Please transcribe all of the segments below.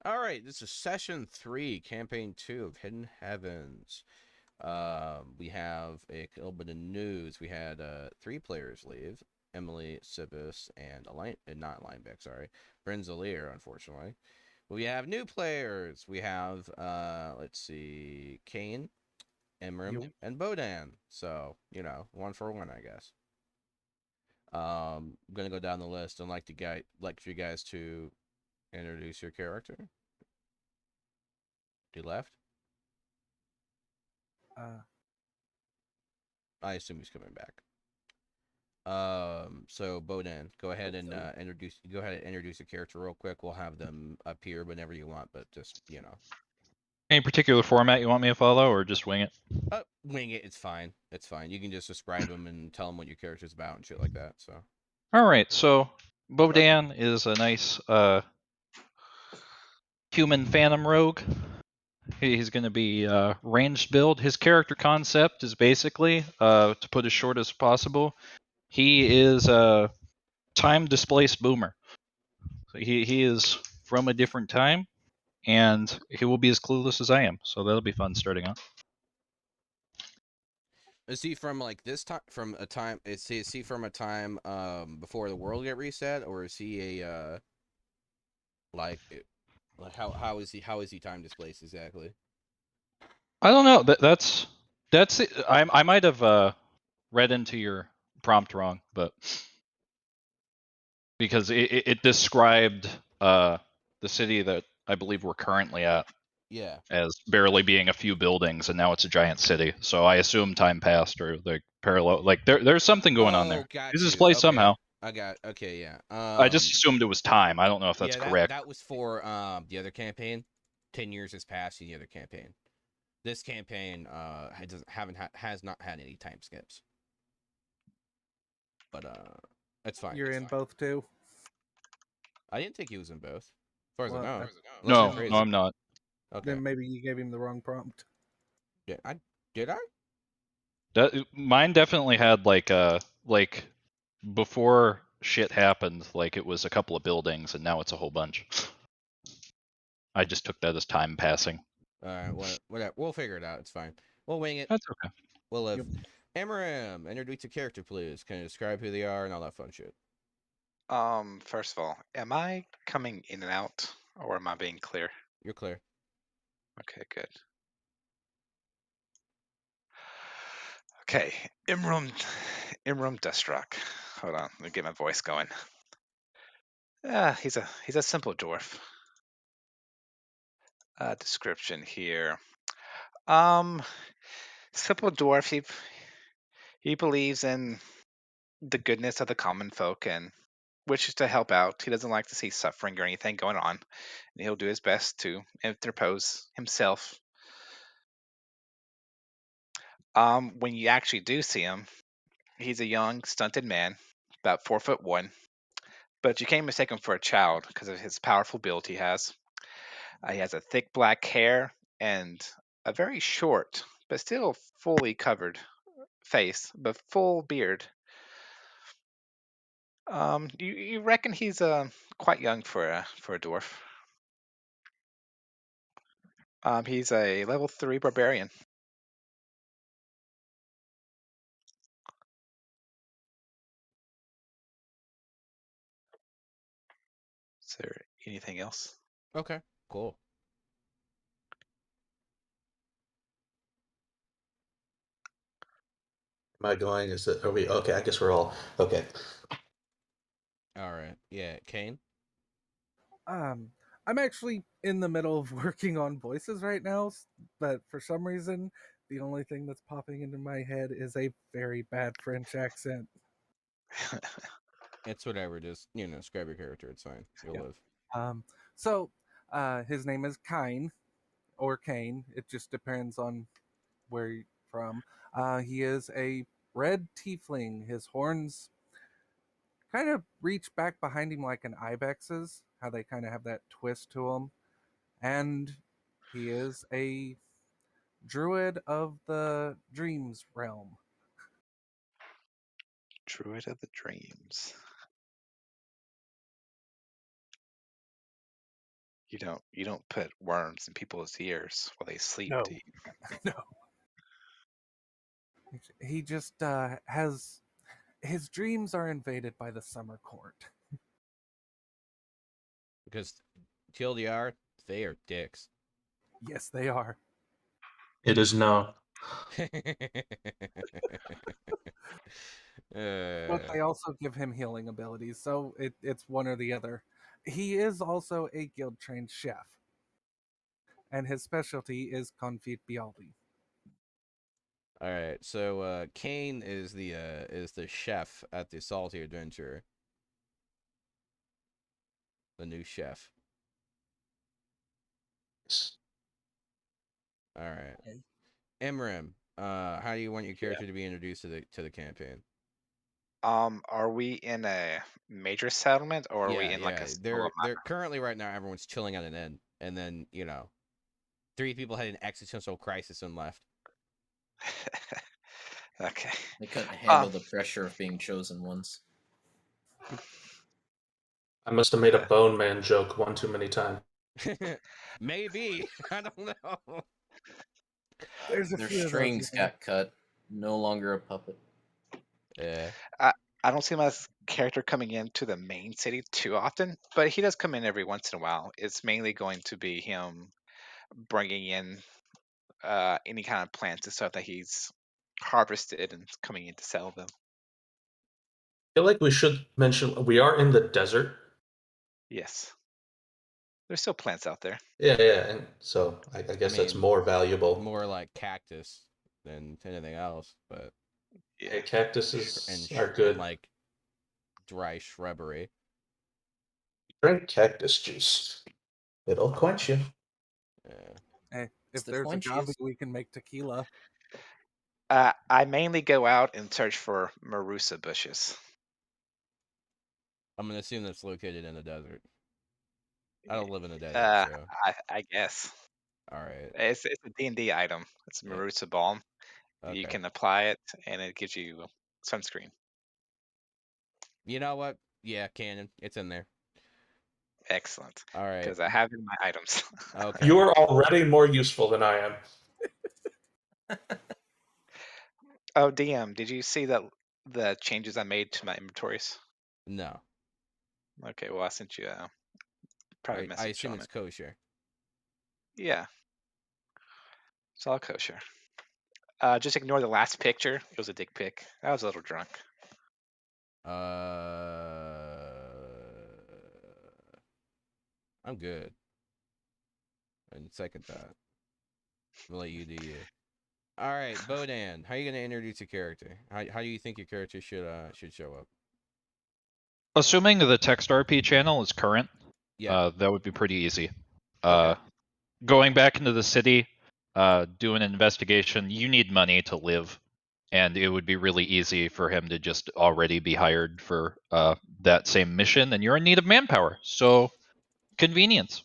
All right, this is session 3, campaign 2 of Hidden Heavens. We have a little bit of news. We had 3 players leave: Emily, Sibis, and not Lineback, sorry, Brenzalier, unfortunately. We have new players. We have, let's see, Kane, Emrim, You and Bodan. So, 1 for 1, I guess. I'm gonna go down the list and like for you guys to introduce your character. You left? uh I assume he's coming back. So Bodan, go ahead and introduce a character real quick. We'll have them appear whenever you want, but just Any particular format you want me to follow, or just wing it? wing it. It's fine. It's fine. You can just describe them and tell them what your character's about and shit like that. So All right, so Bodan is a nice human phantom rogue. He's going to be ranged build. His character concept is basically, to put as short as possible, he is a time displaced boomer. So he is from a different time, and he will be as clueless as I am. So that'll be fun starting out. is he from like this time? From a time? Is he from a time before the world get reset, or is he a like like how is he time displaced exactly? I don't know. That's it. I might have read into your prompt wrong, but because it described the city that I believe we're currently at Yeah. as barely being a few buildings, and now it's a giant city. So I assume time passed, or the parallel. Like there's something going on Oh, there. He's got you. displaced Okay. somehow. Okay, yeah. I just assumed it was time. I don't know if that's Yeah, that correct. that was for the other campaign. 10 years has passed in the other campaign. This campaign has not had any time skips, but it's fine. you're It's in fine. both too. I didn't think he was in both, as far as I Well, know. Unless I'm No, then no, crazy. I'm not. Okay. then maybe you gave him the wrong prompt. Did I? Mine definitely had like before shit happened, like it was a couple of buildings, and now it's a whole bunch. I just took that as time passing. All right. Whatever. We'll figure it out. It's fine. We'll wing it. That's okay. We'll live. Yep. Amaram, introduce a character, please. Can you describe who they are and all that fun shit? First of all, am I coming in and out, or am I being clear? You're clear. Okay, good. Okay, Imrum Destrock. Hold on, let me get my voice going. He's a simple dwarf. Description here. Um, Simple dwarf. He believes in the goodness of the common folk and wishes to help out. He doesn't like to see suffering or anything going on, and he'll do his best to interpose himself. When you actually do see him, he's a young, stunted man, about 4'1", but you can't mistake him for a child because of his powerful build he has. He has a thick black hair and a very short, but still fully covered face, but full beard. You reckon he's quite young for a dwarf? He's a level 3 barbarian. Is there anything else? Okay. Cool. Am I going? Is it? Are we? Okay, I guess we're all okay. All right. Yeah. Kane. Um, I'm actually in the middle of working on voices right now, but for some reason, the only thing that's popping into my head is a very bad French accent. It's whatever. Just describe your character. It's fine. You'll Yeah. live. Um, so his name is Kine or Kane. It just depends on where you're from. He is a red tiefling. His horns kind of reach back behind him like an ibex's, how they kind of have that twist to them. And he is a druid of the dreams realm. Druid of the Dreams. You don't put worms in people's ears while they sleep, No. do you? No. He just has his dreams are invaded by the summer court. Because TLDR, they are dicks. Yes, they are. It is known. But they also give him healing abilities, so it's one or the other. He is also a guild trained chef, and his specialty is confit bialdi. All right, so Kane is the chef at the Salty Adventure. The new chef. All right. Okay. Imrim, how do you want your character to be introduced to the campaign? Are we in a major settlement or are we in like a smaller they're currently right now everyone's chilling at an inn, and then 3 people had an existential crisis and left. map? Okay. They couldn't handle Um, the pressure of being chosen ones. I must have made a Bone Man joke one too many times. Maybe. I don't know. There's a Their few strings of those. got cut. No longer a puppet. Yeah. I don't see him as character coming into the main city too often, but he does come in every once in a while. It's mainly going to be him bringing in any kind of plants and stuff that he's harvested and coming in to sell them. I feel like we should mention we are in the desert. Yes. There's still plants out there. Yeah, and so I guess that's mean, more valuable. More like cactus than anything else, but Yeah. Hey, cactuses and are good. and like dry shrubbery. Drink cactus juice. It'll quench you. Yeah. Hey, It's if the there's a quenchiest. gavi, we can make tequila. I mainly go out and search for Marusa bushes. I'm gonna assume that's located in the desert. I don't live in the desert, Uh, so I guess all right. it's a D&D item. It's Yeah. Marusa balm. You Okay. can apply it, and it gives you sunscreen. You know what? Yeah, canon. It's in there. Excellent, All right. because I have it in my items. Okay. You are already more useful than I am. Oh, DM, did you see that the changes I made to my inventories? No. Okay, well I sent you a private I message assume on it's it. kosher. Yeah, it's all kosher. Just ignore the last picture. It was a dick pic. I was a little drunk. I'm good. And second thought. We'll let you do you. All right, Bodan, how are you gonna introduce your character? How do you think your character should show up? Assuming the text RP channel is current, Yeah. that would be pretty easy. Okay. Going back into the city, doing an investigation, you need money to live, and it would be really easy for him to just already be hired for that same mission, and you're in need of manpower, so convenience.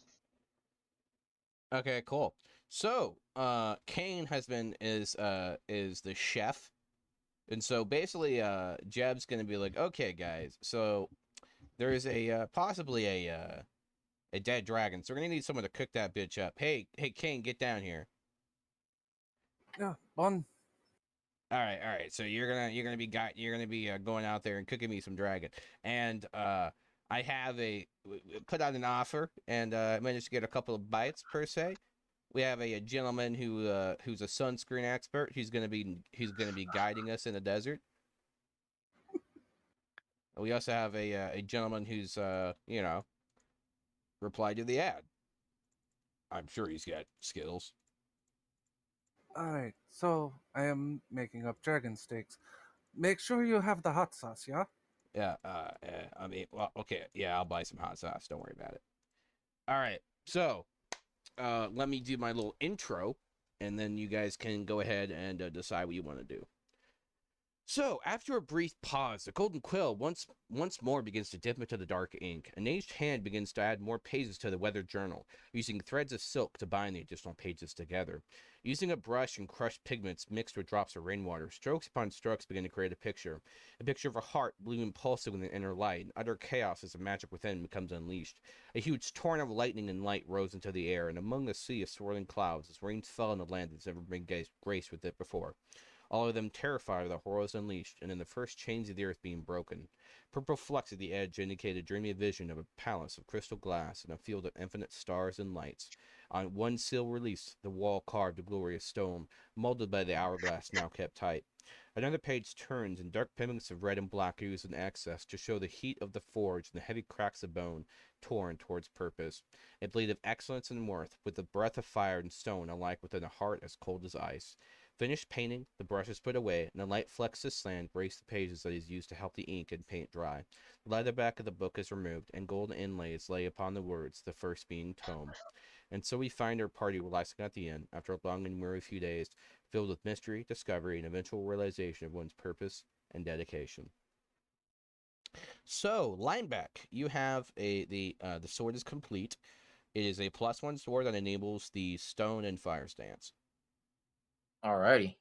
Okay, cool. So, Kane is the chef. And so basically Jeb's going to be like, "Okay, guys. So there is a possibly a dead dragon. So we're going to need someone to cook that bitch up. Hey, Kane, get down here." Yeah, on. All right. So you're gonna be going out there and cooking me some dragon, and I have put out an offer, and managed to get a couple of bites per se. We have a gentleman who's a sunscreen expert. He's gonna be guiding us in the desert. We also have a gentleman who's replied to the ad. I'm sure he's got skills. Alright, so I am making up dragon steaks. Make sure you have the hot sauce, yeah? Yeah. I mean, well, okay. Yeah, I'll buy some hot sauce. Don't worry about it. All right. So, let me do my little intro, and then you guys can go ahead and decide what you want to do. So, after a brief pause, the golden quill once more begins to dip into the dark ink. An aged hand begins to add more pages to the weathered journal, using threads of silk to bind the additional pages together. Using a brush and crushed pigments mixed with drops of rainwater, strokes upon strokes begin to create a picture of a heart blue and pulsing with an inner light, and utter chaos as the magic within becomes unleashed. A huge torrent of lightning and light rose into the air, and among the sea of swirling clouds, as rain fell on the land that's never been graced with it before. All of them terrified of the horrors unleashed, and in the first chains of the earth being broken. Purple flecks at the edge indicated a dreamy vision of a palace of crystal glass and a field of infinite stars and lights. On one seal released, the wall carved a glorious stone, molded by the hourglass now kept tight. Another page turns, and dark pigments of red and black used in excess to show the heat of the forge and the heavy cracks of bone torn towards purpose. A blade of excellence and worth, with the breath of fire and stone alike within a heart as cold as ice. Finished painting, the brush is put away, and a light flecks of sand breaks the pages that is used to help the ink and paint dry. The leather back of the book is removed, and golden inlays lay upon the words, the first being tome. And so we find our party relaxing at the inn, after a long and weary few days, filled with mystery, discovery, and eventual realization of one's purpose and dedication. So, Lineback, you have the sword is complete. It is a +1 sword that enables the stone and fire stance. Alrighty.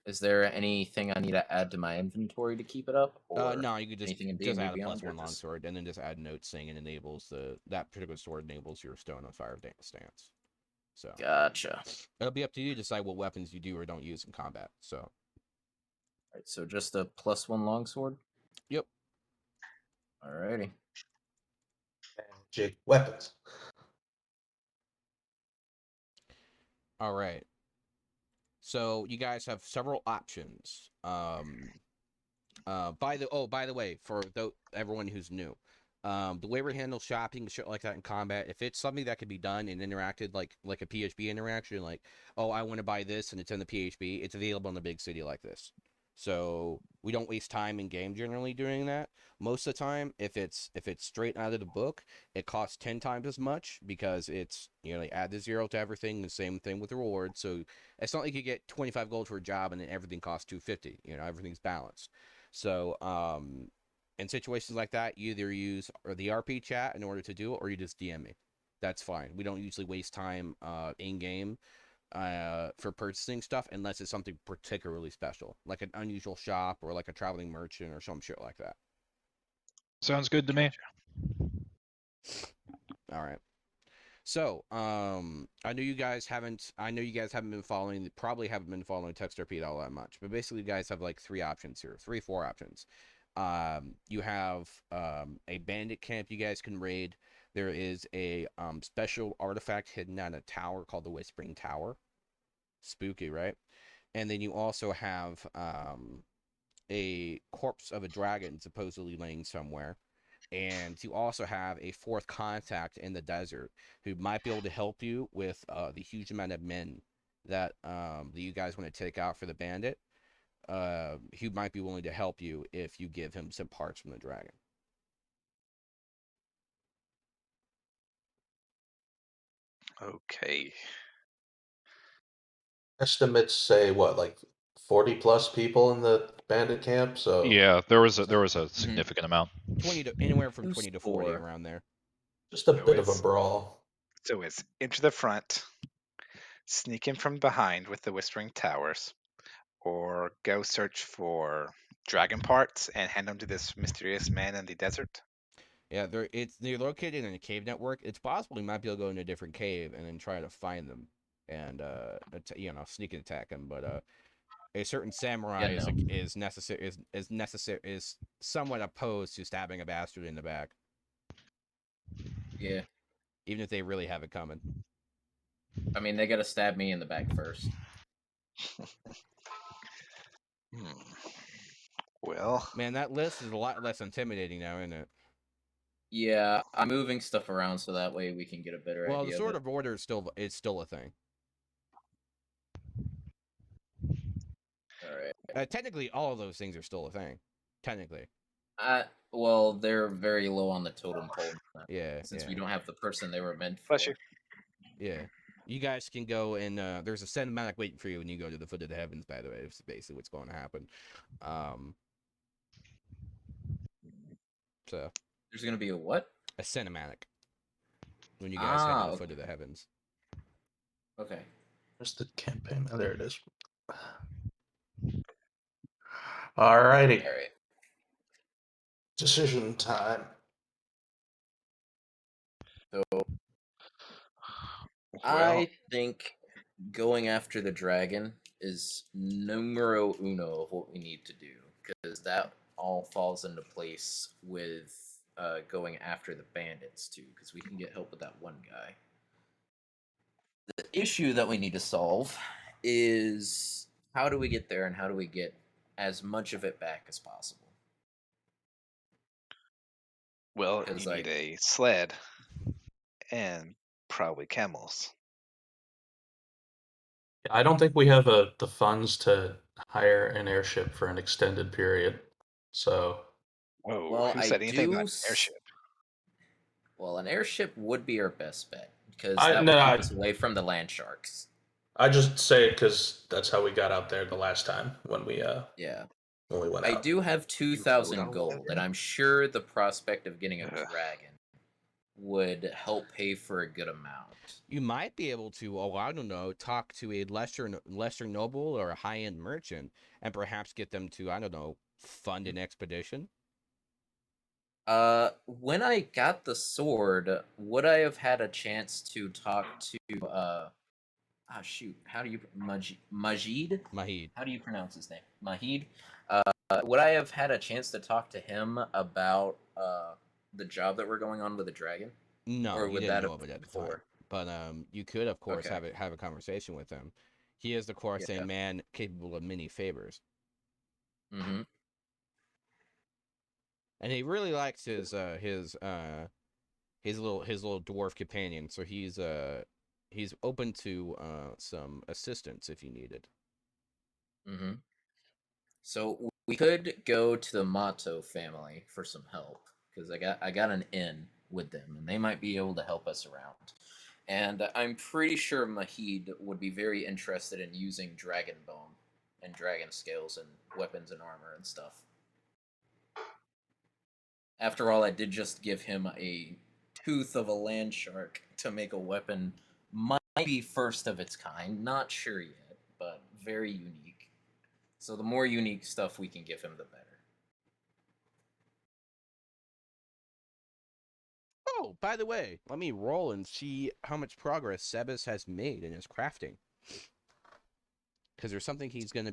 Is there anything I need to add to my inventory to keep it up, or No, you could anything in just D&D add a Beyond? +1 longsword, and then just add notes saying it enables that particular sword enables your stone and fire stance. So Gotcha. it'll be up to you to decide what weapons you do or don't use in combat. So Right, so just a +1 longsword. yep. Alrighty. Magic weapons. All right. So you guys have several options. By the way, for everyone who's new, the way we handle shopping and shit like that in combat, if it's something that can be done and interacted like a PHB interaction, like, oh, I want to buy this and it's in the PHB, it's available in a big city like this. So we don't waste time in game generally doing that. Most of the time, if it's straight out of the book, it costs 10 times as much because it's, they add the 0 to everything. The same thing with rewards. So it's not like you get 25 gold for a job and then everything costs 250. Everything's balanced. So in situations like that, you either use the RP chat in order to do it, or you just DM me. That's fine. We don't usually waste time in game for purchasing stuff unless it's something particularly special, like an unusual shop or like a traveling merchant or some shit like that. Sounds good to me. All right. So, I know you guys haven't been following, probably haven't been following TextRP all that much, but basically you guys have like 4 options. You have a bandit camp you guys can raid. There is a special artifact hidden at a tower called the Whispering Tower. Spooky, right? And then you also have a corpse of a dragon supposedly laying somewhere. And you also have a 4th contact in the desert who might be able to help you with the huge amount of men that you guys want to take out for the bandit. He might be willing to help you if you give him some parts from the dragon. Okay. Estimates say what, like 40 plus people in the bandit camp. So Yeah, there was a significant amount. 20 to anywhere from Who's 20 to 40 for? around there. just a So bit of a it's- brawl. So it's into the front, sneak in from behind with the Whispering Towers, or go search for dragon parts and hand them to this mysterious man in the desert. Yeah, they're located in a cave network. It's possible you might be able to go into a different cave and then try to find them and sneak and attack them. But a certain samurai Yeah, is somewhat opposed to stabbing a bastard in the back, Yeah. even if they really have it coming. I mean, they gotta stab me in the back first. Well, Man, that list is a lot less intimidating now, isn't it? Yeah, I'm moving stuff around so that way we can get a better Well, idea. the of Sword it. of Order is still a thing. All right. Technically, all of those things are still a thing. Technically, Well, they're very low on the totem pole now, yeah. since yeah. we don't have the person they were meant for. bless you. Yeah. You guys can go and there's a cinematic waiting for you when you go to the foot of the heavens. By the way, it's basically what's going to happen. So There's gonna be a what? a cinematic when you guys head to the foot of the heavens. Okay. Where's the campaign? Oh, there it is. Alrighty. All right. Decision time. So Well, I think going after the dragon is numero uno of what we need to do, because that all falls into place with going after the bandits too, because we can get help with that one guy. The issue that we need to solve is how do we get there and how do we get as much of it back as possible? well, Because you need a sled and probably camels. I don't think we have the funds to hire an airship for an extended period. So Whoa, Well, who I said anything about an do airship? Well, an airship would be our best bet because I- that no, would I- keep us away from the land sharks. I just say it because that's how we got out there the last time when we Yeah. went I out. do have rode 2,000 on gold, one? and I'm sure the prospect of getting a Ugh. dragon would help pay for a good amount. You might be able to, oh, I don't know, talk to a lesser noble or a high end merchant, and perhaps get them to, I don't know, fund an expedition. When I got the sword, would I have had a chance to talk to shoot, how do you Majid? Mahid. How do you pronounce his name? Mahid. Would I have had a chance to talk to him about the job that we're going on with the dragon? No, Or he would didn't that know have of it been at the time. before? But you could, of course, Okay. have a conversation with him. He is, of course, Yeah. a man capable of many favors, Mm-hmm. and he really likes his little dwarf companion. So he's open to some assistance if you need it. Mm-hmm. So we could go to the Mato family for some help because I got an in with them and they might be able to help us around. And I'm pretty sure Mahid would be very interested in using dragon bone and dragon scales and weapons and armor and stuff. After all, I did just give him a tooth of a land shark to make a weapon. Might be first of its kind, not sure yet, but very unique. So the more unique stuff we can give him, the better. Oh, by the way, let me roll and see how much progress Sebas has made in his crafting. Because there's something he's going to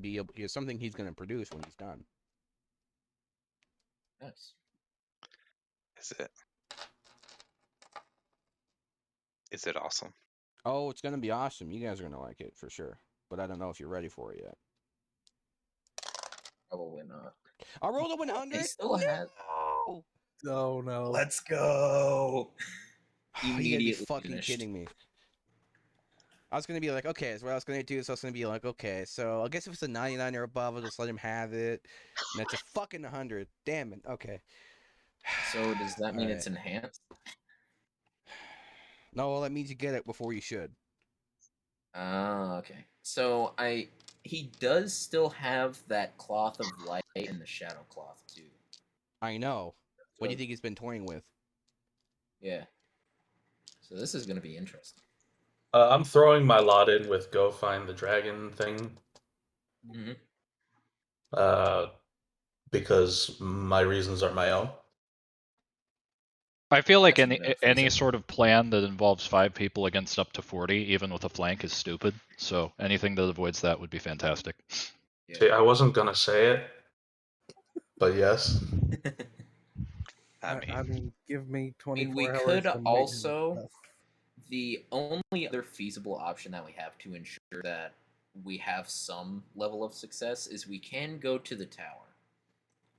produce when he's done. Yes. Is it awesome? Oh, it's going to be awesome. You guys are going to like it for sure. But I don't know if you're ready for it yet. Probably not. I rolled a 100. He still has. No! Oh no. Let's go. You gotta be Immediately fucking finished. kidding me. I was gonna be like, okay, so what I was gonna do is I was gonna be like, okay, so I guess if it's a 99 or above, I'll just let him have it. And that's a fucking 100. Damn it. Okay. So does that mean All it's right. enhanced? No, well, that means you get it before you should. Ah, okay. So he does still have that cloth of light and the shadow cloth too. I know. What do you So- think he's been toying with? Yeah. So this is gonna be interesting. I'm throwing my lot in with go find the dragon thing. Mm-hmm. Because my reasons are my own. I feel like That's a good any reason. sort of plan that involves 5 people against up to 40, even with a flank, is stupid. So anything that avoids that would be fantastic. Yeah. See, I wasn't gonna say it, but yes. I mean, give me 24 we hours. could to make also. stuff. The only other feasible option that we have to ensure that we have some level of success is we can go to the tower.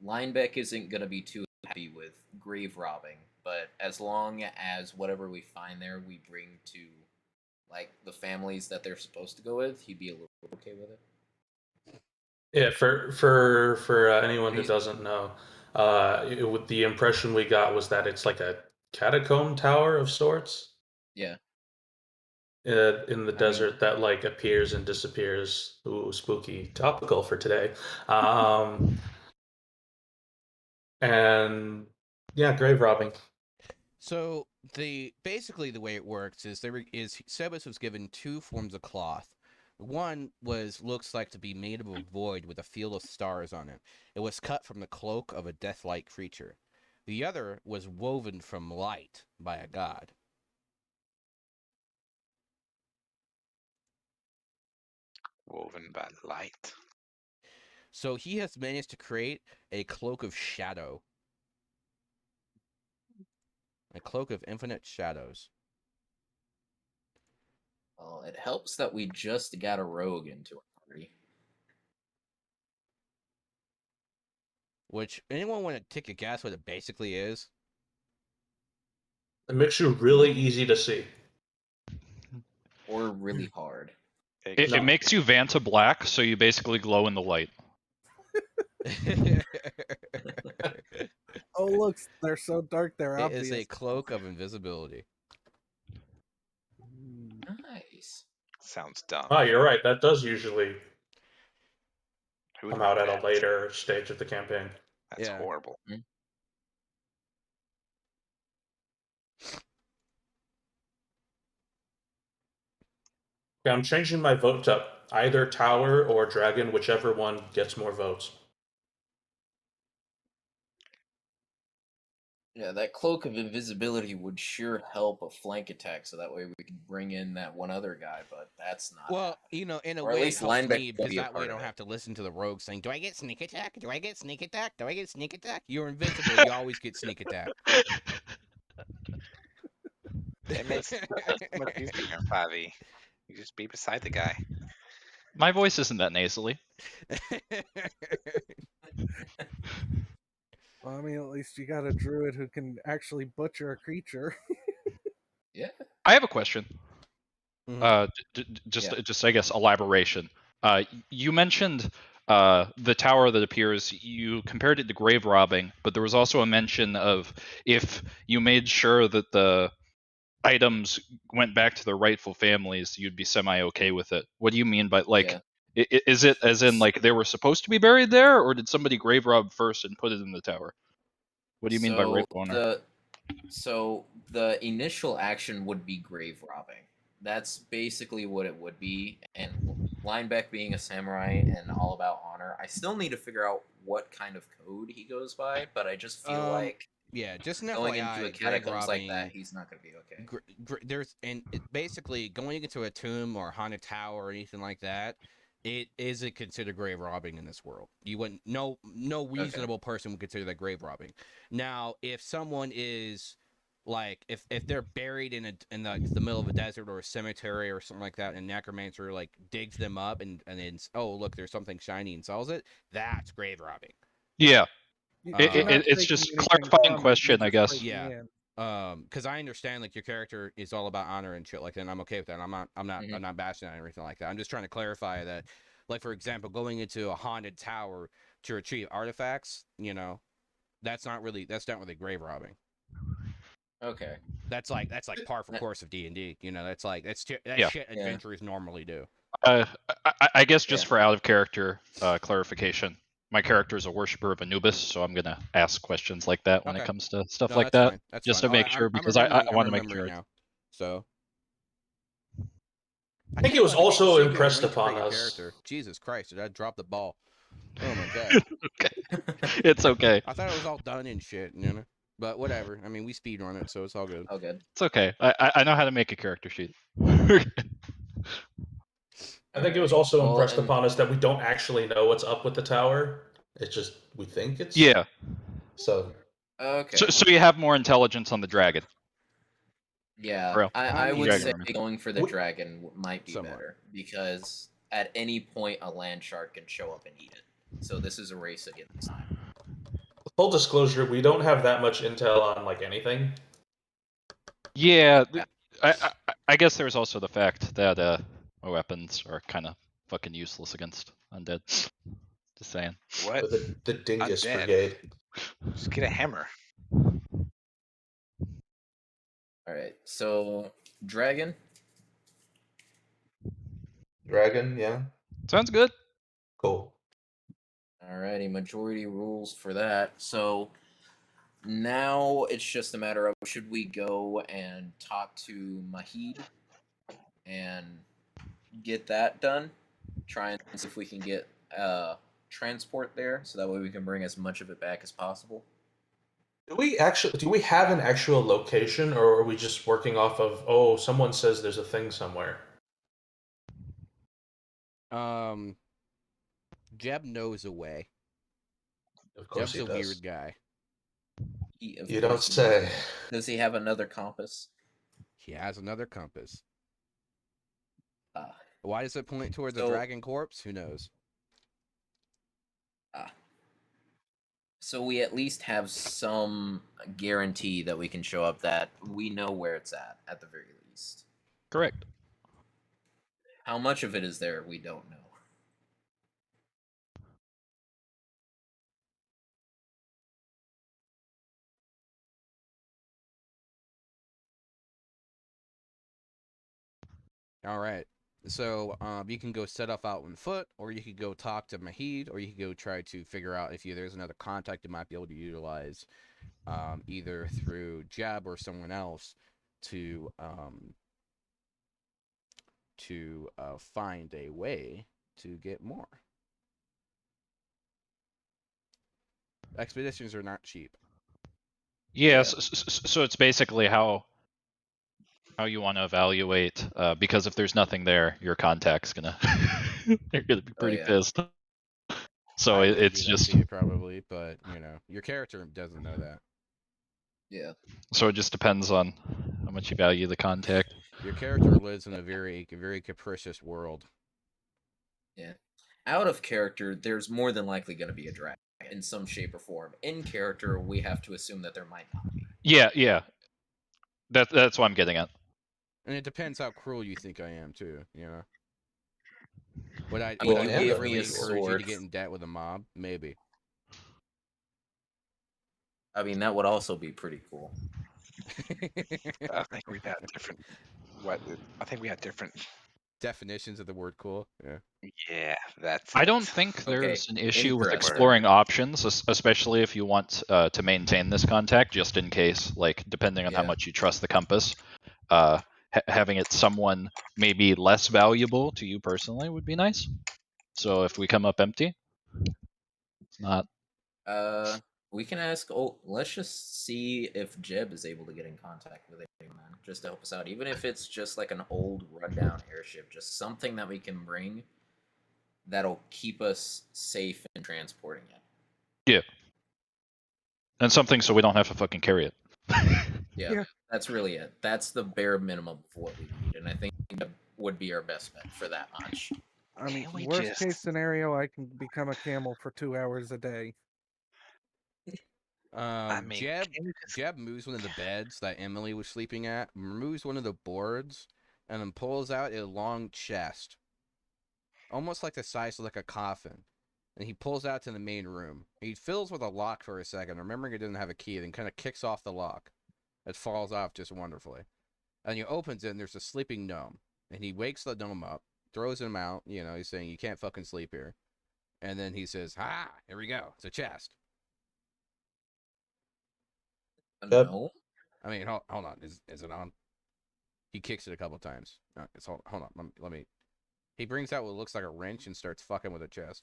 Linebeck isn't going to be too happy with grave robbing, but as long as whatever we find there we bring to like the families that they're supposed to go with, he'd be a little okay with it. Yeah, for anyone who He's- doesn't know, the impression we got was that it's like a catacomb tower of sorts. Yeah. in the I desert that like appears and disappears. Ooh, spooky. Topical for today. And yeah, grave robbing. So basically the way it works is Sebas was given two forms of cloth. One looks like to be made of a void with a field of stars on it. It was cut from the cloak of a death-like creature. The other was woven from light by a god. Woven by light. So he has managed to create a cloak of shadow. A cloak of infinite shadows. Well, it helps that we just got a rogue into our party. Which, anyone want to take a guess what it basically is? It makes you really easy to see. Or really hard. It No. makes you Vanta black, so you basically glow in the light. It Oh, look, they're so dark, they're obvious. is a cloak of invisibility. Nice. Sounds dumb. Oh, you're right. That does usually Who would come out want at a that? later stage of the campaign. That's Yeah. horrible. Yeah, I'm changing my vote to either tower or dragon, whichever one gets more votes. Yeah, that cloak of invisibility would sure help a flank attack, so that way we can bring in that one other guy. But that's not. Well, happening. you know, in a Or at way, it least helps linebacker me will because be a that way I part of don't it. have to listen to the rogue saying, "Do I get sneak attack? Do I get sneak attack? Do I get sneak attack?" You're invisible. You always get sneak attack. It makes so much easier in 5e. You just be beside the guy. My voice isn't that nasally. Well, I mean, at least you got a druid who can actually butcher a creature. Yeah. I have a question. Mhm. Just I guess elaboration. You mentioned the tower that appears. You compared it to grave robbing, but there was also a mention of if you made sure that the items went back to their rightful families, you'd be semi okay with it. What do you mean by like? Yeah. Is it as in like they were supposed to be buried there, or did somebody grave rob first and put it in the tower? What do you mean by rightful owner? So the initial action would be grave robbing. That's basically what it would be. And Linebeck being a samurai and all about honor, I still need to figure out what kind of code he goes by. But I just feel like Yeah, just an going into a FYI, grave catacombs like that, robbing. he's not going to be okay. Basically going into a tomb or a haunted tower or anything like that. It isn't considered grave robbing in this world. You wouldn't. No reasonable person would consider that grave robbing. Now, if someone is like if they're buried in the middle of a desert or a cemetery or something like that, and a necromancer like digs them up and then oh look, there's something shiny and sells it, that's grave robbing. Yeah, You're It- not it's taking just anything clarifying from it, question, you're I just guess. breaking Yeah. in. Because I understand like your character is all about honor and shit like that, and I'm okay with that. I'm not Mhm. I'm not bashing that or anything like that. I'm just trying to clarify that, like for example, going into a haunted tower to retrieve artifacts, you know, that's not really grave robbing. Okay. That's like par for course of D&D. You know, that's Yeah. shit adventurers normally do. I guess just Yeah. for out of character clarification, my character is a worshiper of Anubis, so I'm gonna ask questions like that when it Okay. comes to stuff No, like that's that, fine. That's just fine. to make sure, because I I'm want to make remembering sure. now. So. I think can't it was believe also saved you a impressed ring to create upon your us. character. Jesus Christ, did I drop the ball? Oh my god. It's okay. I thought it was all done and shit, you know. But whatever. I mean, we speedrun it, so it's all good. Oh, good. It's okay. I know how to make a character sheet. I think it was Alright. also Well, impressed and upon us that we don't actually know what's up with the tower. It's just we think it's Yeah. So okay. So you have more intelligence on the dragon. Yeah, Real. I would Dragon say army. going for the Wh- dragon might be Somewhat. better because at any point a land shark can show up and eat it. So this is a race against time. full disclosure, we don't have that much intel on like anything. Yeah. I guess there's also the fact that my weapons are kind of fucking useless against undead. Just saying. What? The Dingus Undead. Brigade. Just get a hammer. All right, so dragon. Dragon, yeah. Sounds good. Cool. Alrighty, majority rules for that. So now it's just a matter of should we go and talk to Mahid and get that done? Try and see if we can get transport there, so that way we can bring as much of it back as possible. Do we have an actual location, or are we just working off of, oh, someone says there's a thing somewhere? Jeb knows a way. Of course Jeb's he a does. weird guy. Of You don't course he say. does he have another compass? He has another compass. Ah, Why does it point toward the So- dragon corpse? Who knows? so we at least have some guarantee that we can show up that we know where it's at the very least. Correct. How much of it is there, we don't know. All right. So you can go set off out on foot, or you could go talk to Mahid, or you could go try to figure out if there's another contact you might be able to utilize, either through Jeb or someone else to find a way to get more. Expeditions are not cheap. Yeah, Yeah. so it's basically how you want to evaluate, because if there's nothing there, your contact's gonna they're gonna be pretty yeah. pissed. So I would it's do that just to you probably, but your character doesn't know that. Yeah. so it just depends on how much you value the contact. Your character lives in a very capricious world. Yeah. Out of character, there's more than likely going to be a dragon in some shape or form. In character, we have to assume that there might not be. Yeah. That's what I'm getting at. And it depends how cruel you think I am too, Would I mean, would you I gave me really a encourage you to sword. get in debt with a mob? Maybe. I mean, that would also be pretty cool. I think we had different. I think we had different. Definitions of the word cool. Yeah. Yeah, that's. I don't it. think Okay, there's an issue with interesting. exploring options, especially if you want to maintain this contact, just in case, like depending on how Yeah. much you trust the compass. Having it someone maybe less valuable to you personally would be nice. So if we come up empty, it's not. We can ask. Oh, let's just see if Jeb is able to get in contact with anyone, just to help us out. Even if it's just like an old rundown airship, just something that we can bring that'll keep us safe in transporting it. And something so we don't have to fucking carry it. Yeah, that's really it. That's the bare minimum of what we need, and I think that would be our best bet for that much. I mean, Can we worst case just- scenario, I can become a camel for 2 hours a day. mean, Jeb can we just- Jeb moves one of the beds that Emily was sleeping at, removes one of the boards, and then pulls out a long chest, almost like the size of like a coffin. And he pulls out to the main room. He fills with a lock for a second, remembering it doesn't have a key, then kind of kicks off the lock. It falls off just wonderfully. And he opens it, and there's a sleeping gnome. And he wakes the gnome up, throws him out. He's saying, you can't fucking sleep here. And then he says, here we go. It's a chest. Yep. No, I mean, hold on. Is it on? He kicks it a couple times. No, hold on. Let me. He brings out what looks like a wrench and starts fucking with a chest.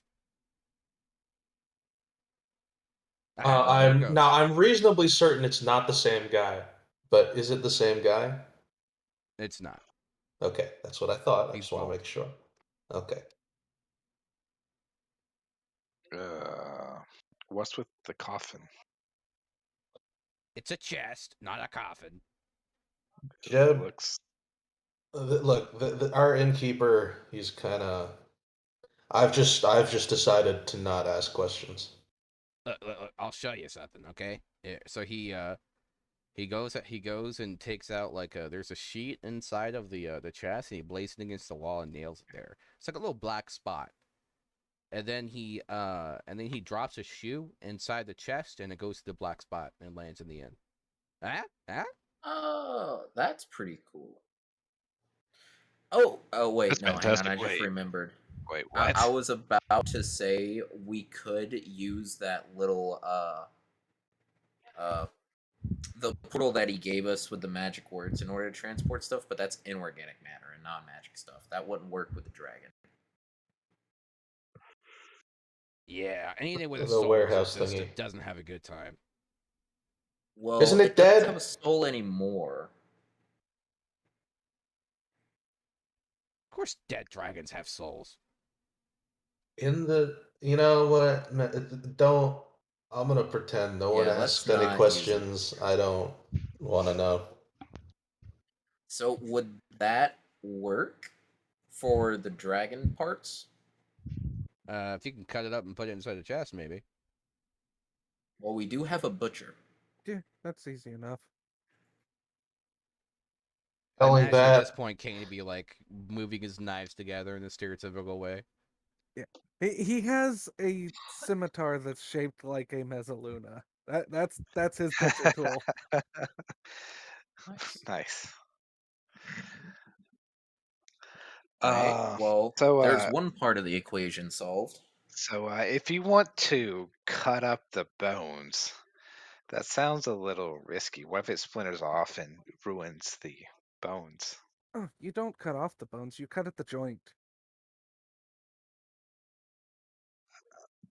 There it goes. I'm reasonably certain it's not the same guy, but is it the same guy? It's not. Okay, that's what I thought. I He's just want to bald. make sure. Okay. What's with the coffin? It's a chest, not a coffin. Jeb, Looks. look, our innkeeper, he's kind of. I've just decided to not ask questions. Look, I'll show you something, okay? Yeah, so he goes and takes out there's a sheet inside of the chest, and he blazes it against the wall and nails it there. It's like a little black spot. And then he drops a shoe inside the chest, and it goes to the black spot and lands in the end. oh, that's pretty cool. Oh wait, That's no, hang on, fantastic. I just Wait. remembered. Wait, I what? was about to say we could use that little uh the portal that he gave us with the magic words in order to transport stuff, but that's inorganic matter and non magic stuff. That wouldn't work with the dragon. Yeah, anything with a The soul warehouse resistant thingy. doesn't have a good time. Well, Isn't it it doesn't have a dead? soul anymore. Of course, dead dragons have souls. You know what? Don't. I'm gonna pretend no one Yeah, let's asked any not use it. questions. I don't want to know. So would that work for the dragon parts? If you can cut it up and put it inside the chest, maybe. Well, we do have a butcher. Yeah, that's easy enough. I Telling imagine at this that. point, Kane would be like moving his knives together in a stereotypical way. Yeah, he has a scimitar that's shaped like a mezzaluna. That's his butcher tool. Nice. Nice. Alright, well, So, there's one part of the equation solved. if you want to cut up the bones, that sounds a little risky. What if it splinters off and ruins the bones? Oh, you don't cut off the bones, you cut at the joint.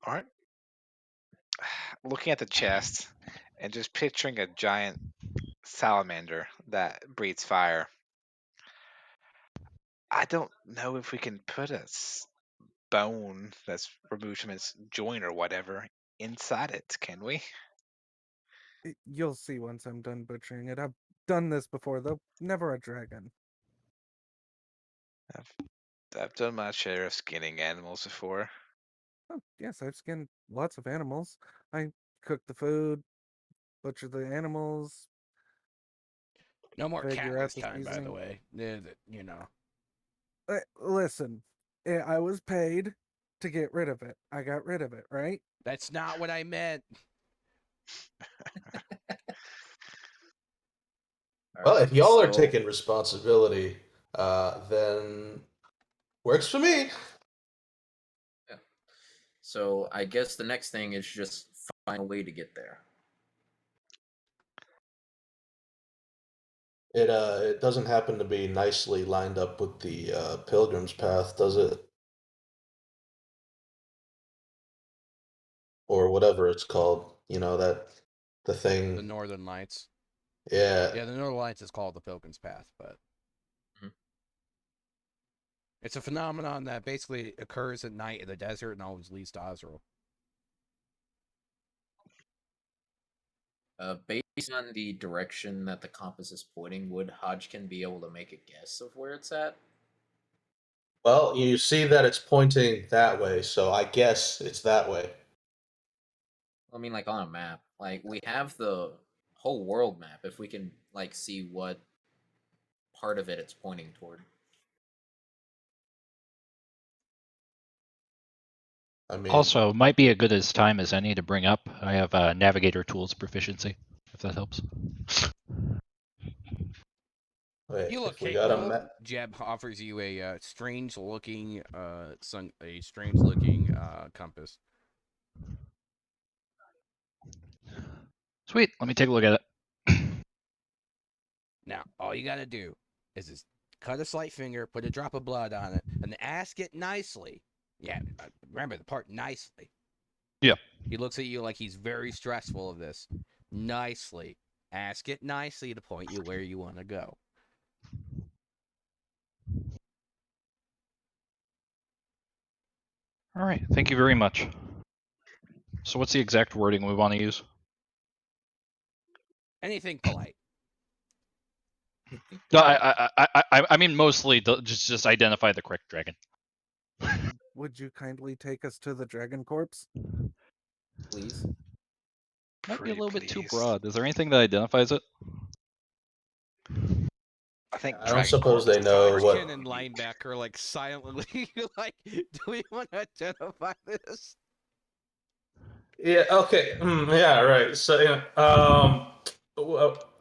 Aren't looking at the chest and just picturing a giant salamander that breathes fire. I don't know if we can put a bone that's removed from its joint or whatever inside it, can we? You'll see once I'm done butchering it. I've done this before, though. Never a dragon. I've done my share of skinning animals before. Oh, yes, I've skinned lots of animals. I cook the food, butcher the animals, No more figure cat out this the time, by the seasoning. way. You know. Listen, I was paid to get rid of it. I got rid of it, right? That's not what I meant. Well, Alright, if y'all are so taking responsibility, then works for me. so I guess the next thing is just find a way to get there. It doesn't happen to be nicely lined up with the Pilgrim's Path, does it? Or whatever it's called. You know that the The thing. Northern Lights. Yeah. Yeah, the Northern Lights is called the Pilgrim's Path, but Mhm. it's a phenomenon that basically occurs at night in the desert and always leads to Osro. Based on the direction that the compass is pointing, would Hodgkin be able to make a guess of where it's at? Well, you see that it's pointing that way, so I guess it's that way. I mean, like on a map. Like we have the whole world map. If we can like see what part of it it's pointing toward. I mean, Also, might be a good as time as any to bring up. I have navigator tools proficiency, if that helps. wait, You look if we got a capable. Jeb offers you a strange looking compass. Sweet. Let me take a look at it. Now, all you gotta do is just cut a slight finger, put a drop of blood on it, and ask it nicely. Yeah, remember the part nicely. Yeah. He looks at you like he's very stressful of this. Nicely. Ask it nicely to point you where you want to go. All right. Thank you very much. So, what's the exact wording we want to use? Anything polite. No, I mean mostly just identify the correct dragon. Would you kindly take us to the dragon corpse? Please. Might be a Pretty little bit too pleased. broad. Is there anything that identifies it? I think I don't Dragon suppose Corp they know Hodgkin what. and Linebacker like silently like, do we want to identify this? Yeah. Okay. Yeah. Right. So,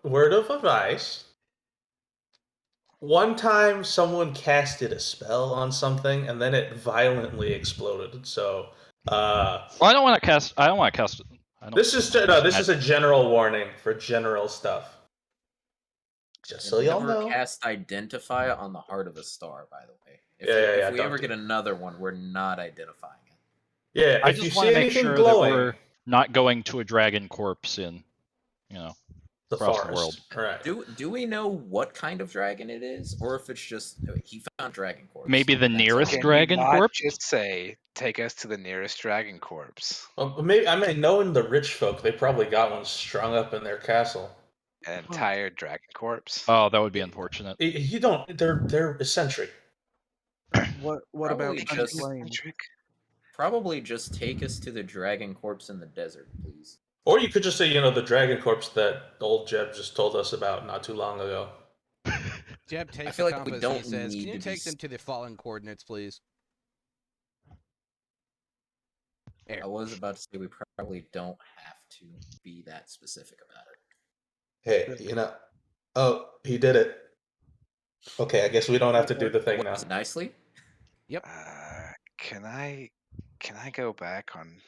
word of advice. One time, someone casted a spell on something, and then it violently exploded. So, Well, I don't want to cast. I don't want to cast. I don't this is wanna no, cast this is magic. a general warning for general stuff. Just so y'all Never know. cast Identify on the Heart of a Star, by the way. Yeah, If we don't ever do get it. another one, we're not identifying it. Yeah, I if you just want see to make anything sure glowing, that we're not going to a dragon corpse in, the across the forest. world. Right. Do we know what kind of dragon it is, or if it's just he found dragon corpse? Maybe the That's nearest all. Can you dragon not corpse? just say, take us to the nearest dragon corpse? Well, maybe knowing the rich folk, they probably got one strung up in their castle. An entire dragon corpse? Oh, that would be unfortunate. You don't. They're eccentric. What about Probably just- Unflamed? Eccentric? Probably just take us to the dragon corpse in the desert, please. Or you could just say, the dragon corpse that old Jeb just told us about not too long ago. Jeb takes feel the like we compass don't and he says, need "Can you to be take them to the fallen coordinates, please?" I was about to say we probably don't have to be that specific about it. Hey, oh, he did it. Okay, I guess we don't have to do the thing now. Was it nicely? Can I go back on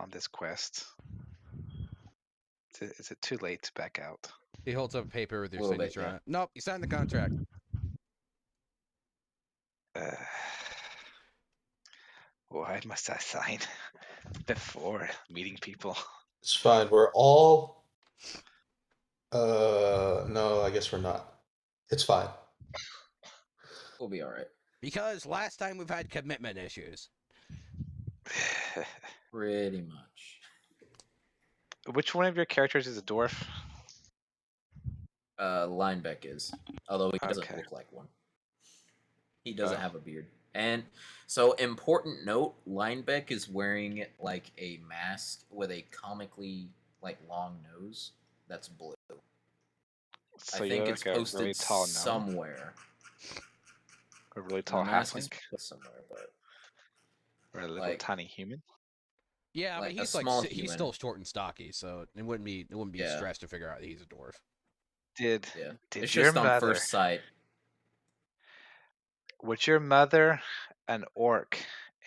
this quest? Is it too late to back out? He holds up a paper with your Little bit, signature yeah. on it. Nope, you signed the contract. Why must I sign before meeting people? It's fine. We're all. No, I guess we're not. It's fine. We'll be all right. Because last time we've had commitment issues. Pretty much. Which one of your characters is a dwarf? Linebeck is, although he doesn't Okay. look like one. He doesn't have a beard. And so, important note: Linebeck is wearing like a mask with a comically long nose that's blue. So I think you're it's like a posted really tall gnome? somewhere. A really The tall mask is halfling? posted somewhere, but Or a little like- tiny human? Yeah, Like but a he's small he's human. still short and stocky, so it wouldn't be Yeah. stress to figure out that he's a dwarf. Did yeah, did it's your just on mother first sight. was your mother an orc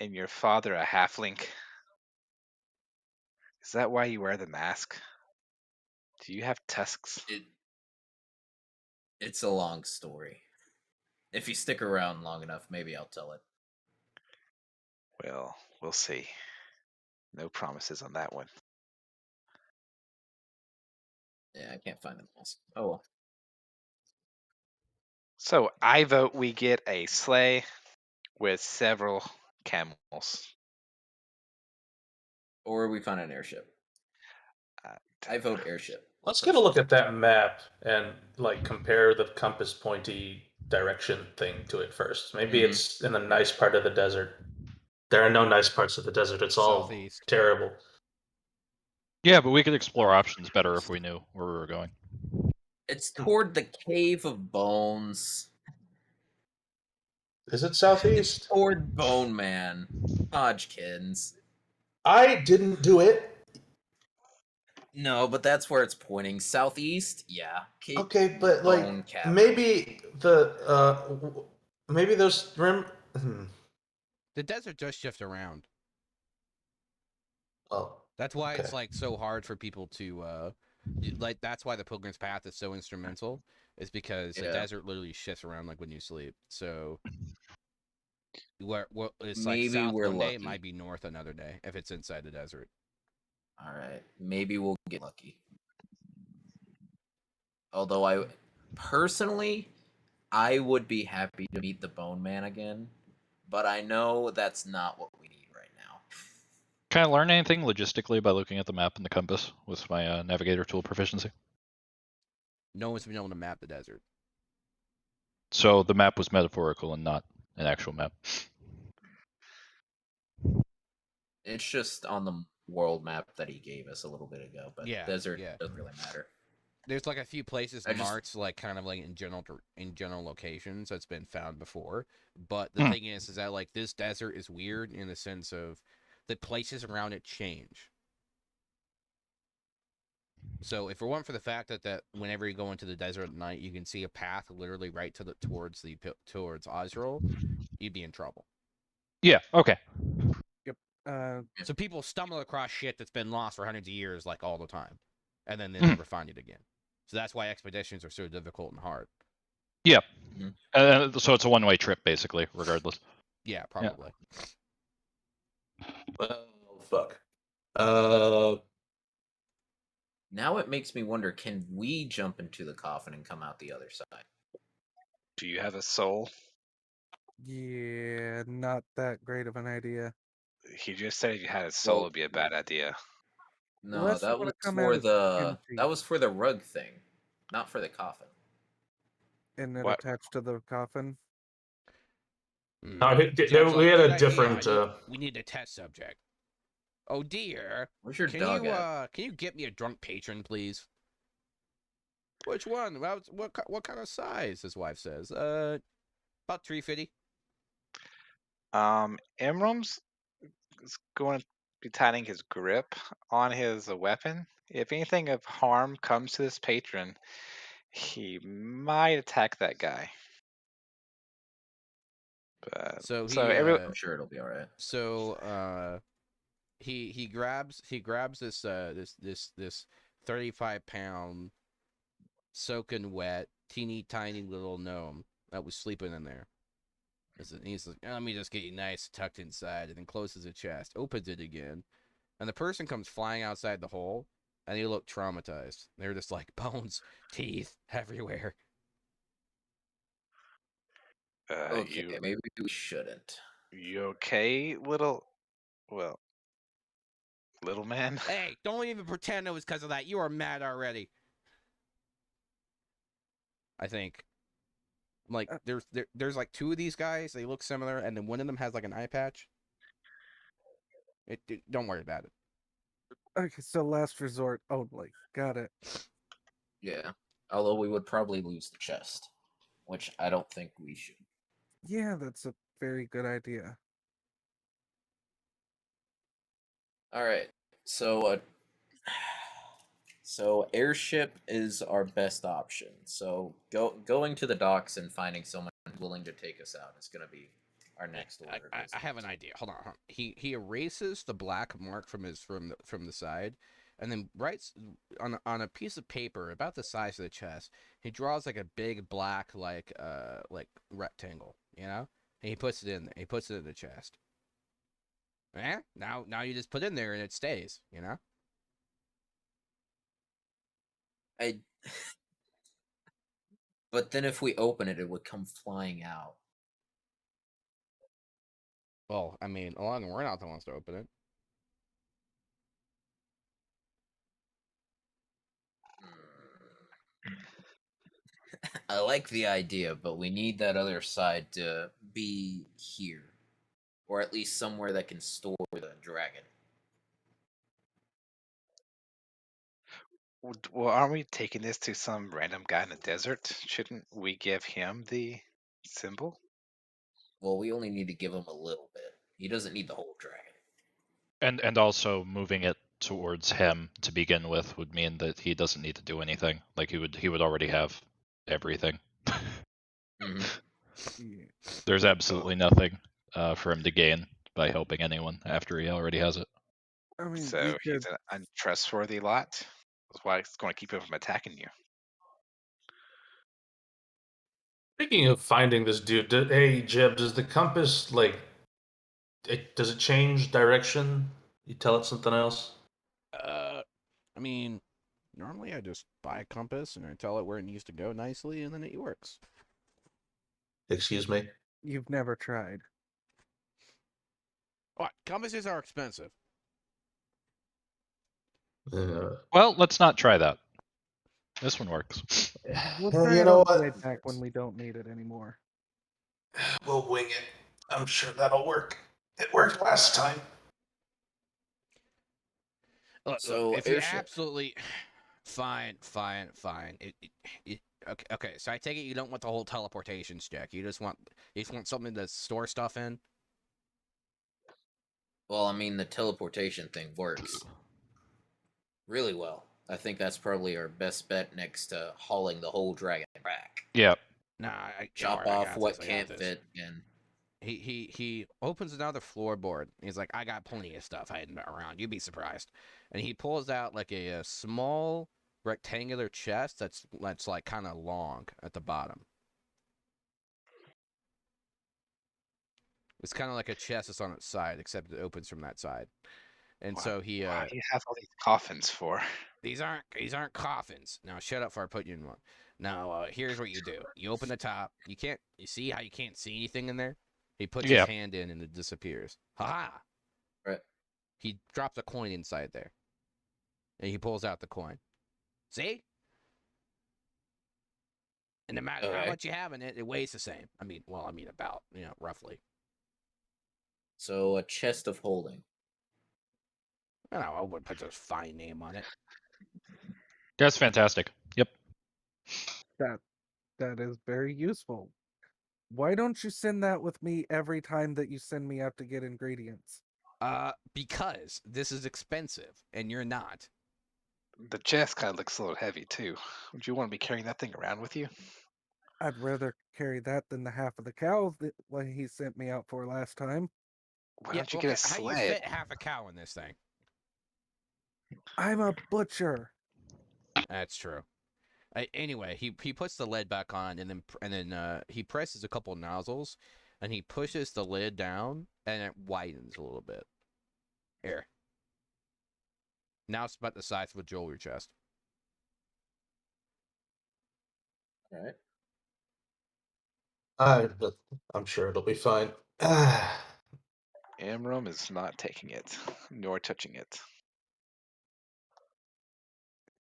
and your father a halfling? Is that why you wear the mask? Do you have tusks? It's a long story. If you stick around long enough, maybe I'll tell it. Well, we'll see. No promises on that one. Yeah, I can't find the mask. Oh well. So I vote we get a sleigh with several camels. Or we find an airship. Uh, I vote airship. Let's get a look at that map and compare the compass pointy direction thing to it first. Maybe Mhm. it's in the nice part of the desert. There are no nice parts of the desert. It's all Southeast. terrible. Yeah, but we could explore options better if we knew where we were going. It's toward the Cave of Bones. Is it It's southeast? toward Bone Man. Hodgkins. I didn't do it. No, but that's where it's pointing. Southeast? Yeah. Okay, but Bone Cavern. maybe maybe those rim. The desert does shift around. Well, That's why it's Okay. so hard for people to that's why the Pilgrim's Path is so instrumental. Is because the Yeah. desert literally shifts around when you sleep. So where it's Maybe south we're one day, lucky. it might be north another day if it's inside the desert. Alright. Maybe we'll get lucky. Although I would be happy to meet the Bone Man again. But I know that's not what we need right now. Can I learn anything logistically by looking at the map and the compass with my navigator tool proficiency? No one's been able to map the desert. So the map was metaphorical and not an actual map. It's just on the world map that he gave us a little bit ago, but Yeah, desert yeah. doesn't really matter. There's a few places I just- marked in general locations that's been found before. But the Hmm. thing is that this desert is weird in the sense of the places around it change. So if it weren't for the fact that whenever you go into the desert at night, you can see a path literally right towards Ozril, you'd be in trouble. Yeah. Okay. Yep. So people stumble across shit that's been lost for hundreds of years, like all the time, and then they Mhm. never find it again. So that's why expeditions are so difficult and hard. Yeah. Mhm. So it's a one-way trip, basically, regardless. Yeah, probably. Well, fuck. Now it makes me wonder, can we jump into the coffin and come out the other side? Do you have a soul? Yeah, not that great of an idea. He just said if you had a soul, Well, it'd be a bad idea. no, Unless you that want was to come out for as the Kenji rug thing, not for the coffin. and then What? attached to the coffin. No, Jeb's we had "Good a idea. different. We need a test subject. Oh dear. Where's your Can dog you at? can you get me a drunk patron, please? Which one? What kind of size? His wife says. About 350. Imram's is going to be tightening his grip on his weapon. If anything of harm comes to this patron, he might attack that guy. But So so he every I'm sure it'll be all right. so he grabs this 35-pound soaking wet teeny tiny little gnome that was sleeping in there. He's like, let me just get you nice tucked inside, and then closes the chest, opens it again, and the person comes flying outside the hole, and they look traumatized. They're just like bones, teeth everywhere. Okay, maybe we shouldn't. you okay, little man? Hey, don't even pretend it was because of that. You are mad already. I think. Like Uh, there's like two of these guys. They look similar, and then one of them has like an eye patch. Don't worry about it. Okay, so last resort only. Got it. Yeah. Although we would probably lose the chest, which I don't think we should. Yeah, that's a very good idea. All right. So so airship is our best option. So going to the docks and finding someone willing to take us out is going to be our next order. I have an idea. Hold on. He erases the black mark from the side, and then writes on a piece of paper about the size of the chest. He draws like a big black like rectangle, you know, and he puts it in there. He puts it in the chest. Now you just put it in there and it stays, you know. I. But then if we open it, it would come flying out. Well, I mean, along we're not the ones to open it. I like the idea, but we need that other side to be here. Or at least somewhere that can store the dragon. Well, aren't we taking this to some random guy in the desert? Shouldn't we give him the symbol? Well, we only need to give him a little bit. He doesn't need the whole dragon. And also moving it towards him to begin with would mean that he doesn't need to do anything. Like he would already have everything. Mm-hmm. Yeah. There's absolutely nothing for him to gain by helping anyone after he already has it. I mean, we So he's could. an untrustworthy lot. That's why it's going to keep him from attacking you. Speaking of finding this dude, hey Jeb, does the compass does it change direction? You tell it something else. I mean, normally I just buy a compass and I tell it where it needs to go nicely, and then it works. Excuse me. You've never tried. What? Compasses are expensive. Well, let's not try that. This one works. We'll try You it know on the way what? back when we don't need it anymore. We'll wing it. I'm sure that'll work. It worked last time. Look, So, if you airship. absolutely fine. Okay. So I take it you don't want the whole teleportation stick. You just want something to store stuff in. Well, I mean, the teleportation thing works really well. I think that's probably our best bet next to hauling the whole dragon back. Yeah. Nah, don't Chop worry, I off got what this, I got can't this. fit, and He opens another floorboard. He's like, I got plenty of stuff hiding around. You'd be surprised. And he pulls out like a small rectangular chest that's like kind of long at the bottom. It's kind of like a chest that's on its side, except it opens from that side. And so he What do you have all these coffins for? these aren't coffins. Now shut up before I put you in one. Now here's what you do. You open the top. You see how you can't see anything in there? He puts Yeah. his hand in and it disappears. Ha! right. He drops a coin inside there. And he pulls out the coin. See? And no matter how Okay. much you have in it, it weighs the same. I mean, about, roughly. So a chest of holding. I don't know, I wouldn't put a fine name on it. That's fantastic. Yep. That is very useful. Why don't you send that with me every time that you send me out to get ingredients? Because this is expensive, and you're not. The chest kind of looks a little heavy too. Would you want to be carrying that thing around with you? I'd rather carry that than the half of the cow that what he sent me out for last time. Why don't you get a How you sled? fit half a cow in this thing? I'm a butcher. That's true. Anyway, he puts the lid back on, and then he presses a couple nozzles, and he pushes the lid down, and it widens a little bit. Here. Now it's about the size of a jewelry chest. All right. I'm sure it'll be fine. Amram is not taking it, nor touching it.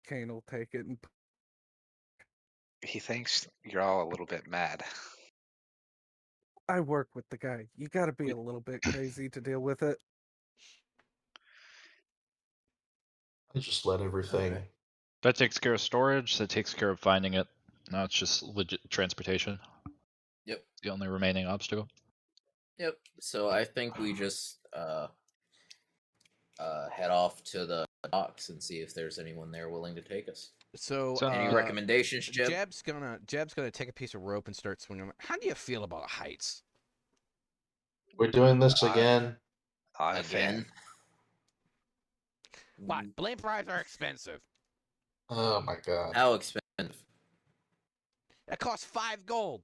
Kane will take it and He thinks you're all a little bit mad. I work with the guy. You got to be a little bit crazy to deal with it. I just let everything. Okay. That takes care of storage. That takes care of finding it. Now it's just legit transportation. Yep. The only remaining obstacle. Yep. So I think we just head off to the docks and see if there's anyone there willing to take us. So, Any recommendations, Jeb? Jeb's gonna take a piece of rope and start swinging. How do you feel about heights? We're doing this again. I'm a fan. Again? What? Blimp rides are expensive. Oh my god. How expensive? That costs 5 gold.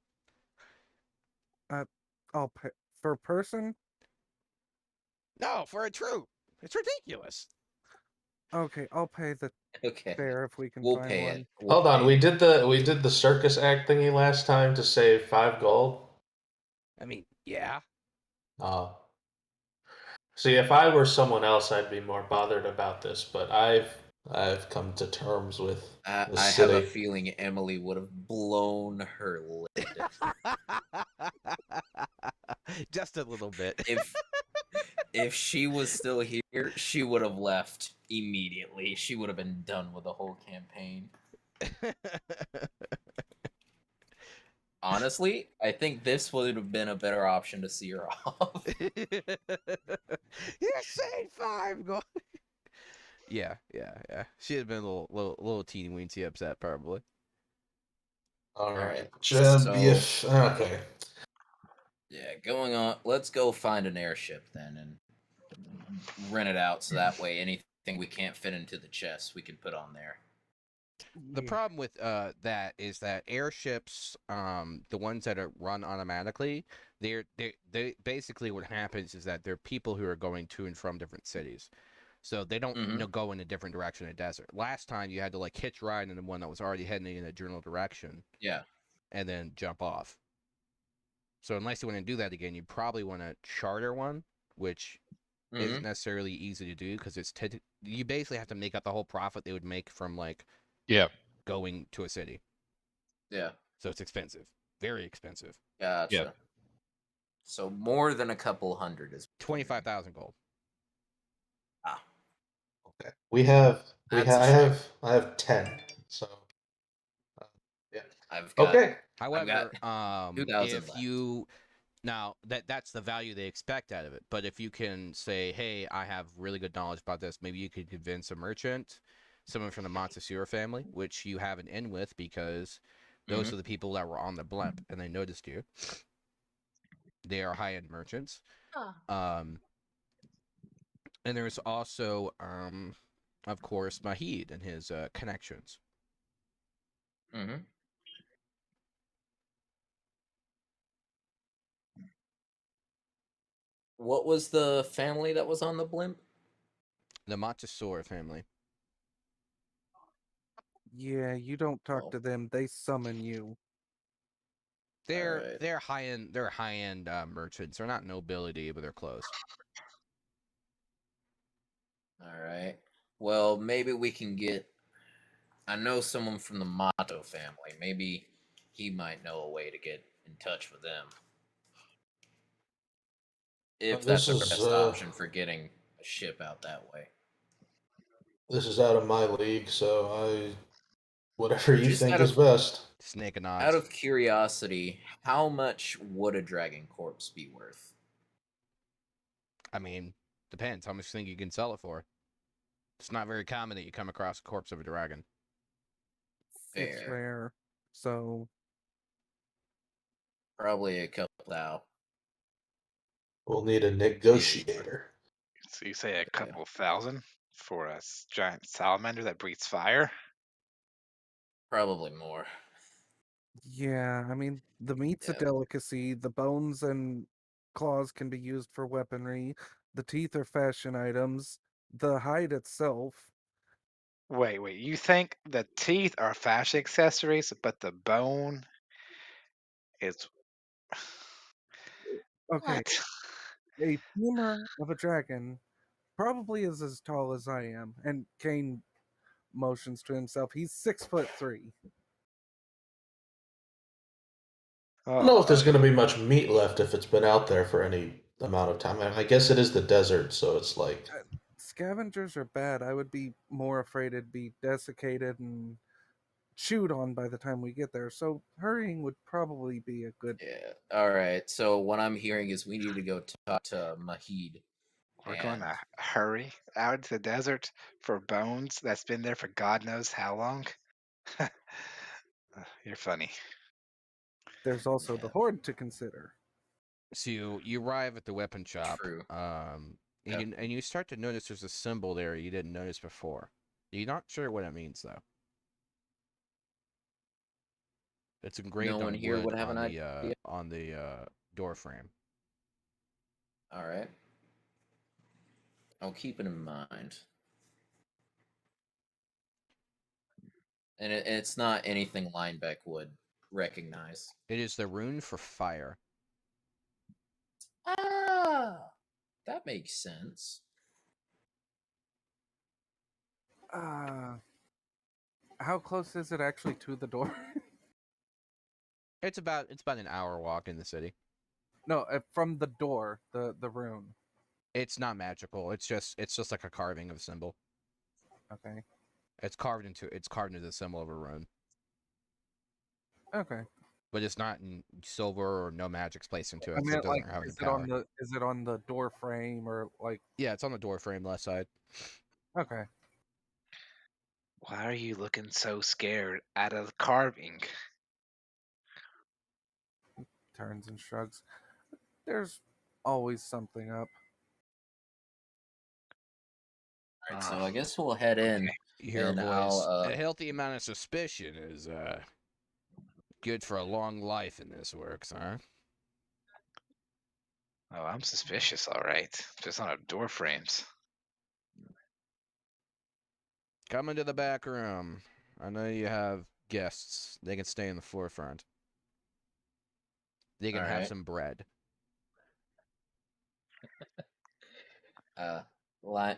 I'll pay per person. No, for a troop. It's ridiculous. Okay, I'll pay the Okay. fare if we can We'll find pay one. it. We'll Hold on, pay we it. did the circus act thingy last time to save 5 gold. I mean, yeah. Oh. See, if I were someone else, I'd be more bothered about this. But I've come to terms with I the have city. a feeling Emily would have blown her lid Just a little bit. if she was still here. She would have left immediately. She would have been done with the whole campaign. Honestly, I think this would have been a better option to see her off. You saved 5 gold. Yeah. She'd have been a little teeny weensy upset, probably. All right, Alright, Jeb. so- Okay. Yeah, going on. Let's go find an airship then and rent it out so that way anything we can't fit into the chest we can put on there. The Yeah. problem with that is that airships, the ones that are run automatically, they basically what happens is that they're people who are going to and from different cities, so they don't Mhm. go in a different direction in the desert. Last time you had to like hitch ride in the one that was already heading in a general direction Yeah. and then jump off. So unless you want to do that again, you probably want to charter one, which isn't Mhm. necessarily easy to do because you basically have to make up the whole profit they would make from like Yeah. going to a city. Yeah. So it's expensive, very expensive. Gotcha. So more than a couple hundred is 25,000 gold. Okay. We have. That's a I have 10. So. I've got Okay. However, 2,000 if left. you now that's the value they expect out of it. But if you can say, hey, I have really good knowledge about this, maybe you could convince a merchant, someone from the Montesur family, which you have an in with because those are the people that were on the blimp and they noticed you. They are high-end merchants. And there's also, of course, Mahid and his connections. Mm-hmm. What was the family that was on the blimp? The Montesur family. Yeah, you don't talk Oh. to them; they summon you. They're Alright. high-end merchants. They're not nobility, but they're close. Alright. Well, maybe we can get. I know someone from the Mato family. Maybe he might know a way to get in touch with them. If This that's our is best option for getting a ship out that way. this is out of my league, so whatever you Just think out is of best. Snake and out odds. of curiosity, how much would a dragon corpse be worth? I mean, depends how much you think you can sell it for. It's not very common that you come across a corpse of a dragon. It's Fair. rare, so Probably a couple thou. We'll need a negotiator. So you say a Okay. couple thousand for a giant salamander that breathes fire? Probably more. yeah. I mean, the meat's a Yeah. delicacy. The bones and claws can be used for weaponry. The teeth are fashion items. The hide itself. Wait. You think the teeth are fashion accessories, but the bone is Okay, what? a femur of a dragon probably is as tall as I am, and Kane motions to himself. He's 6'3". I don't know if there's Oh, going to be much meat left if it's been out there for any amount of time. I guess it is the desert, so it's like Scavengers are bad. I would be more afraid it'd be desiccated and chewed on by the time we get there. So hurrying would probably be a good. Yeah. Alright, so what I'm hearing is we need to go talk to Mahid. we're going And to hurry out into the desert for bones that's been there for God knows how long. You're funny. There's also the yeah, horde to consider. So you arrive at the weapon shop, true. and Yep. you start to notice there's a symbol there you didn't notice before. You're not sure what it means though. It's engraved No one on here wood would have an idea. on the door frame. Alright. I'll keep it in mind. And it's not anything Linebeck would recognize. It is the rune for fire. Ah, that makes sense. How close is it actually to the door? It's about an hour walk in the city. No, from the door, the rune. It's not magical. It's just like a carving of a symbol. Okay. It's carved into the symbol of a rune. Okay. But it's not in silver or no magic's placed into I it, so it meant like, doesn't have any is it on power. the door frame or like? Yeah, it's on the door frame left side. Okay. Why are you looking so scared at a carving? Turns and shrugs. There's always something up. Alright, Oh, so I guess we'll head in. You hear a And voice. I'll A healthy amount of suspicion is good for a long life in this works, huh? oh, I'm suspicious. All right, just on a door frames. Come into the back room. I know you have guests. They can stay in the forefront. They can have Alright. some bread. Line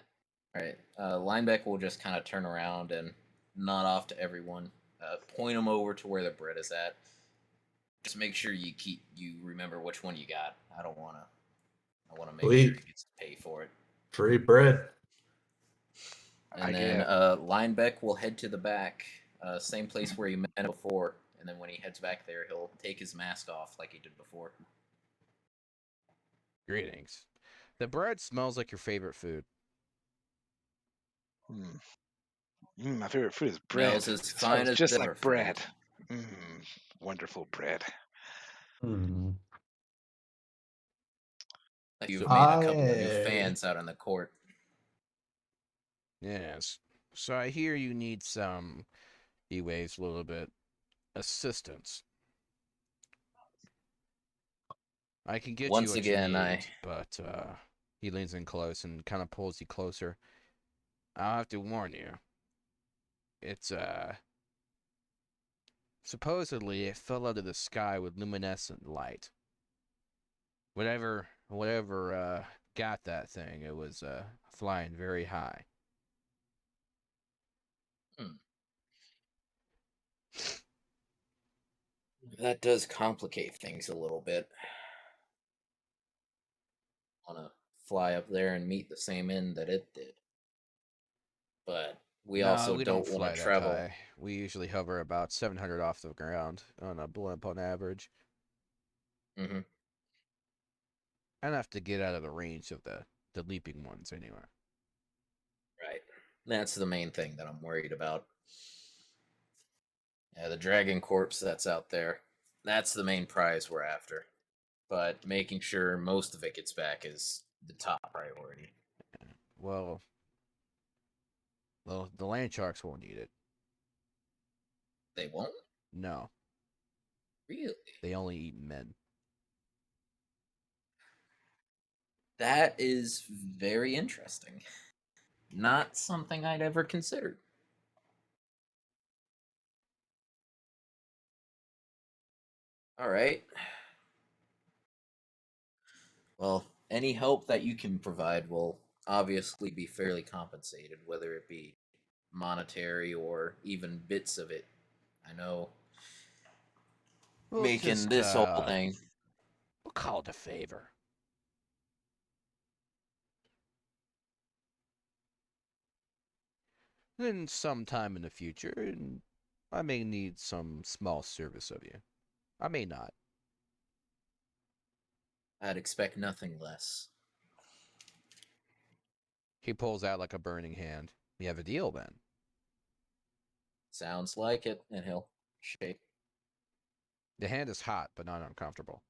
Alright. Linebeck will just kind of turn around and nod off to everyone. Point them over to where the bread is at. Just make sure you remember which one you got. I want to make sure Sweet. he gets to pay for it. Free bread. And I then get Linebeck will head to the back, same place where he met him before. And then when he heads back there, he'll take his mask off like he did before. Greetings. The bread smells like your favorite food. My favorite food is bread. Smells as It fine smells as just ever, like friend. bread. Wonderful bread. Hmm. You've So- made a couple of new I- fans out on the court. Yes. So I hear you need some. He waves a little bit. Assistance. I can get you Once what again, you I need, but he leans in close and kind of pulls you closer. I'll have to warn you. It's supposedly it fell out of the sky with luminescent light. Whatever got that thing, it was flying very high. that does complicate things a little bit. Want to fly up there and meet the same end that it did, but we No, also we don't don't want fly to that travel. high. We usually hover about 700 off the ground on a blimp on average. Hmm. Enough to get out of the range of the leaping ones anyway. Right. That's the main thing that I'm worried about. Yeah, the dragon corpse that's out there. That's the main prize we're after. But making sure most of it gets back is the top priority. Well, the land sharks won't eat it. They won't? No, Really? they only eat men. That is very interesting. Not something I'd ever considered. All right. Well, any help that you can provide will obviously be fairly compensated, whether it be monetary or even bits of it. I know We'll making just this whole thing. we'll call it a favor. Then sometime in the future, and I may need some small service of you. I may not. I'd expect nothing less. He pulls out like a burning hand. We have a deal then. Sounds like it, and he'll shake. The hand is hot, but not uncomfortable.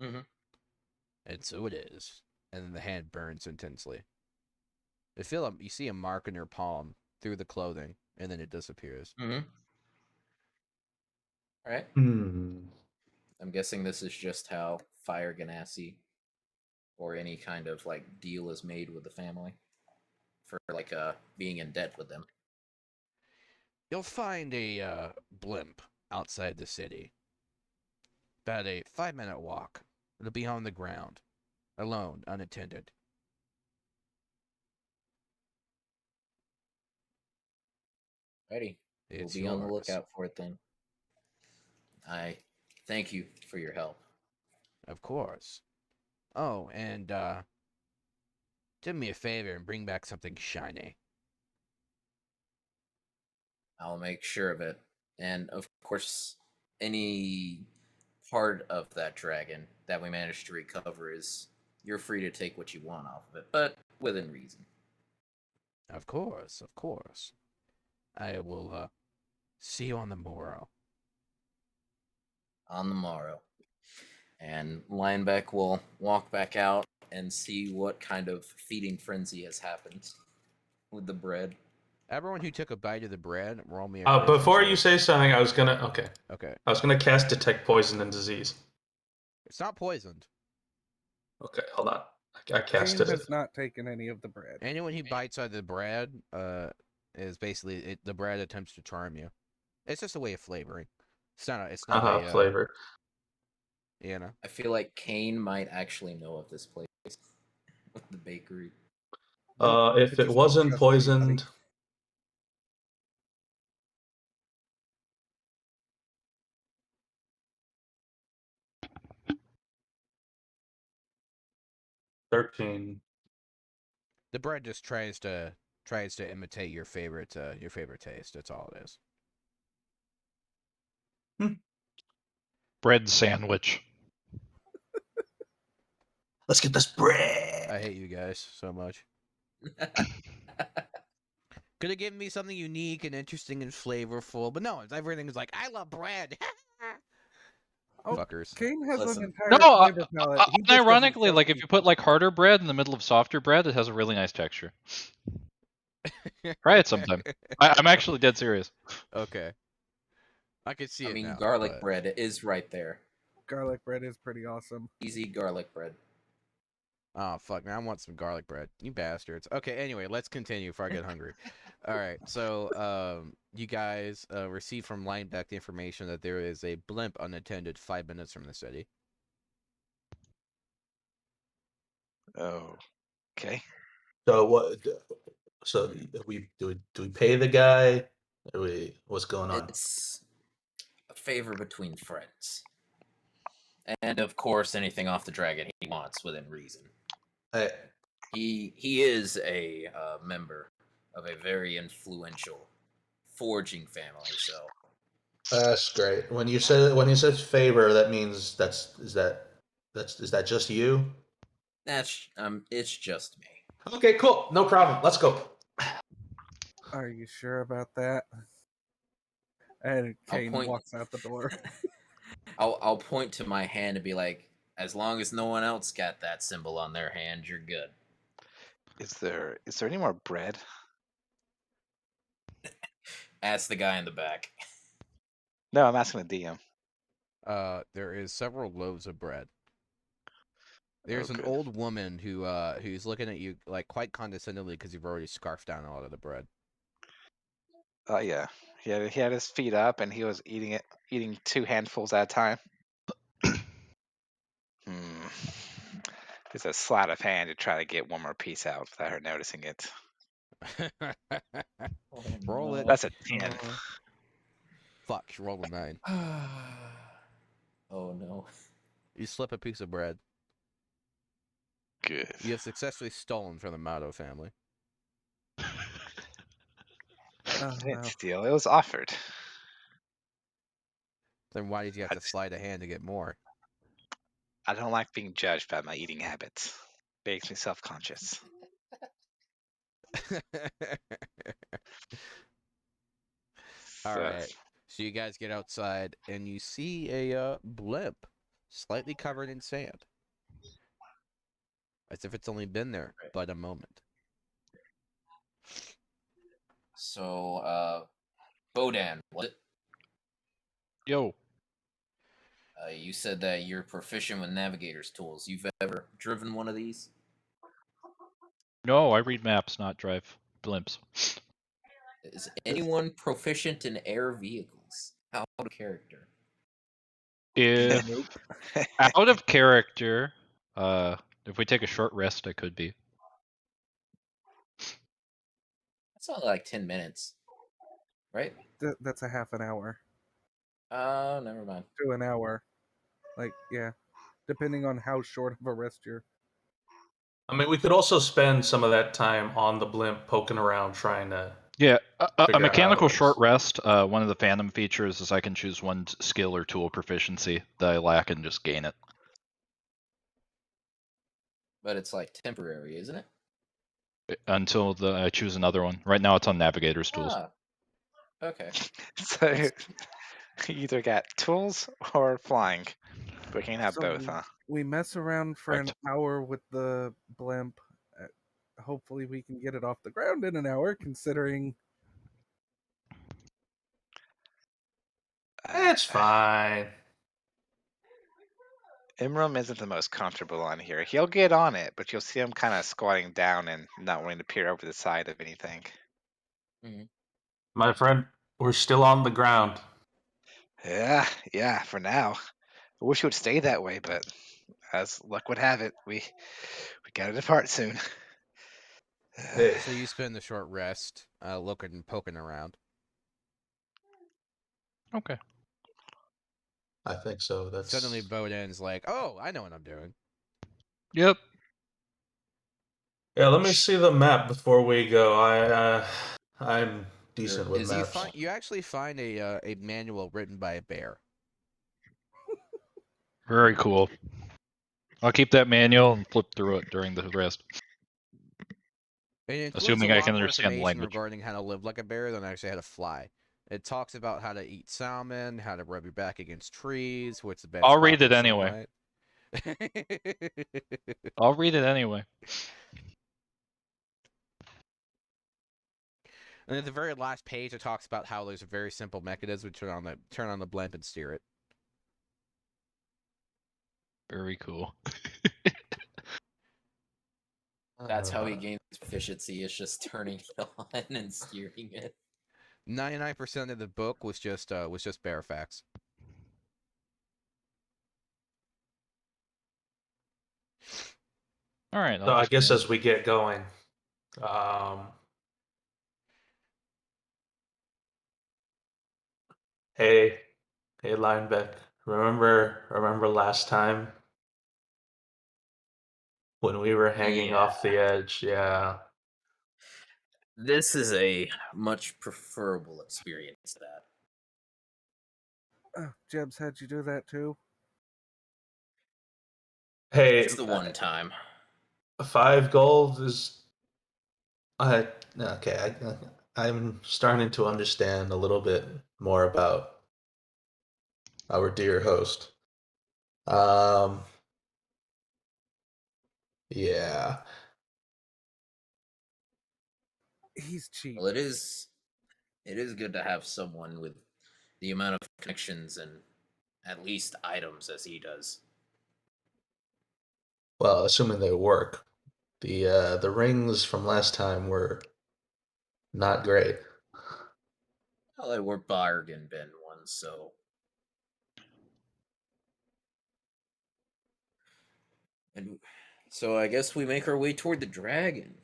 Mm-hmm. And so it is. And then the hand burns intensely. You see a mark on your palm through the clothing, and then it disappears. Mm-hmm. All right. Hmm. I'm guessing this is just how Fire Ganassi or any kind of like deal is made with the family for like being in debt with them. You'll find a blimp outside the city. About a 5-minute walk. It'll be on the ground. Alone, unattended. Ready. We'll It's be on the yours. lookout for it then. I thank you for your help. Of course. Oh, and do me a favor and bring back something shiny. I'll make sure of it. And of course, any part of that dragon that we manage to recover is you're free to take what you want off of it, but within reason. Of course, of course. I will see you on the morrow. On the morrow. And Linebeck will walk back out and see what kind of feeding frenzy has happened with the bread. Everyone who took a bite of the bread, roll me a Before charisma you check. say something, I was gonna. Okay. Okay. I was gonna cast Detect Poison and Disease. It's not poisoned. Okay, hold on. I Kane cast it. has not taken any of the bread. Anyone who bites out of the bread is basically the bread attempts to charm you. It's just a way of flavoring. It's not a Flavor. you know. I feel like Kane might actually know of this place with the bakery. Nope, If I it just don't wasn't trust anybody. poisoned, $13. The bread just tries to imitate your favorite taste. That's all it is. Bread sandwich. Let's get this bread. I hate you guys so much. Could have given me something unique and interesting and flavorful, but no, everything is like, I love bread. Oh, Fuckers. Kane has Listen. an entire No, flavor palette. He just doesn't ironically, trust like if you people. put like harder bread in the middle of softer bread, it has a really nice texture. Try it sometime. I'm actually dead serious. Okay. I can see I it mean, now. garlic but- bread is right there. Garlic bread is pretty awesome. Easy garlic bread. Oh, fuck, man. I want some garlic bread. You bastards. Okay, anyway, let's continue before I get hungry. All right, so you guys received from Lineback the information that there is a blimp unattended 5 minutes from the city. Oh, okay. So what? So do we pay the guy? What's going on? It's a favor between friends. And of course, anything off the dragon he wants within reason. I, He is a member of a very influential forging family, so that's great. When you said favor, that means is that just you? that's it's just me. Okay, cool. No problem. Let's go. Are you sure about that? And I'll Kane point- walks out the door. I'll point to my hand and be like, as long as no one else got that symbol on their hand, you're good. Is there any more bread? Ask the guy in the back. No, I'm asking the DM. There is several loaves of bread. There's an good. old woman who's looking at you like quite condescendingly because you've already scarfed down a lot of the bread. Oh yeah, he had his feet up and he was eating 2 handfuls at a time. It's a sleight of hand to try to get one more piece out without her noticing it. Roll it. That's a 10. Fuck, roll a 9. Oh no. You slip a piece of bread. Good. You have successfully stolen from the Mato family. Oh, I didn't no. steal. It was offered. Then why did you have to slide a hand to get more? I don't like being judged by my eating habits. Makes me self-conscious. All So, right. So you guys get outside and you see a blimp slightly covered in sand. As if it's only been there but a moment. So, Bodan, was it? Yo, You said that you're proficient with navigator's tools. You've ever driven one of these? no, I read maps, not drive blimps. Is anyone proficient in air vehicles? Out of character. If out of character, if we take a short rest, I could be. That's only like 10 minutes. Right? That's a half an hour Never mind. to an hour. Like, yeah. Depending on how short of a rest you're. I mean, we could also spend some of that time on the blimp poking around trying to. Yeah, Figure out how a mechanical it short works. rest. One of the Phantom features is I can choose one skill or tool proficiency that I lack and just gain it. But it's like temporary, isn't it? Until I choose another one. Right now it's on Navigator's tools. Ah. Okay. so you either got tools or flying. But we can't have So both, huh? We mess around for Correct. an hour with the blimp. Hopefully, we can get it off the ground in an hour, considering. It's fine. Imram isn't the most comfortable on here. He'll get on it, but you'll see him kind of squatting down and not wanting to peer over the side of anything. My friend, we're still on the ground. Yeah, for now. I wish it would stay that way, but as luck would have it, we gotta depart soon. Hey, So you spend the short rest looking and poking around. Okay. I think so. That's Suddenly Boden's like, oh, I know what I'm doing. Yep. Yeah, let me see the map before we go. I'm decent with Is maps. You actually find a manual written by a bear. Very cool. I'll keep that manual and flip through it during the rest. It includes Assuming a I lot can more understand the information language. regarding how to live like a bear than actually how to fly. It talks about how to eat salmon, how to rub your back against trees, what's the best I'll spot read for it anyway. sunlight. I'll read it anyway. And at the very last page, it talks about how there's a very simple mechanism to turn on the blimp and steer it. Very cool. That's how he gains proficiency, is just turning it on and steering it. 99% of the book was just bear facts. All right. So I guess as we get going, hey, Linebeck, remember last time when we were hanging off the edge? Yeah. This is a much preferable experience to that. Jebs had you do that too? Hey, Just the one time. 5 gold is. Okay. I'm starting to understand a little bit more about our dear host. Yeah. He's cheap. Well, it is good to have someone with the amount of connections and at least items as he does. Well, assuming they work. The rings from last time were not great. Well, they were bargain bin ones, so. And so I guess we make our way toward the dragon.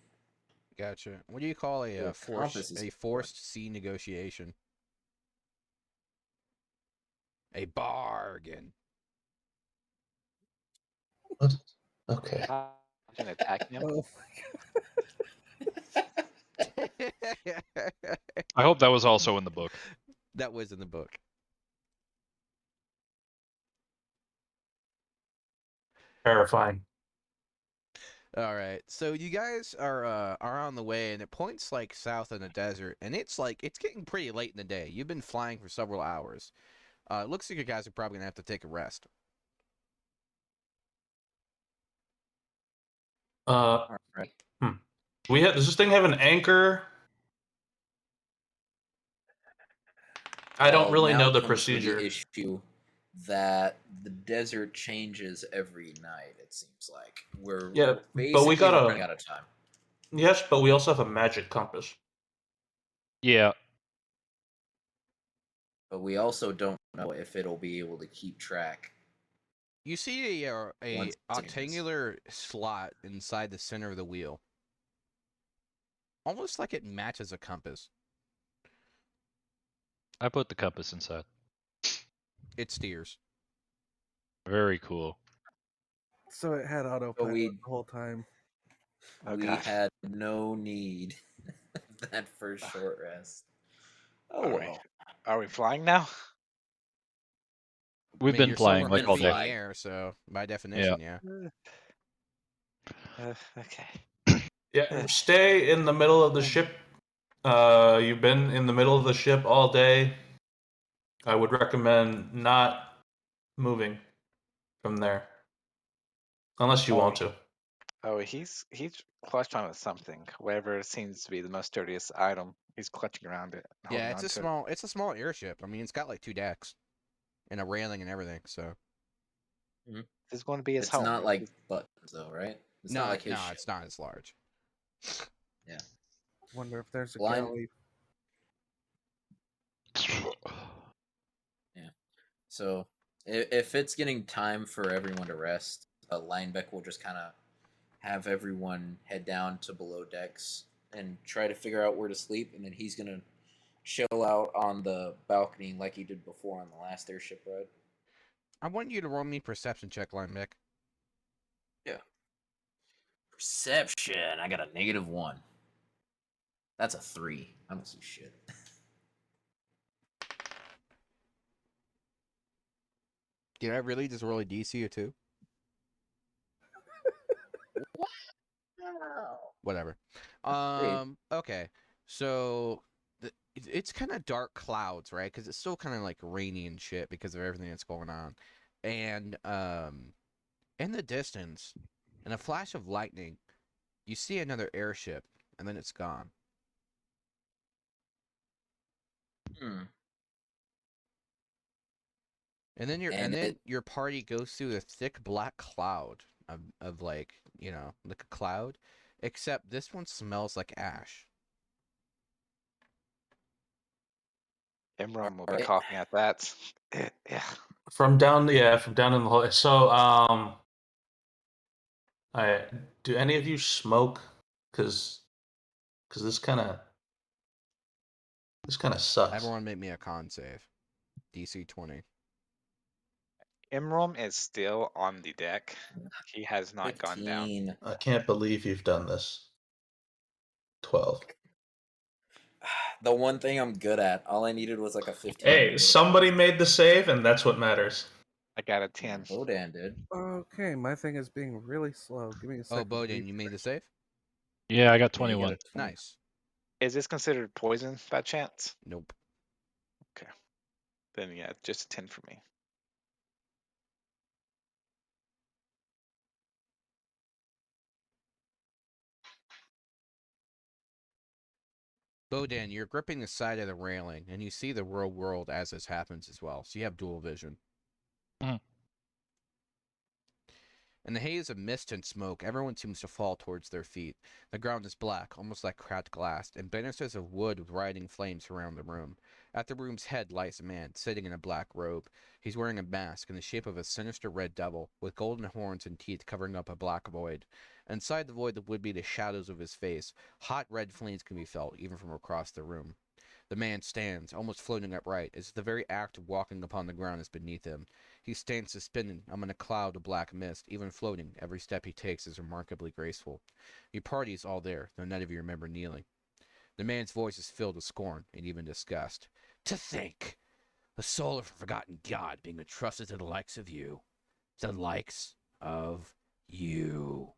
Gotcha. What do you call Well, a compass is forced sea negotiation? A bargain. What? Okay. Can attack him. Oh, I hope that was also in the book. That was in the book. Terrifying. All right, so you guys are on the way, and it points like south in the desert, and it's getting pretty late in the day. You've been flying for several hours. It looks like you guys are probably gonna have to take a rest. All right. Does this thing have an anchor? I don't Well, really now know the comes where procedure. the issue that the desert changes every night. It seems like we're Yeah, but basically we got running out of time. Yes, but we also have a magic compass. Yeah. But we also don't know if it'll be able to keep track. You see a Once it ends. octangular slot inside the center of the wheel, almost like it matches a compass. I put the compass inside. It steers. Very cool. so it had autopilot we- the whole time. Oh, we God. had no need of that first short rest. Oh All right. well. Are we flying now? We've been You're flying still like all in the day. air, so by definition, yeah. Okay. Yeah, stay in the middle of the ship. You've been in the middle of the ship all day. I would recommend not moving from there, unless you want to. Oh, he's clutched on with something. Whatever seems to be the most sturdiest item. He's clutching around it. Yeah, Holding it's on to it. a small airship. I mean, it's got like 2 decks and a railing and everything. So This is going to be his It's home. not like buttons though, right? It's not like his ship. it's not as large. Wonder if there's a Blind- galley. So if it's getting time for everyone to rest, Linebeck will just kind of have everyone head down to below decks and try to figure out where to sleep, and then he's gonna chill out on the balcony like he did before on the last airship ride. I want you to roll me perception check, Linebeck. Perception. I got a -1. That's a 3. I don't see shit. Did I really just roll a DC or 2? Whatever. Great. Okay. So it's kind of dark clouds, right? Because it's still kind of like rainy and shit because of everything that's going on. And in the distance, in a flash of lightning, you see another airship, and then it's gone. Hmm. And then And it your party goes through the thick black cloud of like, like a cloud, except this one smells like ash. Imram will be Alright. coughing at that. Yeah. From down in the hall. So, I do any of you smoke? Because this kind of sucks. Everyone make me a con save. DC 20. Imram is still on the deck. He has not gone down. 15. I can't believe you've done this. 12. The one thing I'm good at. All I needed was like a 15. Hey, somebody made the save, and that's what matters. I got a 10. Bodan did. Okay, my thing is being really slow. Give me a second. Oh, Bodin, you made the save? Yeah, I got Yeah, you 21. got a 20. Nice. Is this considered poison by chance? Nope. Then yeah, just a 10 for me. Bodan, you're gripping the side of the railing, and you see the real world as this happens as well, so you have dual vision. Mhm. In the haze of mist and smoke, everyone seems to fall towards their feet. The ground is black, almost like cracked glass, and banisters of wood with riding flames surround the room. At the room's head lies a man, sitting in a black robe. He's wearing a mask in the shape of a sinister red devil, with golden horns and teeth covering up a black void. Inside the void would be the shadows of his face. Hot red flames can be felt, even from across the room. The man stands, almost floating upright, as if the very act of walking upon the ground is beneath him. He stands suspended among a cloud of black mist, even floating. Every step he takes is remarkably graceful. Your party is all there, though none of you remember kneeling. The man's voice is filled with scorn and even disgust. To think! The soul of a forgotten god being entrusted to the likes of you. The likes of you.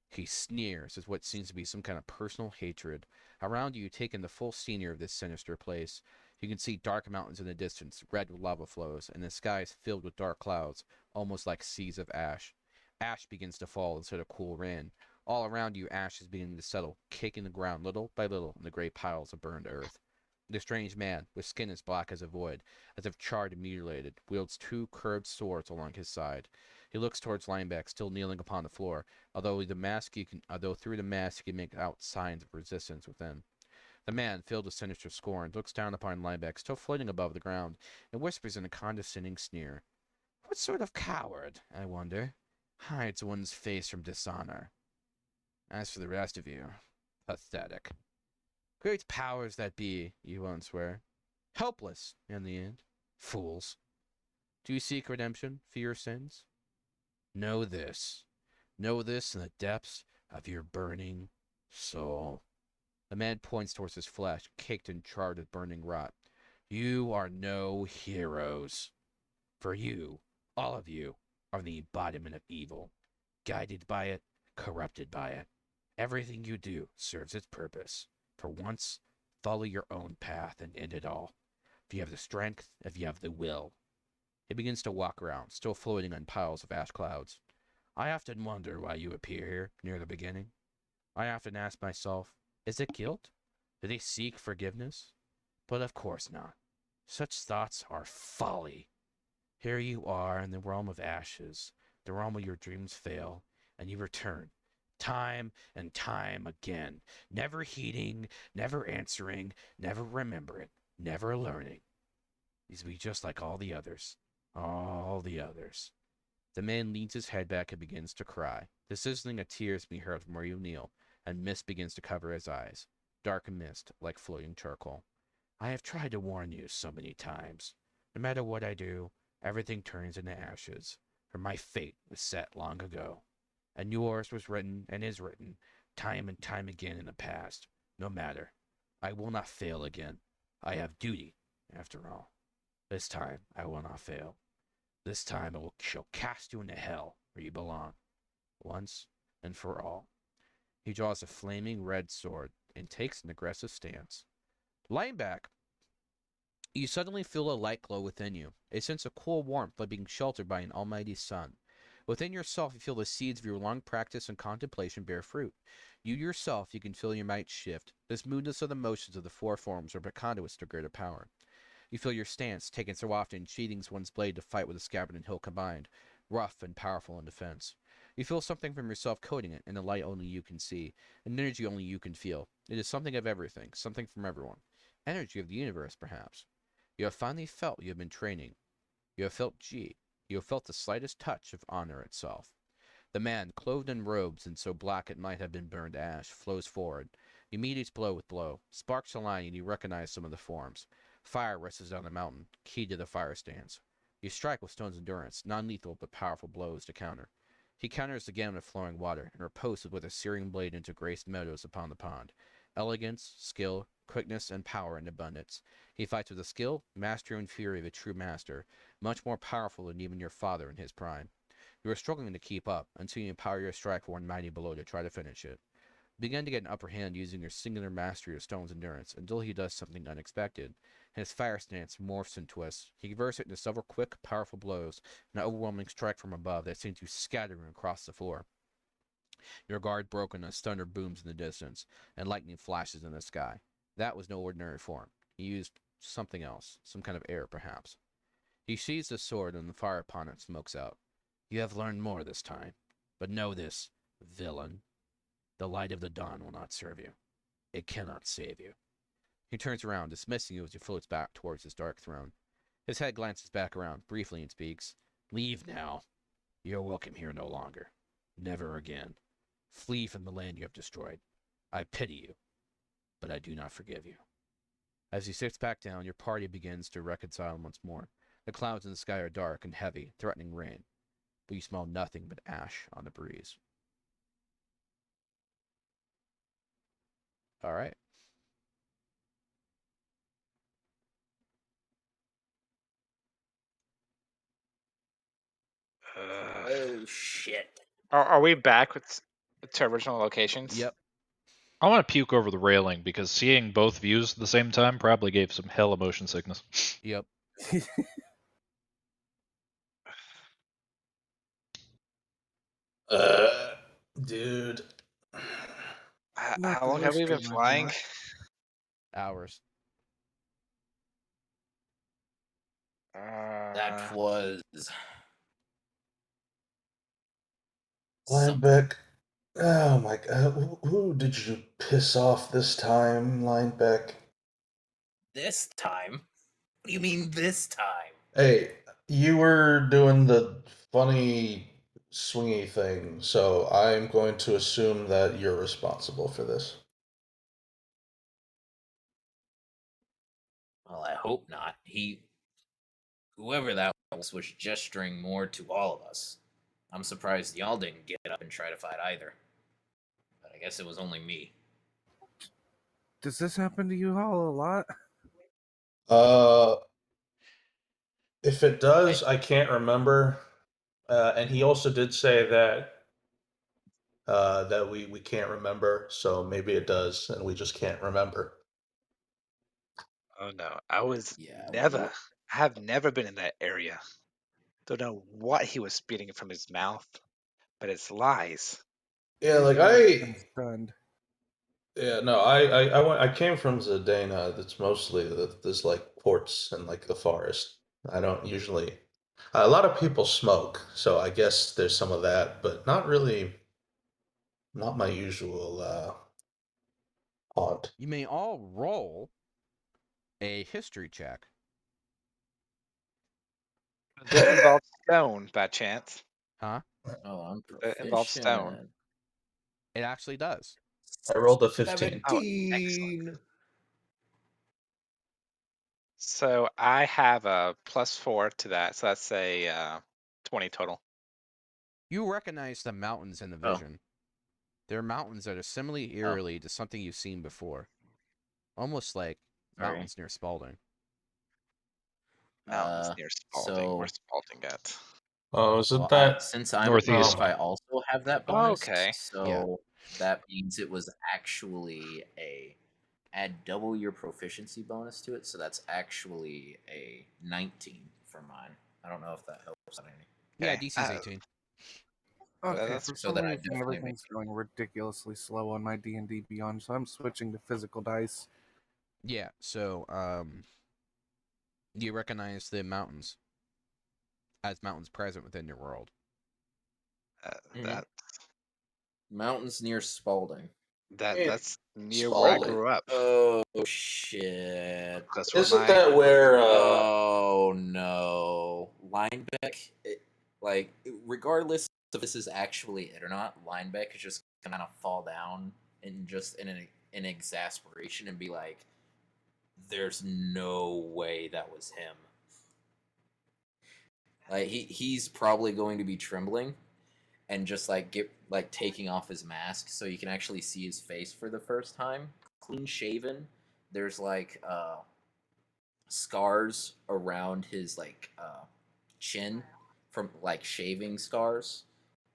He sneers as what seems to be some kind of personal hatred. Around you, take in the full scenery of this sinister place. You can see dark mountains in the distance, red with lava flows, and the sky is filled with dark clouds, almost like seas of ash. Ash begins to fall instead of cool rain. All around you, ash is beginning to settle, caking the ground little by little in the gray piles of burned earth. The strange man, with skin as black as a void, as if charred and mutilated, wields two curved swords along his side. He looks towards Lineback, still kneeling upon the floor, although through the mask you can make out signs of resistance within. The man, filled with sinister scorn, looks down upon Lineback, still floating above the ground, and whispers in a condescending sneer. What sort of coward, I wonder, hides one's face from dishonor? As for the rest of you, pathetic. Great powers that be, you won't swear. Helpless, in the end. Fools. Do you seek redemption for your sins? Know this. Know this in the depths of your burning soul. The man points towards his flesh, caked and charred with burning rot. You are no heroes. For you, all of you, are the embodiment of evil. Guided by it, corrupted by it. Everything you do serves its purpose. For once, follow your own path and end it all. If you have the strength, if you have the will. He begins to walk around, still floating on piles of ash clouds. I often wonder why you appear here near the beginning. I often ask myself, is it guilt? Do they seek forgiveness? But of course not. Such thoughts are folly. Here you are in the realm of ashes, the realm where your dreams fail, and you return, time and time again, never heeding, never answering, never remembering, never learning. These be just like all the others. All the others. The man leans his head back and begins to cry. The sizzling of tears be heard from where you kneel, and mist begins to cover his eyes. Dark mist, like floating charcoal. I have tried to warn you so many times. No matter what I do, everything turns into ashes, for my fate was set long ago. And yours was written and is written, time and time again in the past. No matter. I will not fail again. I have duty, after all. This time I will not fail. This time shall cast you into hell, where you belong, once and for all. He draws a flaming red sword and takes an aggressive stance. Lying back, you suddenly feel a light glow within you, a sense of cool warmth like being sheltered by an almighty sun. Within yourself, you feel the seeds of your long practice and contemplation bear fruit. You yourself, you can feel your might shift. The smoothness of the motions of the four forms are but conduits to greater power. You feel your stance, taken so often, sheathing one's blade to fight with the scabbard and hilt combined, rough and powerful in defense. You feel something from yourself coating it, in a light only you can see, an energy only you can feel. It is something of everything, something from everyone. Energy of the universe, perhaps. You have finally felt you have been training. You have felt G. You have felt the slightest touch of honor itself. The man, clothed in robes and so black it might have been burned ash, flows forward. You meet each blow with blow. Sparks align and you recognize some of the forms. Fire rushes down the mountain, key to the fire stance. You strike with Stone's endurance, non-lethal but powerful blows to counter. He counters again with flowing water, and riposts with a searing blade into graced meadows upon the pond. Elegance, skill, quickness, and power in abundance. He fights with the skill, mastery, and fury of a true master, much more powerful than even your father in his prime. You are struggling to keep up, until you empower your strike for one mighty blow to try to finish it. You begin to get an upper hand using your singular mastery of Stone's endurance, until he does something unexpected. His fire stance morphs and twists. He converts it into several quick, powerful blows, an overwhelming strike from above that sends you scattering across the floor. Your guard broken as thunder booms in the distance, and lightning flashes in the sky. That was no ordinary form. He used something else, some kind of air, perhaps. He sheathes his sword, and the fire upon it smokes out. You have learned more this time. But know this, villain. The light of the dawn will not serve you. It cannot save you. He turns around, dismissing you as he floats back towards his dark throne. His head glances back around, briefly, and speaks. Leave now. You are welcome here no longer. Never again. Flee from the land you have destroyed. I pity you, but I do not forgive you. As he sits back down, your party begins to reconcile once more. The clouds in the sky are dark and heavy, threatening rain, but you smell nothing but ash on the breeze. All right. Oh shit. Are we back to original locations? Yep. I want to puke over the railing because seeing both views at the same time probably gave some hell of motion sickness. Yep. Dude. Not How the long have we worst been dream I've flying? had. Hours. That was something. Lineback. Oh my god. Who did you piss off this time, Lineback? This time? What do you mean this time? Hey, you were doing the funny swingy thing, so I'm going to assume that you're responsible for this. Well, I hope not. Whoever that was gesturing more to all of us. I'm surprised y'all didn't get up and try to fight either. But I guess it was only me. Does this happen to you all a lot? If it does, I can't remember. And he also did say that that we can't remember, so maybe it does, and we just can't remember. Oh no, I was Yeah. never. I have never been in that area. Don't know what he was spitting from his mouth, but it's lies. Yeah, like I'm stunned. I came from Zedana. That's mostly there's like ports and like the forest. I don't usually. A lot of people smoke, so I guess there's some of that, but not really. Not my usual haunt. You may all roll a history check. Does it involve stone by chance? Huh? Oh, I'm It involves stone. proficient. It actually does. I rolled a 15. 17. So I have a +4 to that, so that's a 20 total. You recognize the mountains in the Oh. vision. They're mountains that are similarly eerily to something you've seen before. Almost like mountains near Spalding. Mountains near Spalding. so- Where's Spalding at? Oh, is it Well, that? since I'm Northeast. I also have that bonus. Okay. So Yeah. that means it was actually a add double your proficiency bonus to it, so that's actually a 19 for mine. I don't know if that helps on any. Yeah, Okay. DC's 18. Okay, that's- for So some then I reason definitely everything's going ridiculously slow on my D&D Beyond, so I'm switching to physical dice. Yeah, so do you recognize the mountains as mountains present within your world? Mhm. that Mountains near Spalding. that's near where I Spalding. grew up. Oh shit. That's where Isn't my that where? Oh no. Linebeck, like, regardless if this is actually it or not, Linebeck is just gonna kind of fall down and just in exasperation and be like, there's no way that was him. Like he's probably going to be trembling and just like get like taking off his mask so you can actually see his face for the first time. Clean shaven. There's like scars around his like chin from like shaving scars,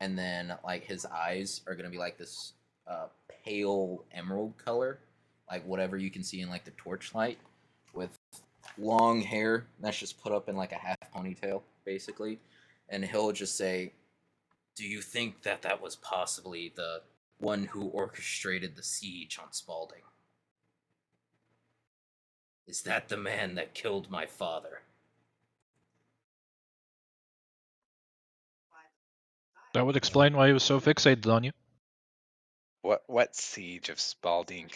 and then like his eyes are gonna be like this pale emerald color, like whatever you can see in like the torchlight, with long hair that's just put up in like a half ponytail basically, and he'll just say, "Do you think that that was possibly the one who orchestrated the siege on Spalding? Is that the man that killed my father?" That would explain why he was so fixated on you. What siege of Spalding?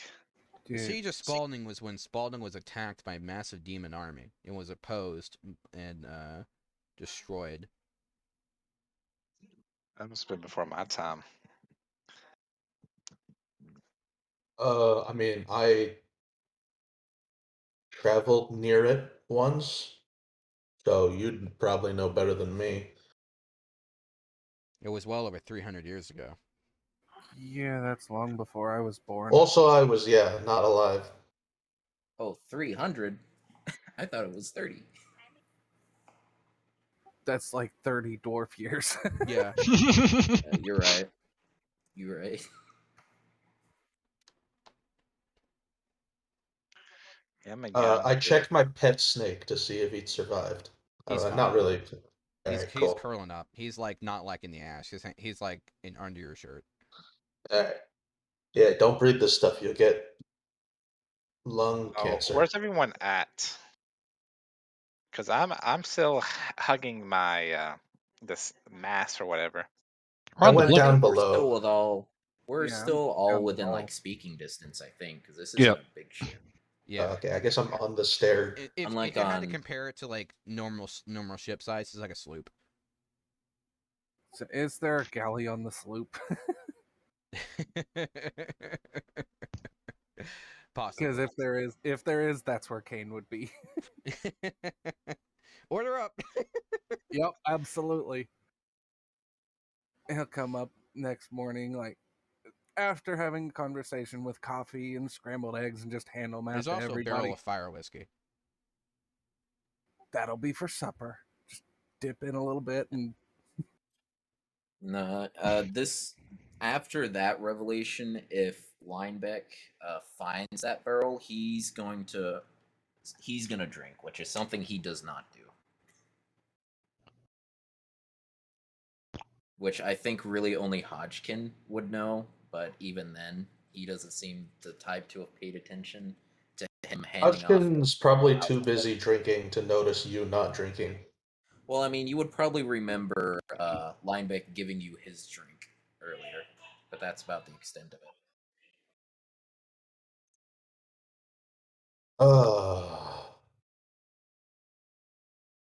The Dude, Siege of Spalding was when Spalding was attacked by a massive demon army and was opposed and destroyed. That must have been before my time. I mean, I traveled near it once, so you'd probably know better than me. It was well over 300 years ago. yeah, that's long before I was born. Also, I was not alive. Oh, 300? I thought it was 30. That's like 30 dwarf years. Yeah. You're right. You're right. Yeah, I'm a young I kid. checked my pet snake to see if he'd survived. He's Not fine. really. He's Alright, cool. curling up. He's like not like in the ash. He's like in under your shirt. Alright. Yeah, don't breathe this stuff. You'll get lung Oh, cancer. where's everyone at? Because I'm still hugging my this mass or whatever. We're I on the went blip. down We're still below. with all. We're Yeah, I'm still all down within below. like speaking distance, I think, because this isn't Yep. a big ship. Yeah. Okay, I guess I'm on the stair. If Unlike you had to on- compare it to like normal ship size, it's like a sloop. So is there a galley on the sloop? Possibly. Because if there is, that's where Kane would be. Order up. Yep, absolutely. He'll come up next morning, like after having a conversation with coffee and scrambled eggs, and just hand them out There's to also a everybody. barrel of fire whiskey. That'll be for supper. Just dip in a little bit and No, this after that revelation, if Linebeck finds that barrel, he's gonna drink, which is something he does not do. Which I think really only Hodgkin would know, but even then, he doesn't seem the type to have paid attention to him handing off. Hodgkin's probably too busy drinking to notice you not drinking. Well, I mean, you would probably remember Linebeck giving you his drink earlier, but that's about the extent of it.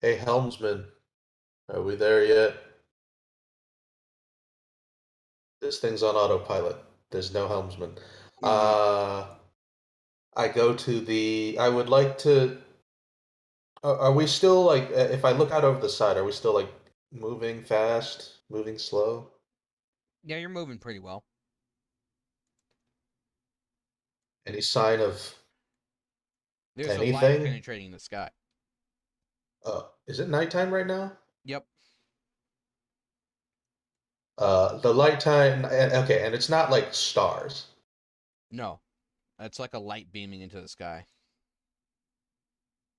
Hey, helmsman, are we there yet? This thing's on autopilot. There's no helmsman. I go to the. I would like to. Are we still like? If I look out over the side, are we still like moving fast, moving slow? Yeah, you're moving pretty well. Any sign of There's a light anything? penetrating the sky. Is it nighttime right now? Yep. The light time, okay, and it's not like stars. No, it's like a light beaming into the sky.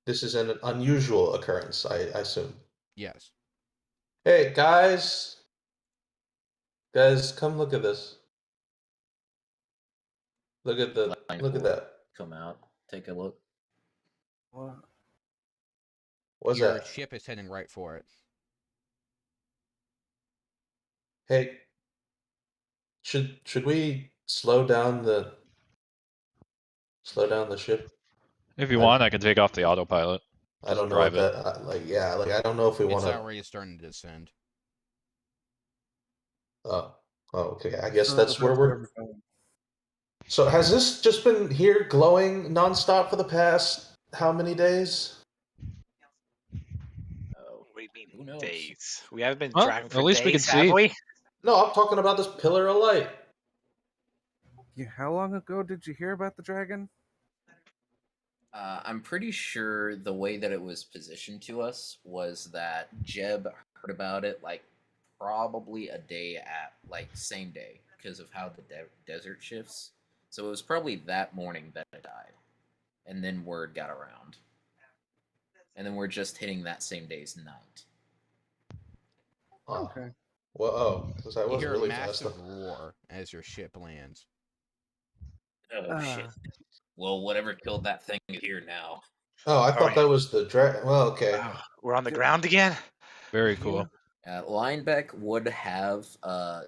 This is an unusual occurrence, I assume. Yes. Hey, guys, come look at this. Look at Line look at will that. come out. Take a look. What? What's Your that? ship is heading right for it. Hey, should we slow down the ship? If you I want, I can take off the autopilot. I don't Just know drive if it. that like I don't know if we want It's to. already starting to descend. Oh, okay. I guess So that's where we're. we're going. So has this just been here glowing nonstop for the past how many days? Oh, What do you mean who knows? days? We haven't been Well, driving at for least we can days, have see. we? No, I'm talking about this pillar of light. Yeah, how long ago did you hear about the dragon? I'm pretty sure the way that it was positioned to us was that Jeb heard about it like probably a day at like same day because of how the desert shifts. So it was probably that morning that it died, and then word got around, and then we're just hitting that same day's night. Oh, Okay. well, oh, because I You was hear a really fast. massive roar as your ship lands. Oh shit! Uh, Well, whatever killed that thing is here now. Oh, I Oh, thought that was the dragon. Well, okay. oh, we're on the ground again? Very yeah. cool. Linebeck would have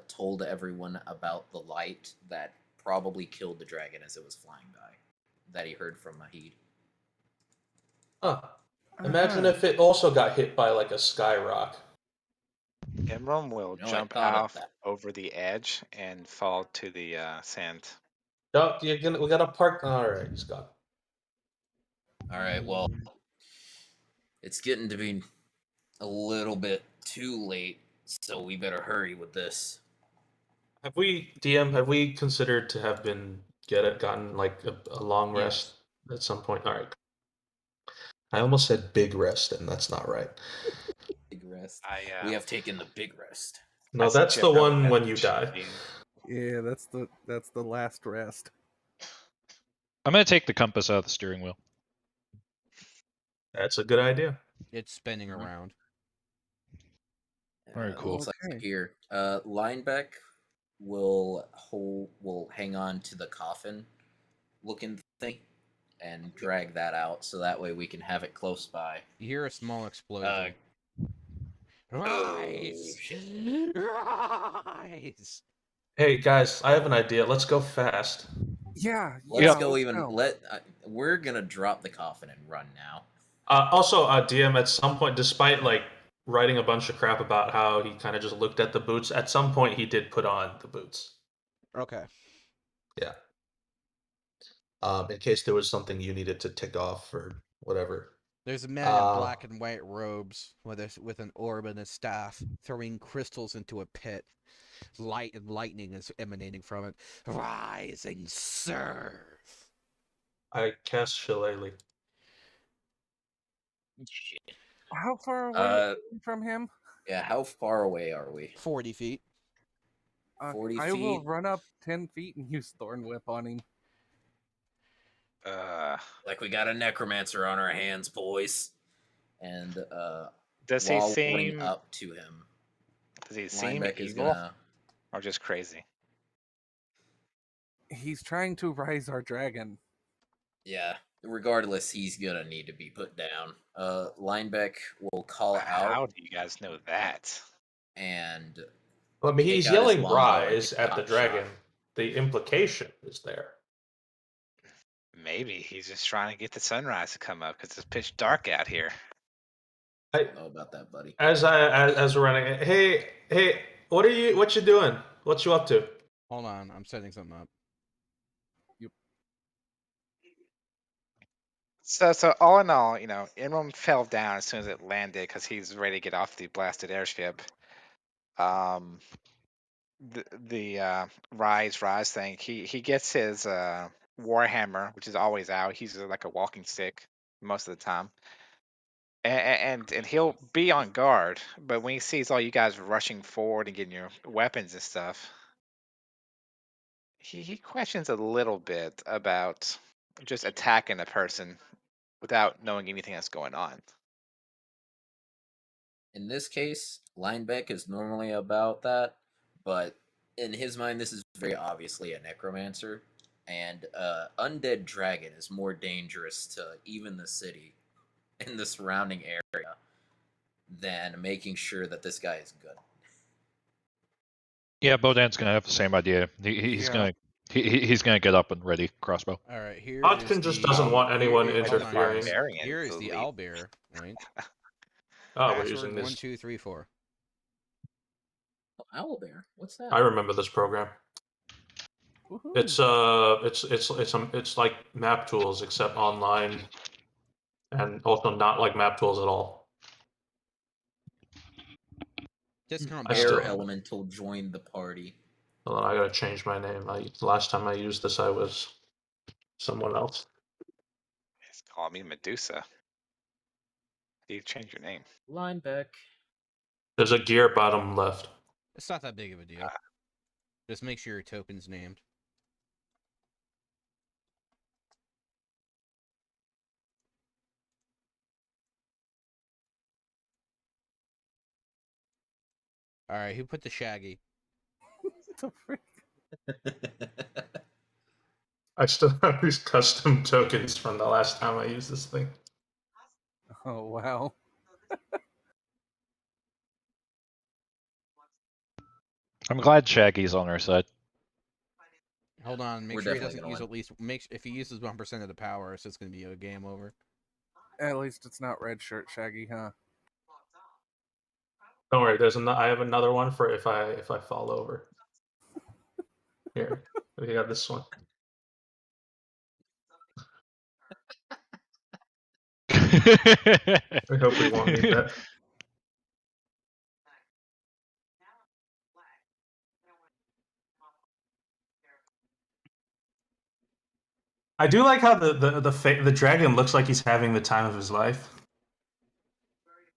told everyone about the light that probably killed the dragon as it was flying by, that he heard from Mahid. Huh. Imagine Uh-huh. if it also got hit by like a sky rock. Imram will You know, I jump thought of off that. over the edge and fall to the sand. No, we gotta park. All right, he's gone. All right, well, it's getting to be a little bit too late, so we better hurry with this. Have we, DM? Have we considered to have gotten like a long rest at some point? All right. I almost said big rest, and that's not right. Big rest. I We have taken the big rest. No, see that's Jeb the go one ahead when and you die. Yeah, that's the last rest. I'm gonna take the compass out of the steering wheel. That's a good idea. It's spinning Mhm. around. Very cool. Looks like Okay. here. Linebeck will hang on to the coffin looking thing and drag that out so that way we can have it close by. You hear a small explosion. Rise! shit. Rise! Hey guys, I have an idea. Let's go fast. Yeah. Let's yeah, go let's even go. we're gonna drop the coffin and run now. Also, DM, at some point, despite like writing a bunch of crap about how he kind of just looked at the boots, at some point he did put on the boots. Okay. Yeah. In case there was something you needed to tick off or whatever. There's a man in black and white robes with an orb and a staff, throwing crystals into a pit. Light and lightning is emanating from it. Rise and serve! I cast Shillelagh. Shit. How far away are we from him? Yeah, how far away are we? 40 feet. 40 I will feet? run up 10 feet and use Thorn Whip on him. Like we got a necromancer on our hands, boys. And does he while running seem up to him, evil is gonna or just crazy? He's trying to rise our dragon. yeah. Regardless, he's gonna need to be put down. Linebeck will call How out do you guys know that? and Well, I mean, take he's out his yelling longbow and "Rise" get at the top dragon. shot. The implication is there. Maybe he's just trying to get the sunrise to come up because it's pitch dark out here. I don't know about that, buddy. As we're running, hey, what you doing? What you up to? Hold on, I'm setting something up. So all in all, Imram fell down as soon as it landed because he's ready to get off the blasted airship. The rise thing. He gets his warhammer, which is always out. He's like a walking stick most of the time, and he'll be on guard, but when he sees all you guys rushing forward and getting your weapons and stuff, he questions a little bit about just attacking a person without knowing anything that's going on. In this case, Linebeck is normally about that, but in his mind, this is very obviously a necromancer, and undead dragon is more dangerous to even the city and the surrounding area than making sure that this guy is good. Yeah, Bodan's gonna have the same idea. He's gonna get up and ready crossbow. All right, here Hodgkin is just the doesn't want anyone hold on, interfering. guys. Barbarian Here is to the lead. owlbear link. Oh, we're Password using 1, this. 2, 3, 4. Oh, Owlbear, what's that? I remember this program. Woohoo. It's like map tools except online, and also not like map tools at all. Discount I Air still- Battle. Elemental joined the party. Hold on, I gotta change my name. The last time I used this, I was someone else. He's calling me Medusa. You change your name. Linebeck. There's a gear bottom left. It's not that big of a deal. Just make sure your token's named. All right, who put the Shaggy? What the frick? I still have these custom tokens from the last time I used this thing. Oh wow. I'm glad Shaggy's on our side. Hold on, make We're sure he definitely doesn't gonna use win. at least if he uses 1% of the power, it's just gonna be a game over. At least it's not red shirt Shaggy, huh? Don't worry, I have another one for if I fall over. Here, we got this one. I hope we won't need that. I do like how the dragon looks like he's having the time of his life.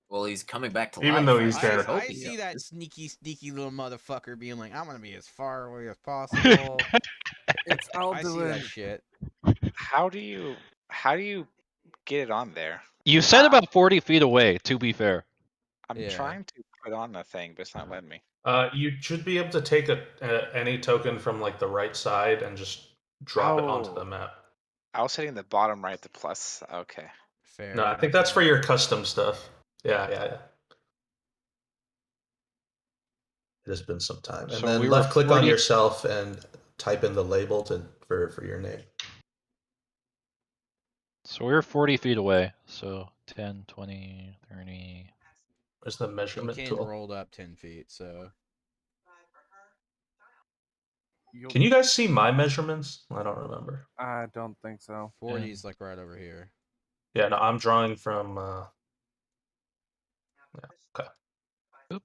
Well, he's coming back to Even life. though he's I dead. sure hope I he see is. that sneaky little motherfucker being like, I'm gonna be as far away as possible. It's I see that Alduin. shit. How do you get it on there? You said about 40 feet away, to be fair. I'm Yeah. trying to put on the thing, but it's not letting me. You should be able to take any token from like the right side and just drop it onto the Oh. map. I was hitting the bottom right, the plus. Okay. Fair. No, I think that's for your custom stuff. Yeah. It has been some time. And So then we were left click on 40 yourself and type in the label for your name. So we're 40 feet away. So 10, 20, 30. Where's the measurement Ken tool? rolled up 10 feet, so Can you guys see my measurements? I don't remember. I don't think so. 40's like right over here. Yeah, no, I'm drawing from. Yeah, okay. Oop.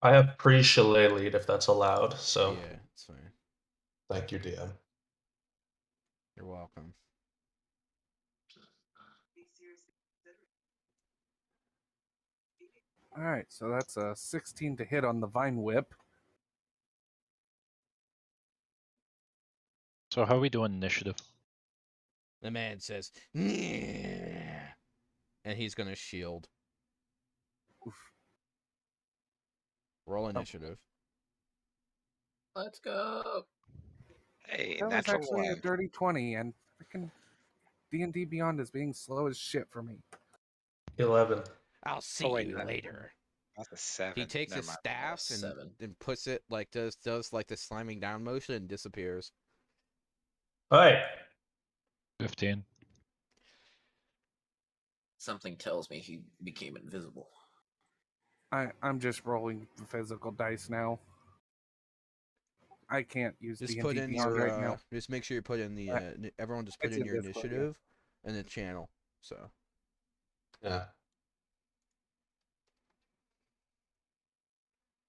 I have pre-chalet lead if that's allowed. So Yeah, it's fine. thank you, DM. You're welcome. All right, so that's a 16 to hit on the Vine Whip. So how are we doing initiative? The man says, "Nyeh," and he's gonna shield. Oof. Roll initiative. Let's go. Hey, That was natural actually a one. dirty 20, and freaking D&D Beyond is being slow as shit for me. 11. I'll see wait, you that- later. That's a 7. He takes Never his mind. staff and 7. puts it like does like the sliming down motion and disappears. All right. 15. Something tells me he became invisible. I'm just rolling the physical dice now. I can't use Just D&D put in Beyond your right now. just make sure you put in the everyone just put It's in in your Discord, yeah. initiative and the channel. So Yeah.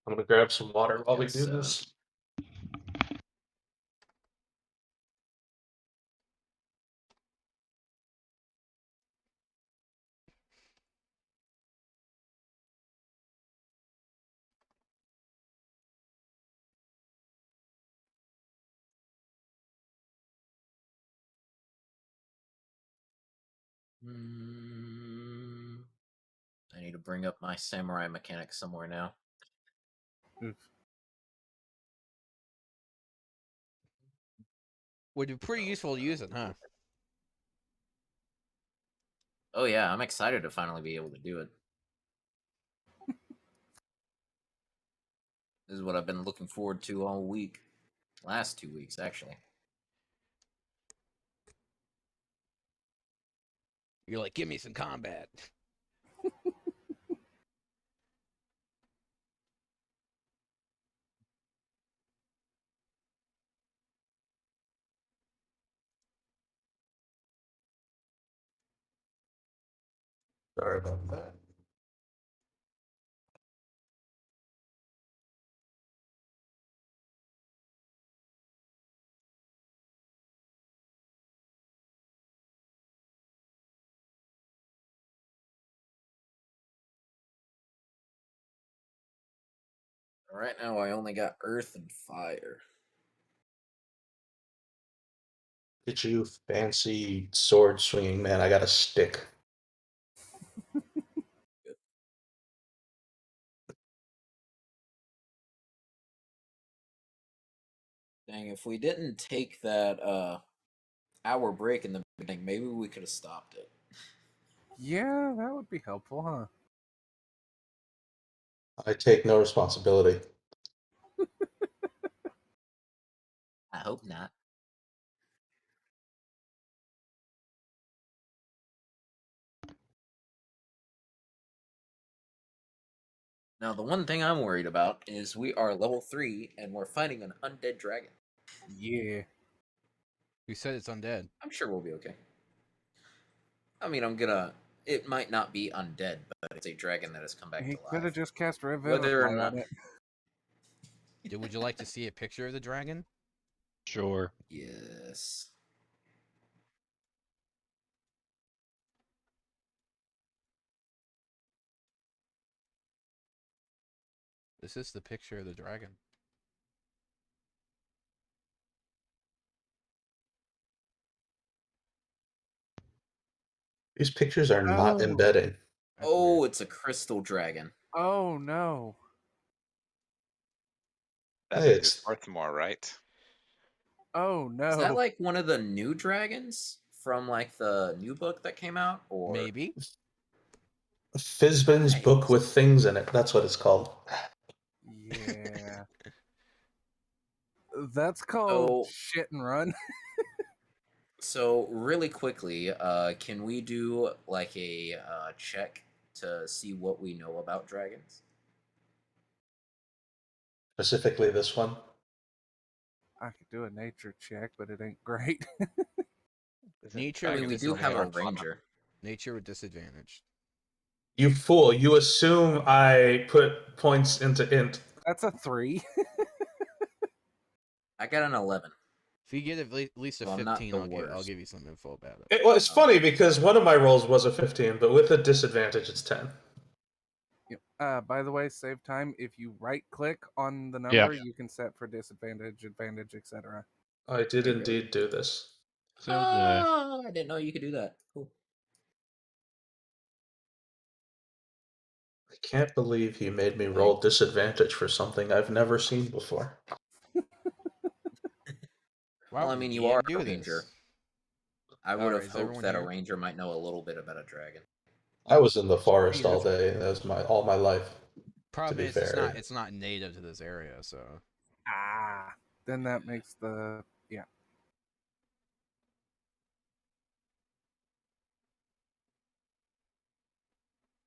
I'm gonna grab some water while we Yeah, do 7. this. I need to bring up my samurai mechanic somewhere now. Oof. Would be pretty useful to use it, huh? Oh yeah, I'm excited to finally be able to do it. This is what I've been looking forward to all week. Last 2 weeks, actually. You're like, give me some combat. Sorry about that. Right now, I only got earth and fire. Get you fancy sword swinging man. I got a stick. Dang, if we didn't take that hour break in the beginning, maybe we could have stopped it. Yeah, that would be helpful, huh? I take no responsibility. I hope not. Now, the one thing I'm worried about is we are level 3 and we're fighting an undead dragon. Yeah. You said it's undead. I'm sure we'll be okay. I mean, it might not be undead, but it's a dragon that has come back He to could have life. just cast Whether or Revivify not. on it. Would you like to see a picture of the dragon? Sure. Yes. This is the picture of the dragon. These pictures are not Oh. embedding. That's Oh, weird. it's a crystal dragon. Oh no. That Hey, means it's it's worth more, right? Oh no. Is that like one of the new dragons from like the new book that came out? Or Maybe. Fizban's book Nice. with things in it. That's what it's called. Yeah. That's called So- shit and run. So really quickly, can we do like a check to see what we know about dragons? Specifically this one. I could do a nature check, but it ain't great. Nature I with mean, we do have a disadvantage. ranger. Nature with disadvantage. You fool. You assume I put points into int. That's a 3. I got an 11. If you get at least a Well, I'm not 15, the I'll worst. give you some info about it. Well, it's funny because one of my rolls was a 15, but with a disadvantage, it's 10. Yep. By the way, save time. If you right click on the number, you can set for disadvantage, advantage, etc. I did Okay, indeed do this. I didn't know you could do that. Cool. I can't believe he made me roll disadvantage for something I've never seen before. Why Well, I would mean, you Ian are do a this? ranger. I would Alright, have is hoped everyone that a here? ranger might know a little bit about a dragon. I was in the forest He all is- day. That was all my life. Problem be is, fair. it's not native to this area, so Then that makes the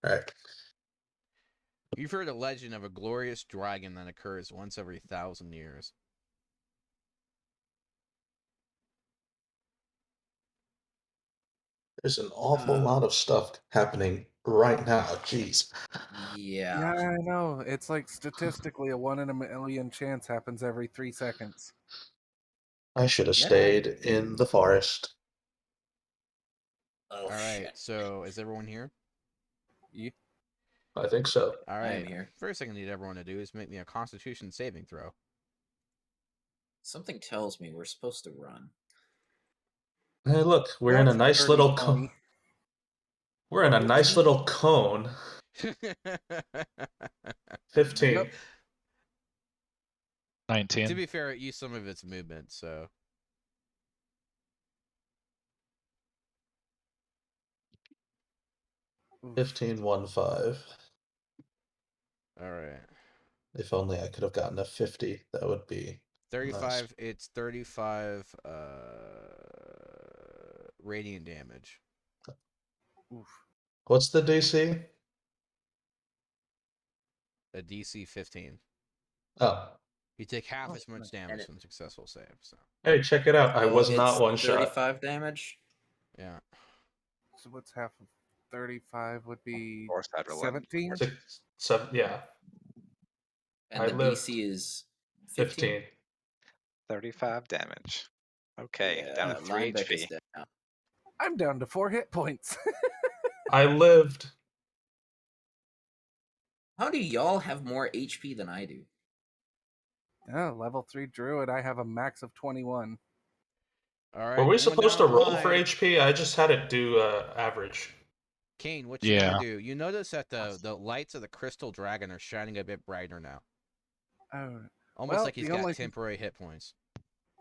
All right. you've heard a legend of a glorious dragon that occurs once every 1,000 years. There's an awful lot of stuff happening right now. Jeez. Yeah. I know. It's like statistically a 1 in a million chance happens every 3 seconds. I should have Yeah. stayed in the forest. Oh, Alright, shit. so is everyone here? Yeah. I think so. Alright. I am here. First thing I need everyone to do is make me a constitution saving throw. Something tells me we're supposed to run. Hey, look, we're in a That's nice dirty little. 20. We're in a nice little cone. 15. Yep. 19. To be fair, it used some of its movement, so. Oof. 15, 1, 5. All right. If only I could have gotten a 50, that would be 35. It's 35 radiant damage. Oof. What's the DC? A DC 15. Oh, You take half Oh, as much nice. damage it- from successful save. So hey, check it out. I So was it's not one shot. 35 damage. yeah. So what's half of 35 would be Or side roll 17? 6, 7, yeah, And I the lived. DC is 15. 15. 35 damage. Okay, down to 3 Linebeck is HP. down. I'm down to 4 hit points. I lived. How do y'all have more HP than I do? Oh, level 3 druid, I have a max of 21. All right. Were we going supposed down to the roll for line. HP? I just had it do average. Kane, what you Yeah. gonna do? You notice that the lights of the crystal dragon are shining a bit brighter now. Oh, Almost Well, like he's the got only- temporary hit points.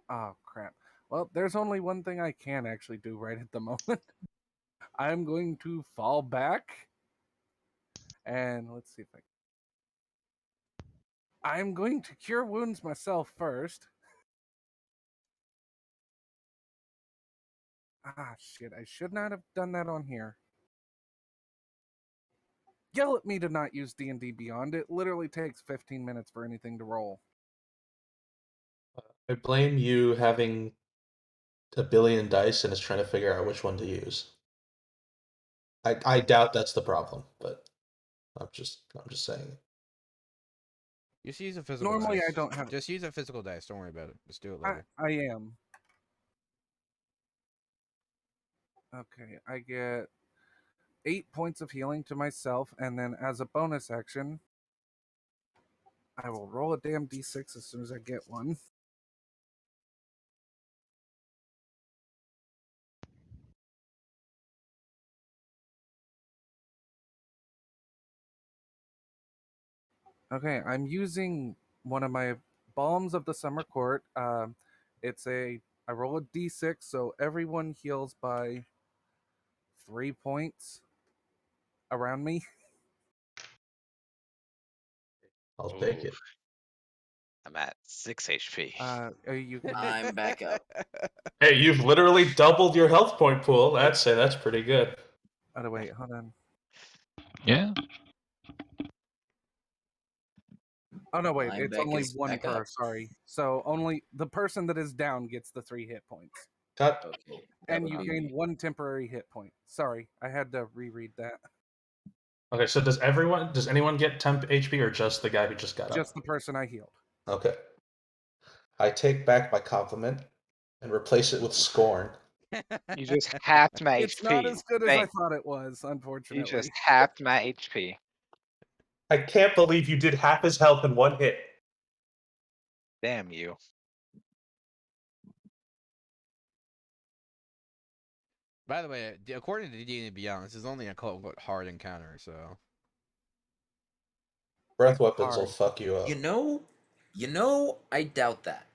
oh crap. Well, there's only one thing I can actually do right at the moment. I'm going to fall back. And let's see if I'm going to cure wounds myself first. Ah, shit. I should not have done that on here. Yell at me to not use D&D Beyond. It literally takes 15 minutes for anything to roll. I blame you having a billion dice and is trying to figure out which one to use. I doubt that's the problem, but I'm just saying. Just use a physical Normally, dice. I don't have... Just use a physical dice. Don't worry about it. Just do it I, later. I am. Okay, I get 8 points of healing to myself, and then as a bonus action, I will roll a damn d6 as soon as I get one. Okay, I'm using one of my Balms of the Summer Court. I roll a d6, so everyone heals by 3 points around me. I'll take it. I'm at 6 HP. You can I'm back up. Hey, you've literally doubled your health point pool. That's pretty good. Oh, wait, hold on. Yeah. Oh, no, wait, it's Linebeck only is one back per, up. sorry. So only the person that is down gets the 3 hit points. Cut. Okay. that And would you be gain me. 1 temporary hit point. Sorry, I had to reread that. Okay, so does anyone get temp HP or just the guy who just got Just the person I healed. up? Okay. I take back my compliment and replace it with scorn. You just halved my It's HP. not as good as I Thank- thought it was, You unfortunately. just halved my HP. I can't believe you did half his health in one hit. Damn you. By the way, according to D&D Beyond, this is only a quote-unquote hard encounter, so... Breath weapons will Hard. fuck you up. You know, I doubt that.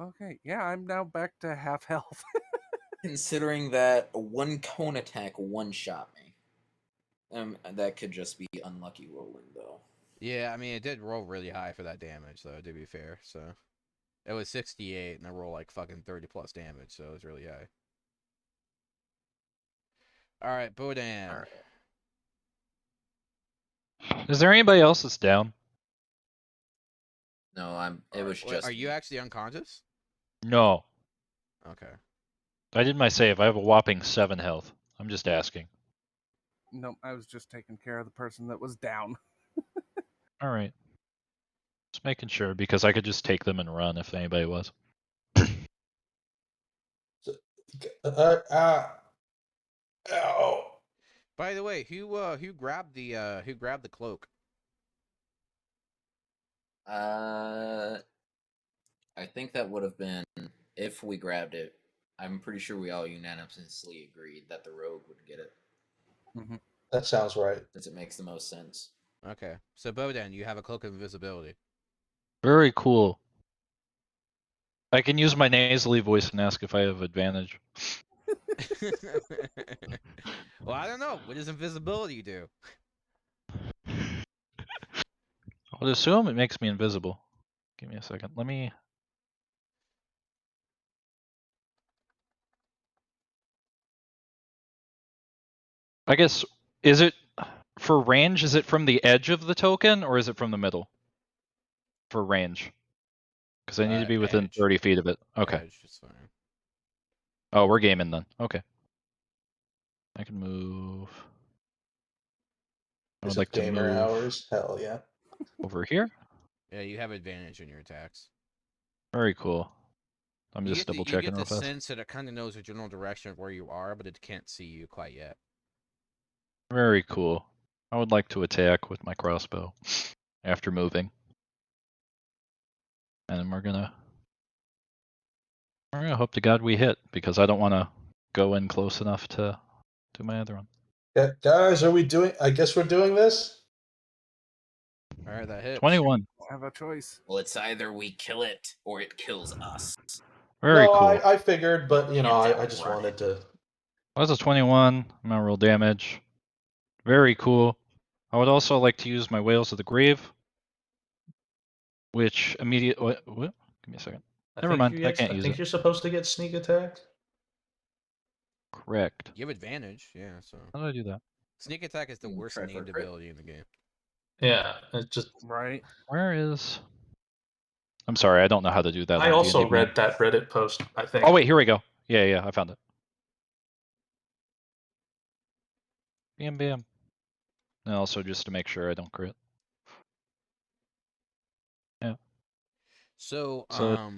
Okay, yeah, I'm now back to half health. Considering that one cone attack one-shot me. That could just be unlucky rolling, though. Yeah, I mean, it did roll really high for that damage, though, to be fair, so... It was 68, and I rolled like fucking 30 plus damage, so it was really high. Alright, Bodan. All right. Is there anybody else that's down? No, it was Wait, just. are you me. actually unconscious? No. Okay. I did my save. I have a whopping 7 health. I'm just asking. Nope, I was just taking care of the person that was down. All right. Just making sure because I could just take them and run if anybody was. Ow. By the way, who grabbed the cloak? I think that would have been if we grabbed it. I'm pretty sure we all unanimously agreed that the rogue would get it, That sounds right. since it makes the most sense. Okay, so Bodan, you have a cloak of invisibility. Very cool. I can use my nasally voice and ask if I have advantage. Well, I don't know. What does invisibility do? I would assume it makes me invisible. Give me a second. Let me. I guess, is it for range? Is it from the edge of the token or is it from the middle? For range. Because I need to be within Edge. 30 feet of it. Okay. Edge, it's fine. Oh, we're gaming then. Okay. I can move. I would like to gamer move hours. Hell yeah. over here. Yeah, you have advantage in your attacks. Very cool. I'm You just get the, double you checking get real the fast. sense that it kind of knows the general direction of where you are, but it can't see you quite yet. Very cool. I would like to attack with my crossbow after moving. And we're gonna hope to God we hit because I don't want to go in close enough to do my other one. Yeah, guys, are we doing? I guess we're doing this. All right, that hits. 21. Have a choice. Well, it's either we kill it or it kills us. Very no, cool. I figured, but you know, Can't I just outrun wanted it. to. That's a 21. I'm gonna roll damage. Very cool. I would also like to use my Whales of the Grave, which immediate. What? Give me a second. Never mind. I can't use it. You're supposed to get sneak attack. Correct. You have advantage, yeah. So How did I do that? sneak attack is the You worst try for a named crit. ability in the game. Yeah, it just. Right. Where is? I'm sorry, I don't know how to do that. I on also D&D Beyond. read that Reddit post. I think. Oh wait, here we go. Yeah, I found it. Bam, bam. And also just to make sure I don't crit. Yeah. So, So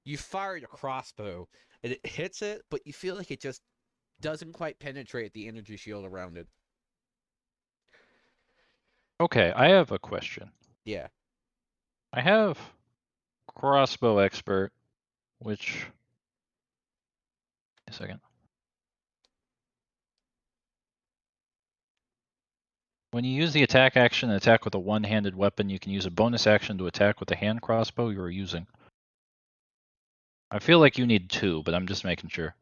you fired a crossbow, and it hits it, but you feel like it just doesn't quite penetrate the energy shield around it. okay, I have a question. Yeah. I have crossbow expert, which. A second. When you use the attack action and attack with a one-handed weapon, you can use a bonus action to attack with the hand crossbow you are using. I feel like you need two, but I'm just making sure.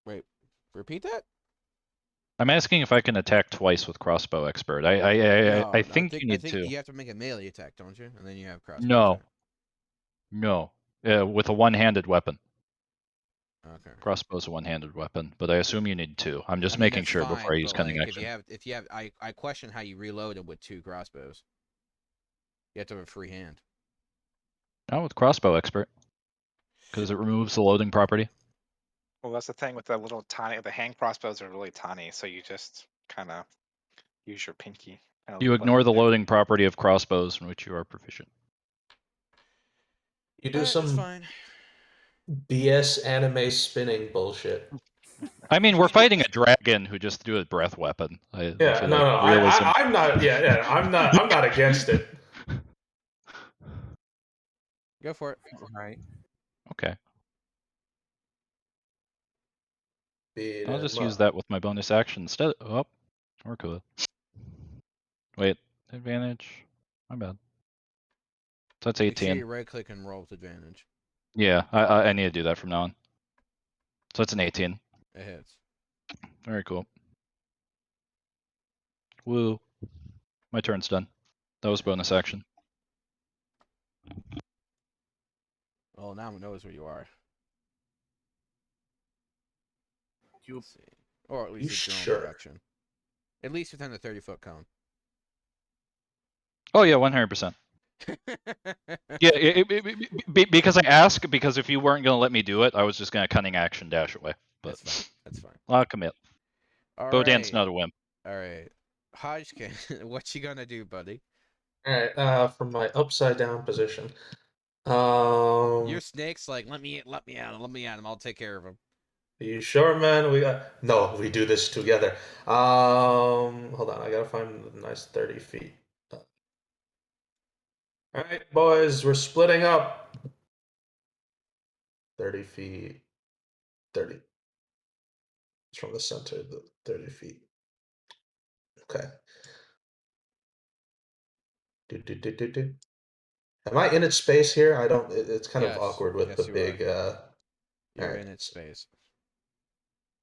Wait, repeat that? I'm asking if I can attack twice with crossbow expert. I No, think you I need think two. you have to make a melee attack, don't you? And then you have crossbow No, attack. no, with a one-handed weapon. Okay. Crossbow's a one-handed weapon, but I assume you need two. I'm just I mean, making that's sure fine, before I use but cunning like action. if you have, I question how you reload it with two crossbows. You have to have a free hand. Not with crossbow expert, because it removes the loading property. Well, that's the thing with the little tiny. The hand crossbows are really tiny, so you just kind of use your pinky. You ignore the loading property of crossbows in which you are proficient. You do It's some fine. BS anime spinning bullshit. I mean, we're fighting a dragon who just threw a breath weapon. I Yeah, feel no, like no, realism. I'm not. Yeah, I'm not against it. Go for it. Right. Okay, Beat I'll just 'em use up. that with my bonus action instead. Oh, we're cool. Wait, advantage. My bad. So that's Make sure 18. you right click and roll with advantage. Yeah, I need to do that from now on. So that's an 18. It hits. Very cool. Woo. My turn's done. That was bonus action. Well, now it knows where you are. Let's see. Or at least You the general sure? direction. At least within the 30-foot cone. Oh yeah, 100%. Yeah, because I asked, because if you weren't going to let me do it, I was just going to cunning action dash away. But That's fine. That's fine. I'll commit. All Bodan's right. not a wimp. All right. Hodgkin, what you gonna do, buddy? All right. From my upside down position. Your snake's like, let me at him. I'll take care of him. Are you sure, man? No. We do this together. Hold on. I gotta find a nice 30 feet. All right, boys. We're splitting up. 30 feet. 30. It's from the center, the 30 feet. Okay. Do. Am I in its space here? I don't. It's kind of Yes. awkward with Yes, the you are. big. You're Alright. in its space.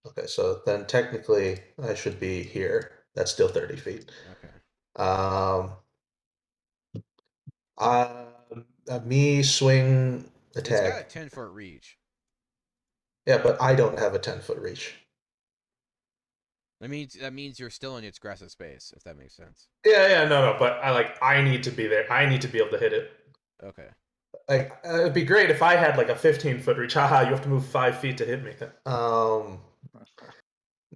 Okay, so then technically I should be here. That's still 30 feet. Okay. Me swing It's got a attack. 10-foot reach. Yeah, but I don't have a 10-foot reach. That means you're still in its aggressive space, if that makes sense. Yeah, no, but I need to be there. I need to be able to hit it. Okay. Like it'd be great if I had like a 15-foot reach. Haha, you have to move 5 feet to hit me.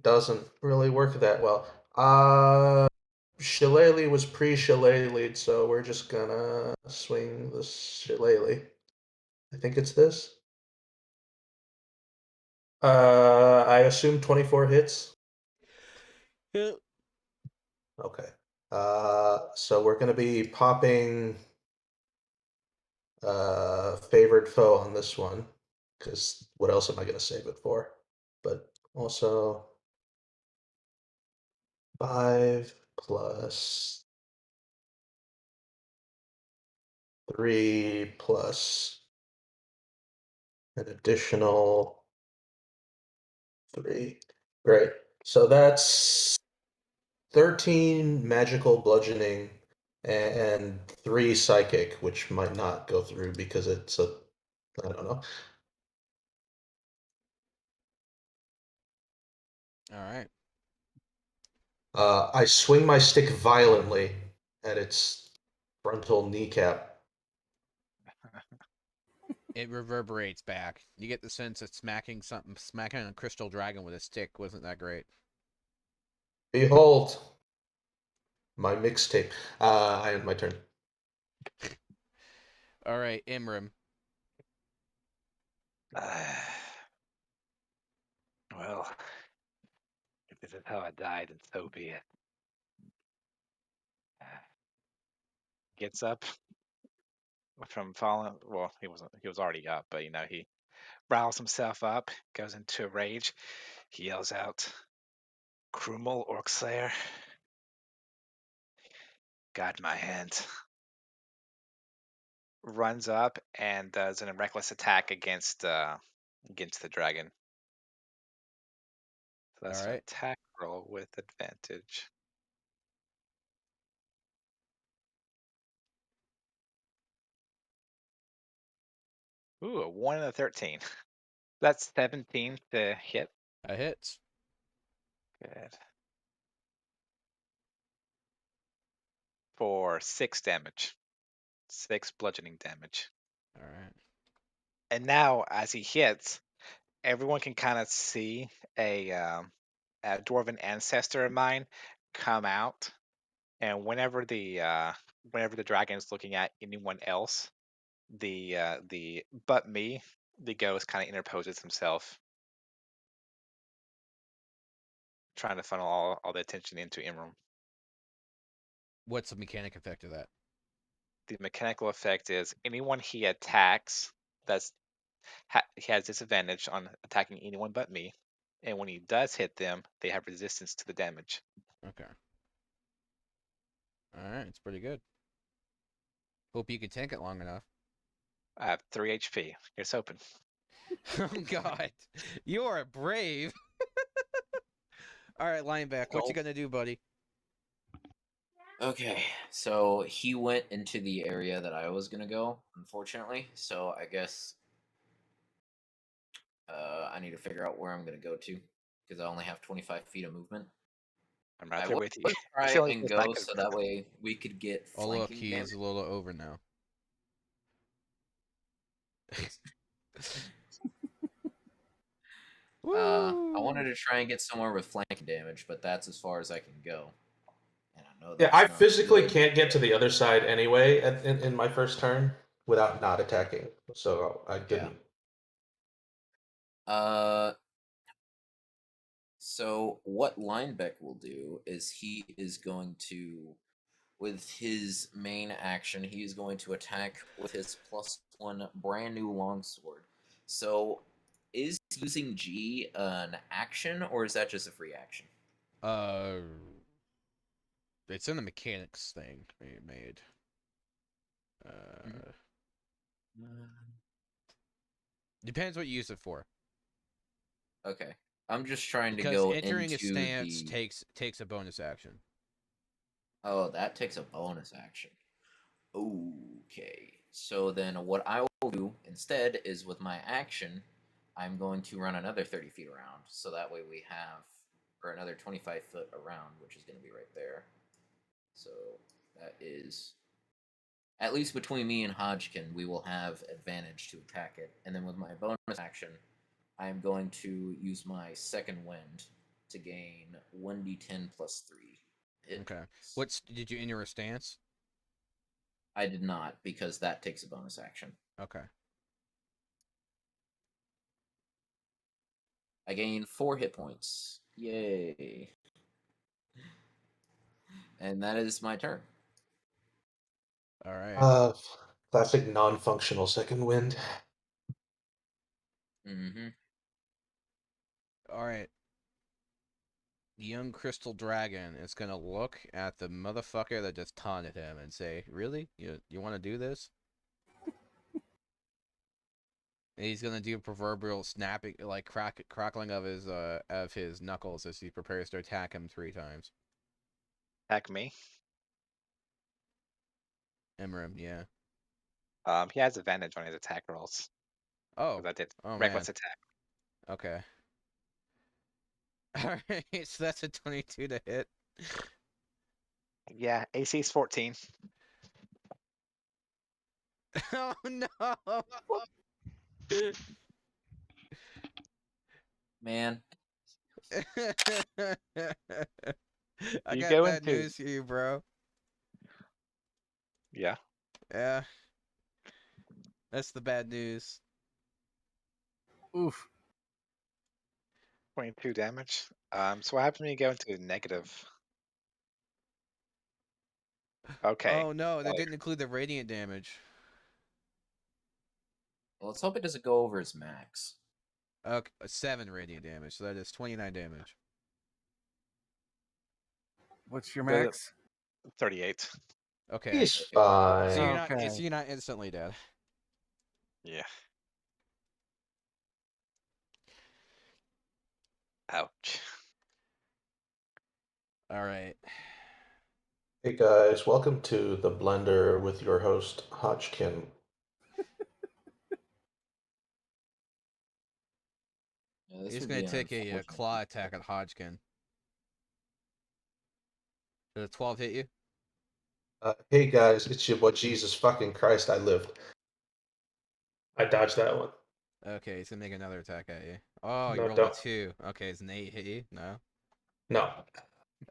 Doesn't really work that well. Shillelagh was pre-Shillelagh, so we're just gonna swing the Shillelagh. I think it's this. I assume 24 hits. Okay. So we're gonna be popping favored foe on this one, because what else am I gonna save it for? But also 5 plus 3 plus an additional 3. Great. So that's 13 magical bludgeoning and 3 psychic, which might not go through because it's a, I don't know. All right. I swing my stick violently at its frontal kneecap. It reverberates back. You get the sense that smacking a crystal dragon with a stick wasn't that great. Behold, my mixtape. I end my turn. All right, Imrim. Well, if this is how I died, then so be it. Gets up from falling. Well, he wasn't. He was already up, but he riles himself up, goes into a rage. He yells out, "Krumel Orkslayer, guide my hand." Runs up and does a reckless attack against the dragon. So that's All an right. attack roll with advantage. Ooh, a 1 and a 13. That's 17 to hit. That hits. Good. For 6 damage. 6 bludgeoning damage. All right. And now, as he hits, everyone can kind of see a dwarven ancestor of mine come out. And whenever the dragon is looking at anyone else, the but me, the ghost kind of interposes himself, trying to funnel all the attention into Imram. What's the mechanic effect of that? The mechanical effect is anyone he attacks he has disadvantage on attacking anyone but me, and when he does hit them, they have resistance to the damage. Okay. All right, it's pretty good. Hope you can tank it long enough. I have 3 HP. Here's hoping. Oh God, you are brave. All right, Lineback, what you gonna do, buddy? Okay, so he went into the area that I was gonna go, unfortunately. So I guess I need to figure out where I'm gonna go to because I only have 25 feet of movement. I'm right I there would with you. try It's the only and place I go could so that way we could get Oh look, flanking he's damage. a little over now. I wanted to try and get somewhere with flanking damage, but that's as far as I can go. And I know Yeah, that's I not physically good. can't get to the other side anyway in my first turn without not attacking. So I didn't. So what Linebeck will do is he is going to, with his main action, he is going to attack with his +1 brand new longsword. So, is using G an action, or is that just a free action? It's in the mechanics thing they made. Depends what you use it for. Okay. I'm just trying to Because go entering a into stance the. takes a bonus action. Oh, that takes a bonus action. Okay. So then what I will do instead is with my action, I'm going to run another 30 feet around. So that way we have, or another 25 foot around, which is going to be right there. So that is, at least between me and Hodgkin, we will have advantage to attack it. And then with my bonus action, I'm going to use my second wind to gain 1d10 plus 3 hit Okay. points. Did you enter a stance? I did not, because that takes a bonus action. Okay. I gain 4 hit points. Yay. And that is my turn. All right. Classic non-functional second wind. Mm-hmm. All right. The young crystal dragon is gonna look at the motherfucker that just taunted him and say, "Really? You want to do this?" And he's gonna do a proverbial snapping, like crackling of his knuckles as he prepares to attack him 3 times. Attack me. Emrim, yeah. He has advantage on his attack rolls. Oh. 'Cause I did Oh reckless man. attack. Okay. All right. So that's a 22 to hit. Yeah, AC is 14. Oh no. Man. I You got go bad into news for you, bro. yeah. Yeah, that's the bad news. Oof. 22 damage. So what happens when you go into negative? Okay. Oh no, that Fire. didn't include the radiant damage. Well, let's hope it doesn't go over his max. Okay, 7 radiant damage, so that is 29 damage. What's your The max? 38. Okay, He's Okay. fine. so Okay. you're not instantly dead. Yeah. Ouch. All right. Hey guys, welcome to the Blender with your host Hodgkin. Yeah, this He's would gonna be an take a unfortunate claw attack at Hodgkin. Does a 12 hit you? Hey guys, it's your boy Jesus fucking Christ. I lived. I dodged that one. Okay, he's gonna make another attack at you. Oh, you No, rolled a don't. 2. Okay, is an 8 hit you? No. No.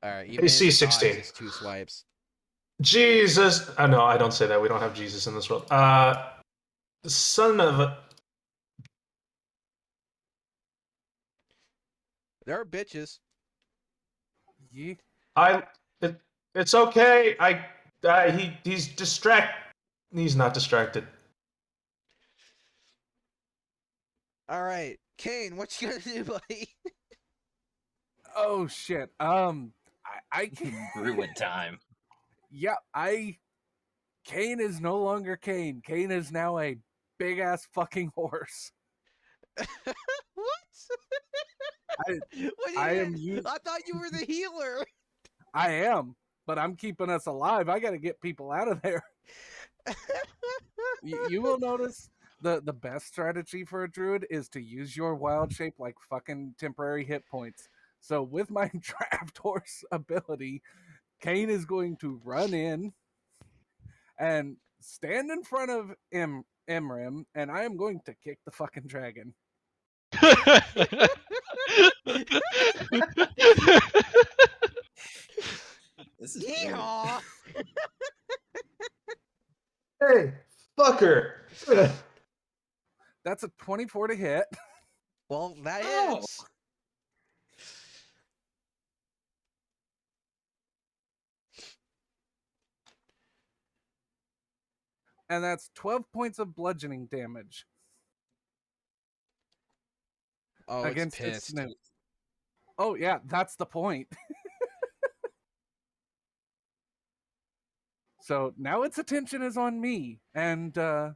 All right, you AC managed to dodge 16. his 2 swipes. Jesus. No, I don't say that. We don't have Jesus in this world. Son of a. There are bitches. Ye- It, it's okay. He's distract. He's not distracted. All right, Kane, what you gonna do, buddy? Oh shit. I can. Ruin time. Yeah, Kane is no longer Kane. Kane is now a big ass fucking horse. What? I What do I you am mean? you. I thought you were the healer. I am, but I'm keeping us alive. I got to get people out of there. You will notice the best strategy for a druid is to use your wild shape like fucking temporary hit points. So with my draft horse ability, Kane is going to run in and stand in front of Emrim, and I am going to kick the fucking dragon. This is great. Yeehaw! Hey, fucker. That's a 24 to hit. Well, that Oh. hits. And that's 12 points of bludgeoning damage. Oh, against it's its pissed. snoot. Oh yeah, that's the point. So now its attention is on me, and I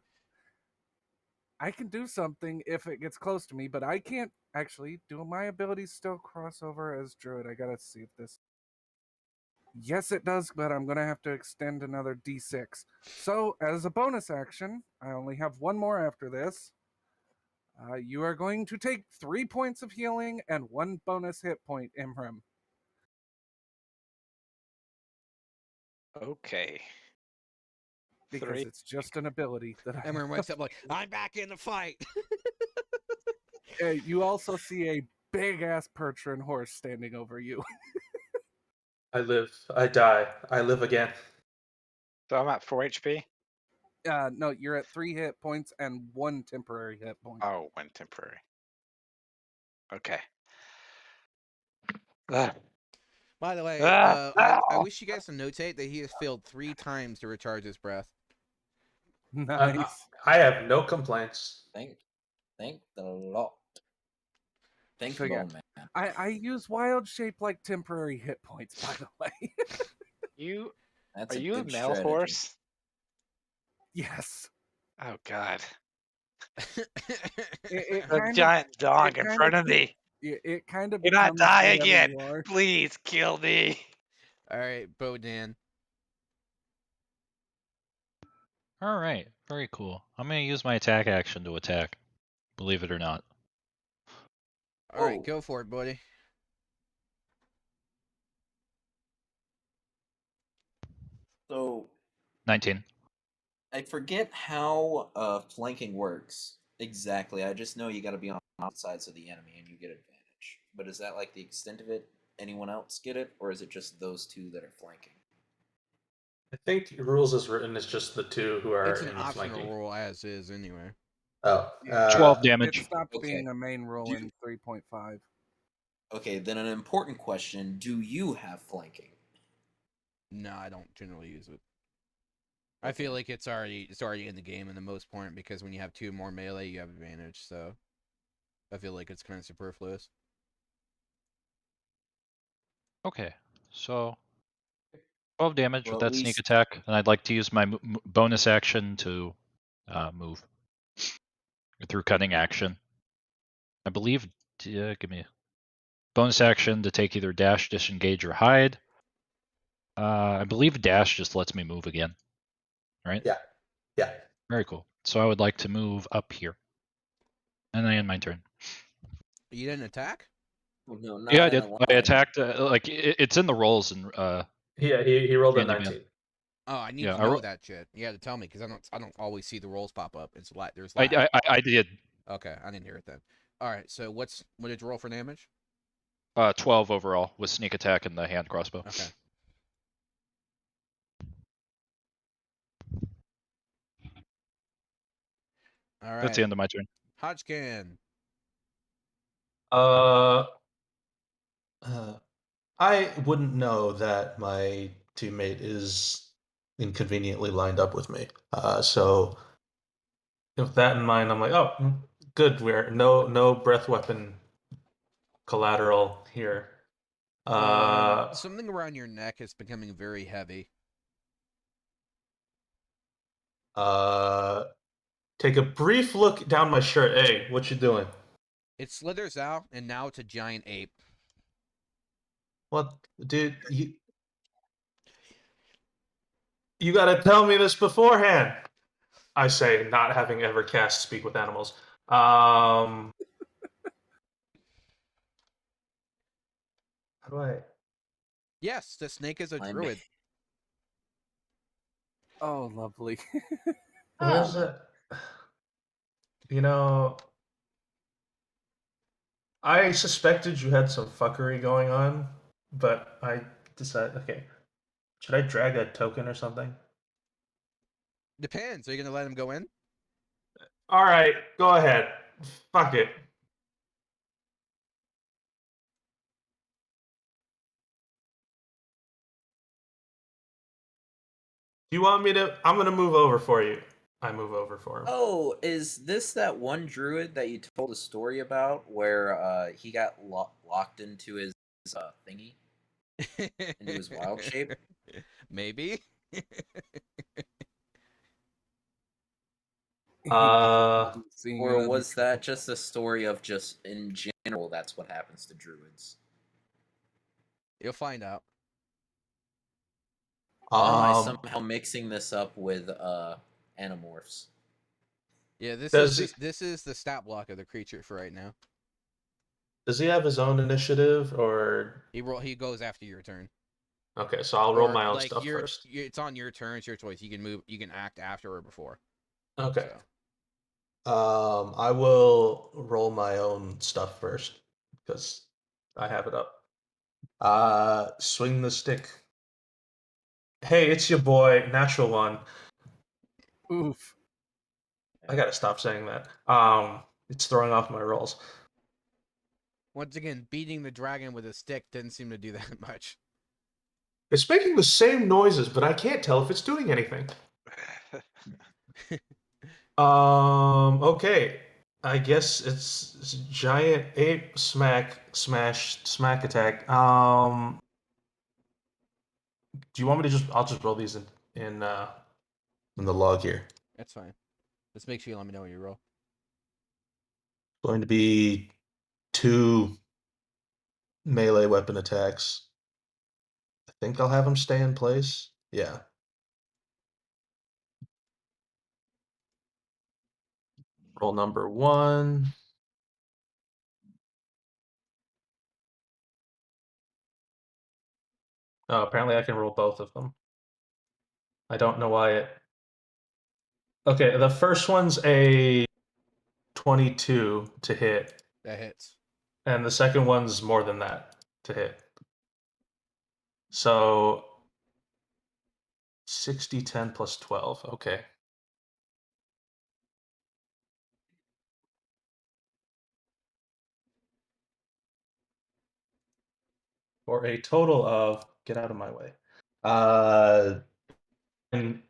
can do something if it gets close to me, but I can't actually. Do my abilities still cross over as druid? I gotta see if this. Yes, it does, but I'm gonna have to extend another d6. So, as a bonus action, I only have one more after this. You are going to take 3 points of healing and 1 bonus hit point, Imram. Okay. Because 3. it's just an ability that I Emran wakes up like, I'm back in the fight. You also see a big ass Percheron horse standing over you. I live. I die. I live again. So I'm at 4 HP. No, you're at 3 hit points and 1 temporary hit point. Oh, 1 temporary. Okay. Ugh. By the way, Ah! I wish you guys to notate that he has failed 3 times to recharge his breath. Nice. I have no complaints. Thank the Lord. Thank So, yeah. Bone Man. I use wild shape like temporary hit points, by the way. You That's are a you a good male strategy. horse? Yes. Oh God! It A kind of giant dog it in kind front of of me. it kind of Do not becomes die whatever again. you are. Please kill me. All right, Bodan. All right, very cool. I'm gonna use my attack action to attack. Believe it or not. All right, Whoa. go for it, buddy. So 19. I forget how flanking works exactly. I just know you got to be on opposite sides of the enemy and you get advantage. But is that like the extent of it? Anyone else get it, or is it just those two that are flanking? I think rules as written is just the two who are It's an in the optional flanking. rule as is anyway. Oh, Yeah. 12 It damage. stopped Okay. being a main rule Do- in 3.5. Okay, then an important question: do you have flanking? No, I don't generally use it. I feel like it's already in the game in the most point because when you have 2 more melee, you have advantage. So I feel like it's kind of superfluous. Okay, so 12 damage Well, with at that sneak least attack, and I'd like to use my bonus action to move through cutting action. I believe. Give me a bonus action to take either dash, disengage, or hide. I believe dash just lets me move again. Right? yeah, yeah. Very cool. So I would like to move up here, and I end my turn. You didn't attack? well, no, not Yeah, I in did. a I line. attacked. Like it's in the rolls and Yeah, he rolled a D&D Beyond. 19. Oh, I need Yeah, to know that shit. You had to tell me because I don't always see the rolls pop up. It's there's lag. I did. Okay, I didn't hear it then. All right, so what did you roll for damage? 12 overall with sneak attack and the hand crossbow. Okay. All right. That's the end of my turn. Hodgkin. I wouldn't know that my teammate is inconveniently lined up with me. So with that in mind, I'm like, oh, good. We're no breath weapon collateral here. Something around your neck is becoming very heavy. Take a brief look down my shirt. Hey, what you doing? It slithers out, and now it's a giant ape. What, dude? You gotta tell me this beforehand. I say, not having ever cast Speak with Animals. How do I? Yes, the snake is a I'm- druid. Oh, lovely. Where's it? You know, I suspected you had some fuckery going on, but I decided, okay, should I drag a token or something? Depends. Are you gonna let him go in? All right, go ahead. Fuck it. Do you want me to? I'm gonna move over for you. I move over for him. Oh, is this that one druid that you told a story about where he got locked into his thingy, into his wild shape? Maybe. Seeing Or another was that troll. just a story of just in general that's what happens to druids? You'll find out. Or am I Um, somehow mixing this up with Animorphs? Yeah, this Does is this is the stat block of the creature for right now. does he have his own initiative or? He goes after your turn. Okay, so I'll roll Or my own like stuff first. it's on your turn, it's your choice. You can move, you can act after or before. Okay. So I will roll my own stuff first because I have it up. Swing the stick. Hey, it's your boy, natural one. Oof. I gotta stop saying that. It's throwing off my rolls. once again, beating the dragon with a stick didn't seem to do that much. It's making the same noises, but I can't tell if it's doing anything. Okay. I guess it's giant ape smack attack. Do you want me to I'll just roll these in the log here. That's fine. Just make sure you let me know when you roll. Going to be 2 melee weapon attacks. I think I'll have them stay in place. Yeah. Roll number 1. Oh, apparently I can roll both of them. I don't know why it. Okay, the first one's a 22 to hit, That hits. and the second one's more than that to hit. So 60, 10 plus 12. Okay. For a total of, get out of my way, and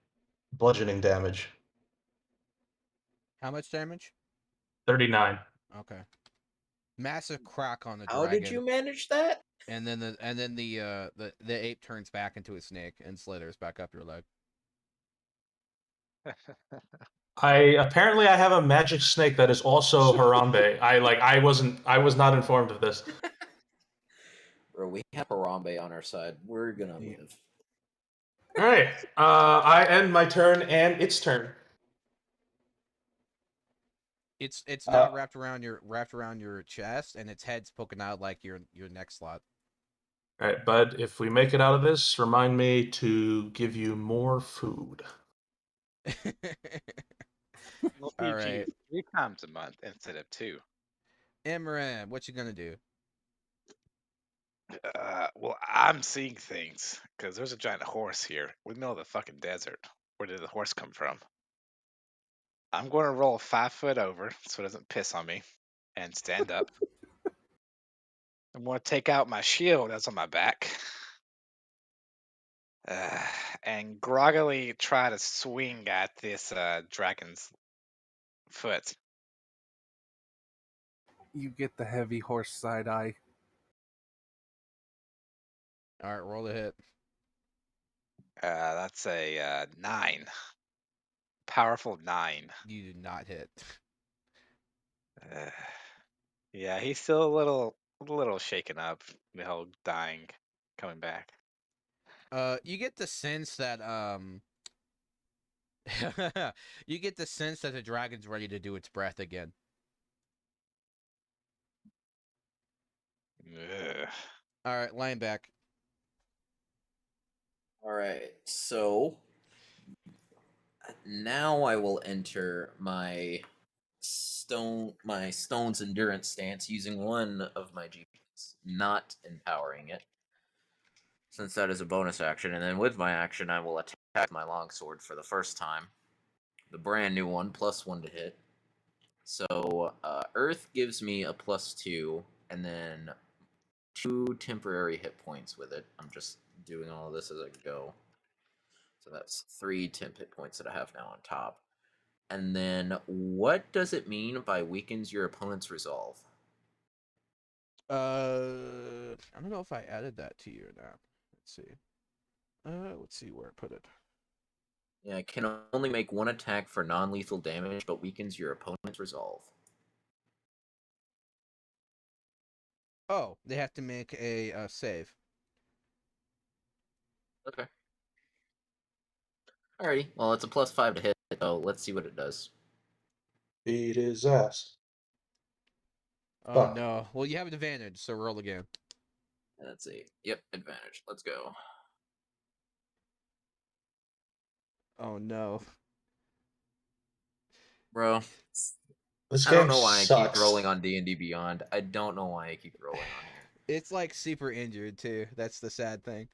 bludgeoning damage. How much damage? 39. Okay. Massive crack on the How dragon. did you manage that? And then the ape turns back into a snake and slithers back up your leg. I have a magic snake that is also Harambe. I was not informed of this. Bro, we have Harambe on our side. We're gonna live. All right. I end my turn and its turn. It's now wrapped around your chest, and its head's poking out like your neck slot. All right, bud. If we make it out of this, remind me to give you more food. We'll All feed you right, 3 times a month instead of 2. Imran, what you gonna do? Well, I'm seeing things because there's a giant horse here. We're in the middle of the fucking desert. Where did the horse come from? I'm going to roll 5 foot over so it doesn't piss on me and stand up. I'm going to take out my shield that's on my back and groggily try to swing at this dragon's foot. You get the heavy horse side eye. All right, roll the hit. That's a 9. Powerful 9. You did not hit. Yeah, he's still a little shaken up. The whole dying, coming back. You get the sense that you get the sense that the dragon's ready to do its breath again. Ugh. All right, line back. All right, so now I will enter my stone's endurance stance using one of my GPs, not empowering it, since that is a bonus action. And then with my action, I will attack my longsword for the first time, the brand new one, +1 to hit. So Earth gives me a +2, and then 2 temporary hit points with it. I'm just doing all of this as I go. So that's 3 temp hit points that I have now on top. And then what does it mean by weakens your opponent's resolve? I don't know if I added that to you or not. Let's see. Let's see where I put it. Yeah, it can only make one attack for non-lethal damage, but weakens your opponent's resolve. Oh, they have to make a save. Okay. Alrighty, well, it's a +5 to hit, so let's see what it does. Beat his ass. Oh Fuck. no. Well, you have an advantage, so roll again. Let's see. Yep, advantage. Let's go. Oh no. Bro, This I don't game know why I sucks. keep rolling on D&D Beyond. I don't know why I keep rolling on here. It's like super injured too. That's the sad thing.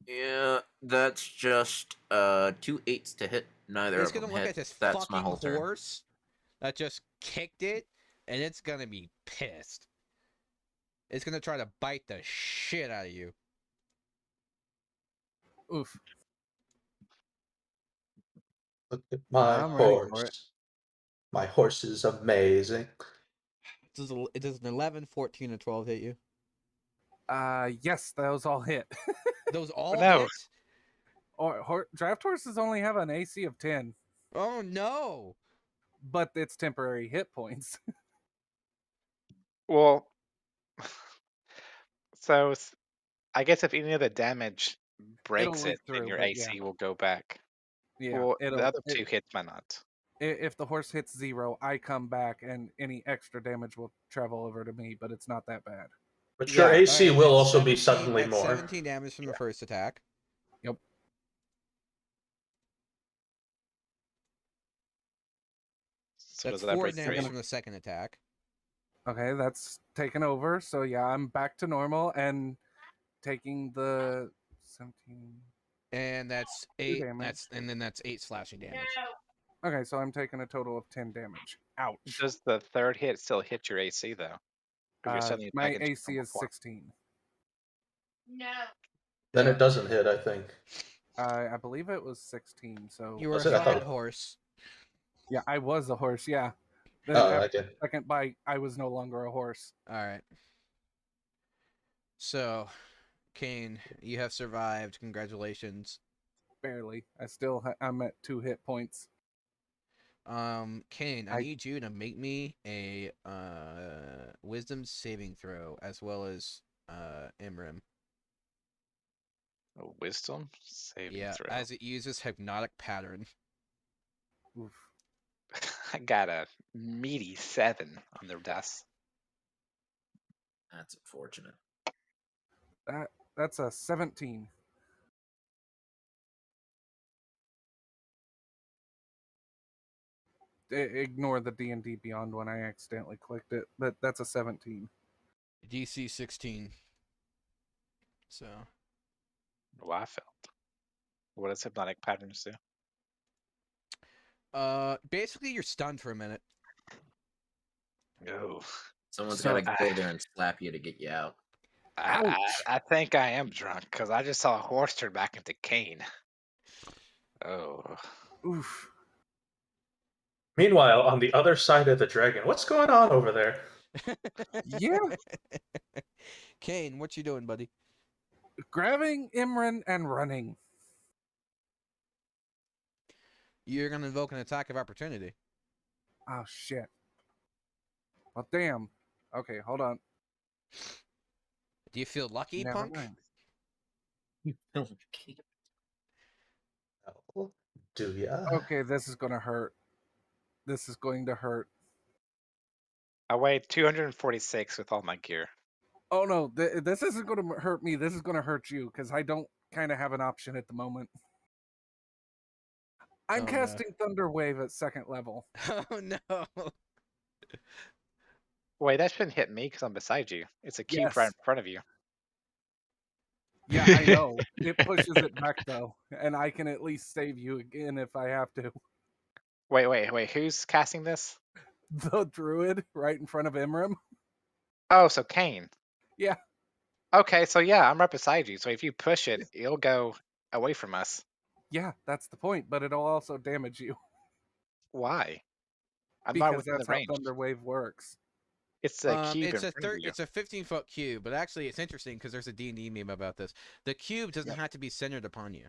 Yeah, that's just 2 8s to hit. Neither It's of them gonna look hit. at this That's my fucking whole turn. horse that just kicked it, and it's gonna be pissed. It's gonna try to bite the shit out of you. Oof. Look at my I'm ready for it. horse. My horse is amazing. It does an 11, 14, and 12 hit you? Yes, those all hit. Those all no. hit? Draft horses only have an AC of 10, Oh no! but it's temporary hit points. Well, so I guess if any of the damage breaks leak it, then through, your but AC yeah. will go back. Yeah, Well, the other two hits might not. If the horse hits 0, I come back and any extra damage will travel over to me, but it's not that bad. But Yeah, your AC Alright, will that's also be 17 suddenly that's more. 17 damage from the first attack. Yep. So That's does that 4 break damage three? from the second attack. Okay, that's taken over. So yeah, I'm back to normal and taking the 17. And that's 8 damage. that's 8 slashing damage. Okay, so I'm taking a total of 10 damage. Ouch. Does the third hit still hit your AC though? Or you're suddenly My back into AC normal is form? 16. Then Yeah. it doesn't hit, I think. I believe it was 16. So You were Was a it? I fucking thought- horse. yeah, I was a horse. Yeah. Then Oh, after okay. the second bite, I was no longer a horse. Alright. So, Kane, you have survived. Congratulations. Barely. I'm at 2 hit points. Kane, I I- need you to make me a wisdom saving throw as well as Imrim. A wisdom saving Yeah, throw. as it uses hypnotic pattern. Oof. I got a meaty 7 on the dice. That's unfortunate. That's a 17. Ignore the D&D Beyond one. I accidentally clicked it, but that's a 17. DC 16. So, Oh, I felt. What does hypnotic patterns do? basically you're stunned for a minute. Oh, Someone's So- got to go there and slap you to get you out. I think I am drunk because I just saw a horse turn back into Kane. Oh, Oof. Meanwhile, on the other side of the dragon, what's going on over there? Yeah. Kane, what you doing, buddy? Grabbing Imran and running. You're gonna invoke an attack of opportunity. Oh, shit. Well, damn. Okay, hold on. Do you feel lucky, Never punk? mind. Oh, do ya? Okay, this is going to hurt. This is going to hurt. I weigh 246 with all my gear. Oh, no. This isn't going to hurt me. This is going to hurt you because I don't kind of have an option at the moment. I'm Oh, no. casting Thunder Wave at 2nd level. Oh no. Wait, that shouldn't hit me because I'm beside you. It's a cube right in Yes. front of you. Yeah, I know. It pushes it back, though. And I can at least save you again if I have to. Wait. Who's casting this? The druid right in front of Imram. Oh, so Kane. Yeah. Okay, so yeah, I'm right beside you. So if you push it, it'll go away from us. Yeah, that's the point, but it'll also damage you Why? I'm not because within the that's how range. Thunder Wave works. It's a cube It's in a front of you. it's a 15-foot cube, but actually it's interesting because there's a D&D meme about this. The cube doesn't Yep. have to be centered upon you.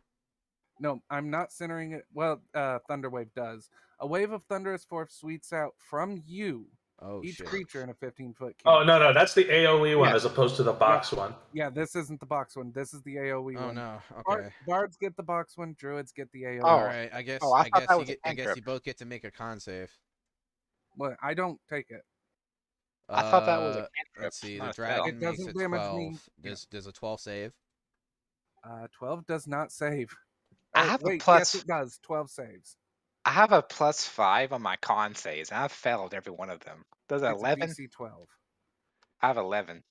No, I'm not centering it. Well, Thunder Wave does. A wave of thunderous force sweeps out from you, Oh each shit. creature in a 15-foot cube. Oh no, that's the AOE one Yeah. as opposed to the box one. Yeah, this isn't the box one. This is the AOE Oh one. no. Okay. Bards get the box one. Druids get the AOE. All Oh. right. I guess. Oh, I thought that was a I guess cantrip. you both get to make a con save. Well, I don't take it. I thought that was a cantrip. Let's see. not The a spell. dragon It makes doesn't it damage 12. me. Yeah. Does a 12 save? 12 does not save. I Or, have a wait, plus- yes, it does. 12 saves. I have a +5 on my con saves, and I've failed every one of them. Does it It's 11? DC 12. I have 11.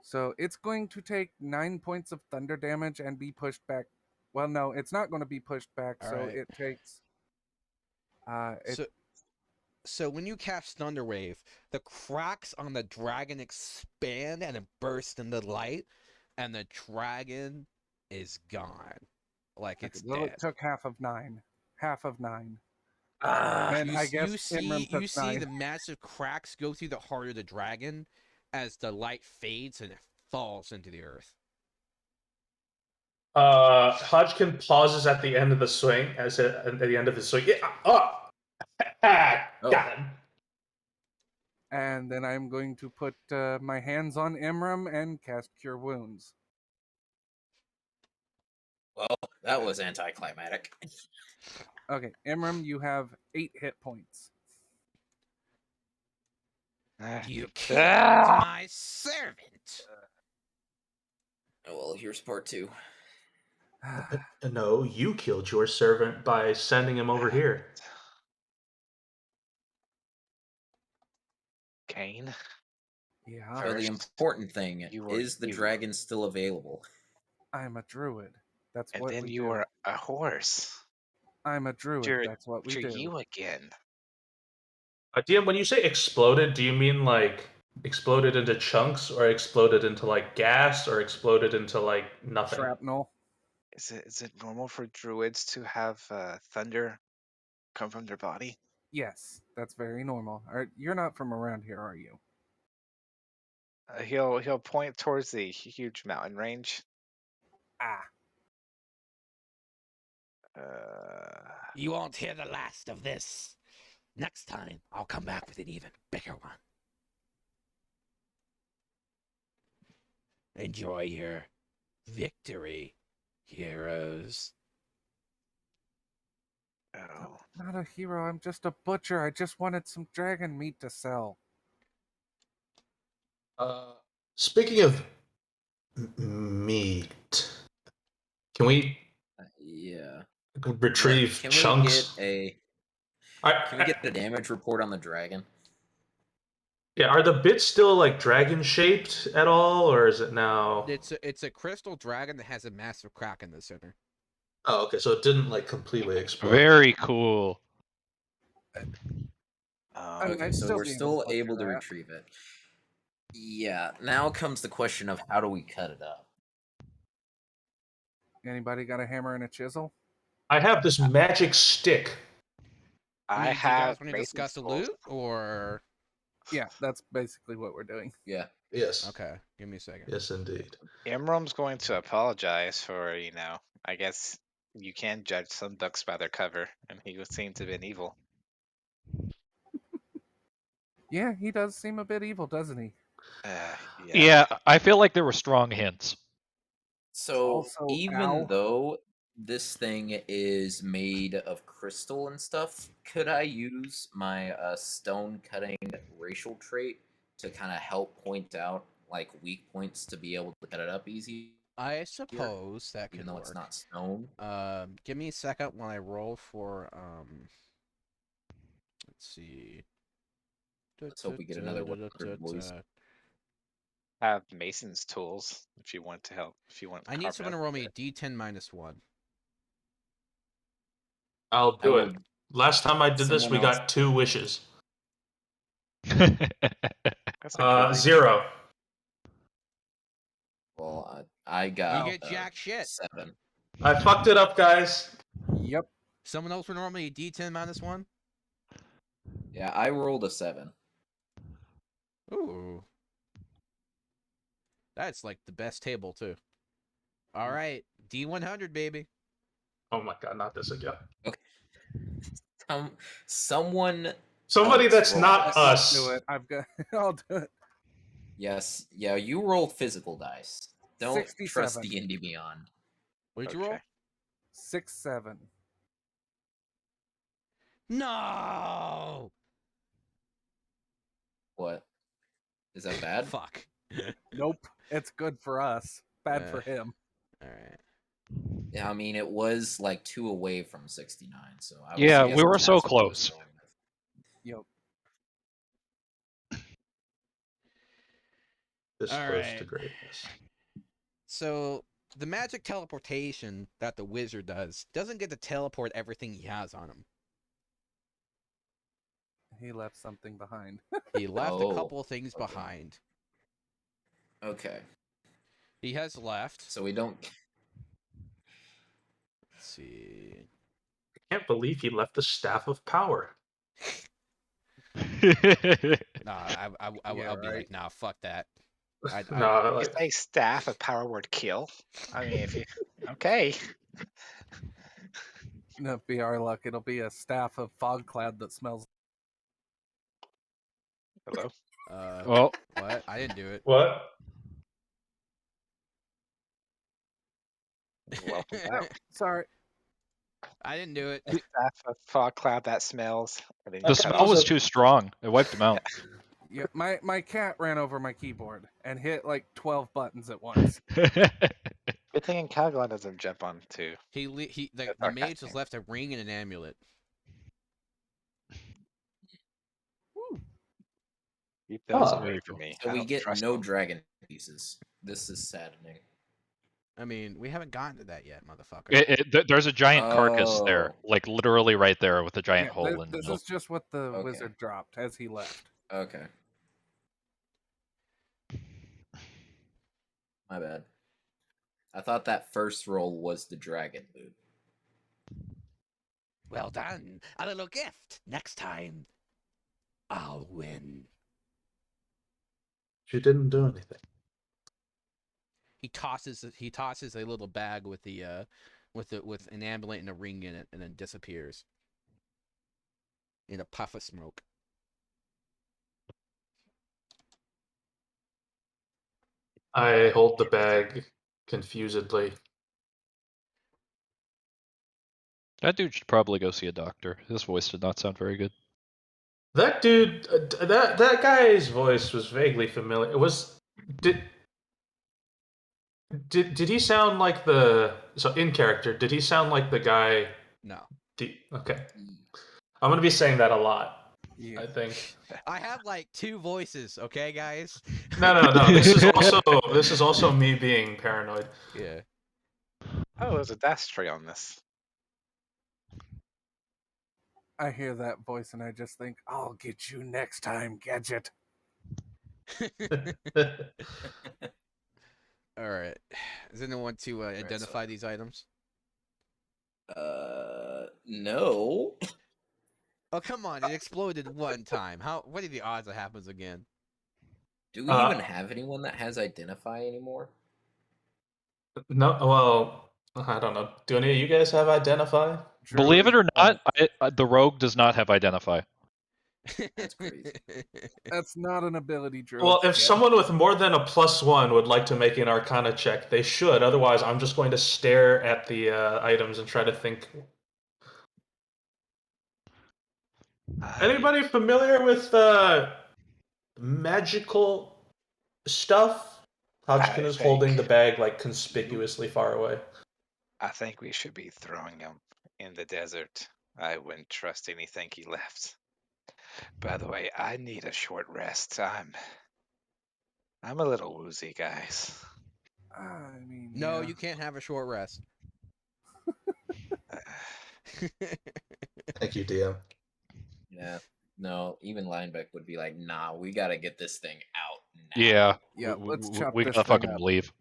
So it's going to take 9 points of thunder damage and be pushed back. Well, no, it's not going to be pushed back. All so right. it takes. So when you cast Thunderwave, the cracks on the dragon expand and it bursts into light, and the dragon is gone. Like it's well, dead. it took half of 9. Half of 9. Ah, And I guess you Imran took see 9. the massive cracks go through the heart of the dragon as the light fades and it falls into the earth. Hodgkin pauses at the end of the swing, at the end of his swing. Yeah, got him. And then I'm going to put my hands on Imram and cast Cure Wounds. well, that was anticlimactic. Okay, Imram, you have 8 hit points. You killed Ah! my servant. Oh, well, here's part 2. No, you killed your servant by sending him over here. Kane? Yeah, So the First, important thing you were is the evil. dragon still available? I'm a druid. That's And what then we you do. were a horse. I'm a druid. You're- That's what we You're do. you again. DM, when you say exploded, do you mean like exploded into chunks, or exploded into like gas, or exploded into like nothing? Shrapnel. Is it normal for druids to have thunder come from their body? Yes, that's very normal. You're not from around here, are you? He'll point towards the huge mountain range. Ah. You won't hear the last of this. Next time, I'll come back with an even bigger one. Enjoy your victory, heroes. Oh. Not a hero. I'm just a butcher. I just wanted some dragon meat to sell. Speaking of meat, can we Yeah. retrieve Can chunks? Can we get a damage report on the dragon? Yeah, are the bits still like dragon shaped at all, or is it now? It's a crystal dragon that has a massive crack in the center. Oh, okay, so it didn't like completely explode. Very cool. Okay, I'd so still we're be able to still butcher able to that. retrieve it. Yeah, now comes the question of how do we cut it up? Anybody got a hammer and a chisel? I have this magic stick. I Do you have guys want to discuss the Mason's loot, or Yeah, that's basically what we're doing. Yeah. Yes. okay? Give me a second. Yes, indeed. Imram's going to apologize for, I guess you can judge some books by their cover, and he would seem to have been evil. Yeah, he does seem a bit evil, doesn't he? Yeah, I feel like there were strong hints. So Also, even ow. though this thing is made of crystal and stuff, could I use my stone cutting racial trait to kind of help point out like weak points to be able to cut it up easy, I suppose that could even though work. it's not stone? Give me a second when I roll for Let's see. Let's hope we get another 100 boys. Have Mason's tools if you want to help. If you want, I need someone to roll me a D10 -1. I'll I do it. would- Last time I did this, we Someone else- got 2 wishes. That's a good 0. Well, I You got get jack shit. 7. I fucked it up, guys. Yep. Someone else would normally D10 -1. Yeah, I rolled a 7. Ooh, that's like the best table too. All right, D100, baby. Oh my god, not this again. Someone Somebody else that's roll not this. I'll us. do it. I've got. I'll do it. Yes, yeah, you rolled physical dice. Don't 67. trust D&D Beyond. What did you roll? Okay. 6-7. No. What? Is that bad? Fuck. Nope. It's good for us. Bad for him. All right. Yeah, I mean, it was like 2 away from 69, so I was Yeah, we guessing were that's so what he was close. going with. Yep. This All close right. to greatness. So the magic teleportation that the wizard doesn't get to teleport everything he has on him. He left something behind. He left a Oh, couple of things okay. behind. Okay, He has left. so we don't. Let's see. I can't believe he left the Staff of Power. Nah, I Yeah, I'll be right. like, nah, fuck that. I No, You like, say staff of power word kill. I mean, if you okay, No, be our luck. It'll be a staff of fog cloud that smells. hello. Well, what? I didn't do it. what? Welcome Oh, back. sorry. I didn't do it. A staff of fog cloud that smells. I didn't the Okay, cut smell off. was too strong. It wiped him out. Yeah, my cat ran over my keyboard and hit like 12 buttons at once. Good thing in Calgon doesn't jump on too. The That's mage sarcastic. has left a ring and an amulet. Keep those Oh, away from me. So I we don't get trust no them. dragon pieces. This is saddening. I mean, we haven't gotten to that yet, motherfucker. There's a giant carcass there, Oh. like literally right there with a giant Yeah, hole in the this middle. is just what the Okay. wizard dropped as he left. Okay. My bad. I thought that first roll was the dragon loot. Well done. A little gift. Next time, I'll win. She didn't do anything. He tosses a little bag with with an amulet and a ring in it, and then disappears in a puff of smoke. I hold the bag confusedly. That dude should probably go see a doctor. His voice did not sound very good. That dude, that guy's voice was vaguely familiar. It was did he sound like in character? Did he sound like the guy? No. Okay, I'm gonna be saying that a lot. Yeah. I think. I have like 2 voices, okay, guys? No. This is also me being paranoid. Yeah. Oh, there's a dash tree on this. I hear that voice and I just think, I'll get you next time, Gadget. All right. Does anyone want to identify these items? No. Oh, come on. It exploded one time. What are the odds it happens again? Do we even have anyone that has identify anymore? No, well, I don't know. Do any of you guys have identify? Believe it or not, the rogue does not have identify. That's crazy. That's not an ability, Drew. Well, if someone with more than a +1 would like to make an Arcana check, they should. Otherwise, I'm just going to stare at the items and try to think. Anybody familiar with magical stuff? Hodgkin is holding the bag like conspicuously far away. I think we should be throwing him in the desert. I wouldn't trust anything he left. By the way, I need a short rest. I'm a little woozy, guys. I mean, No, yeah. you can't have a short rest. Thank you, DM. Yeah. No, even Linebeck would be like, nah, we gotta get this thing out now. Yeah. Yeah, let's chop we this gotta thing fucking up. leave.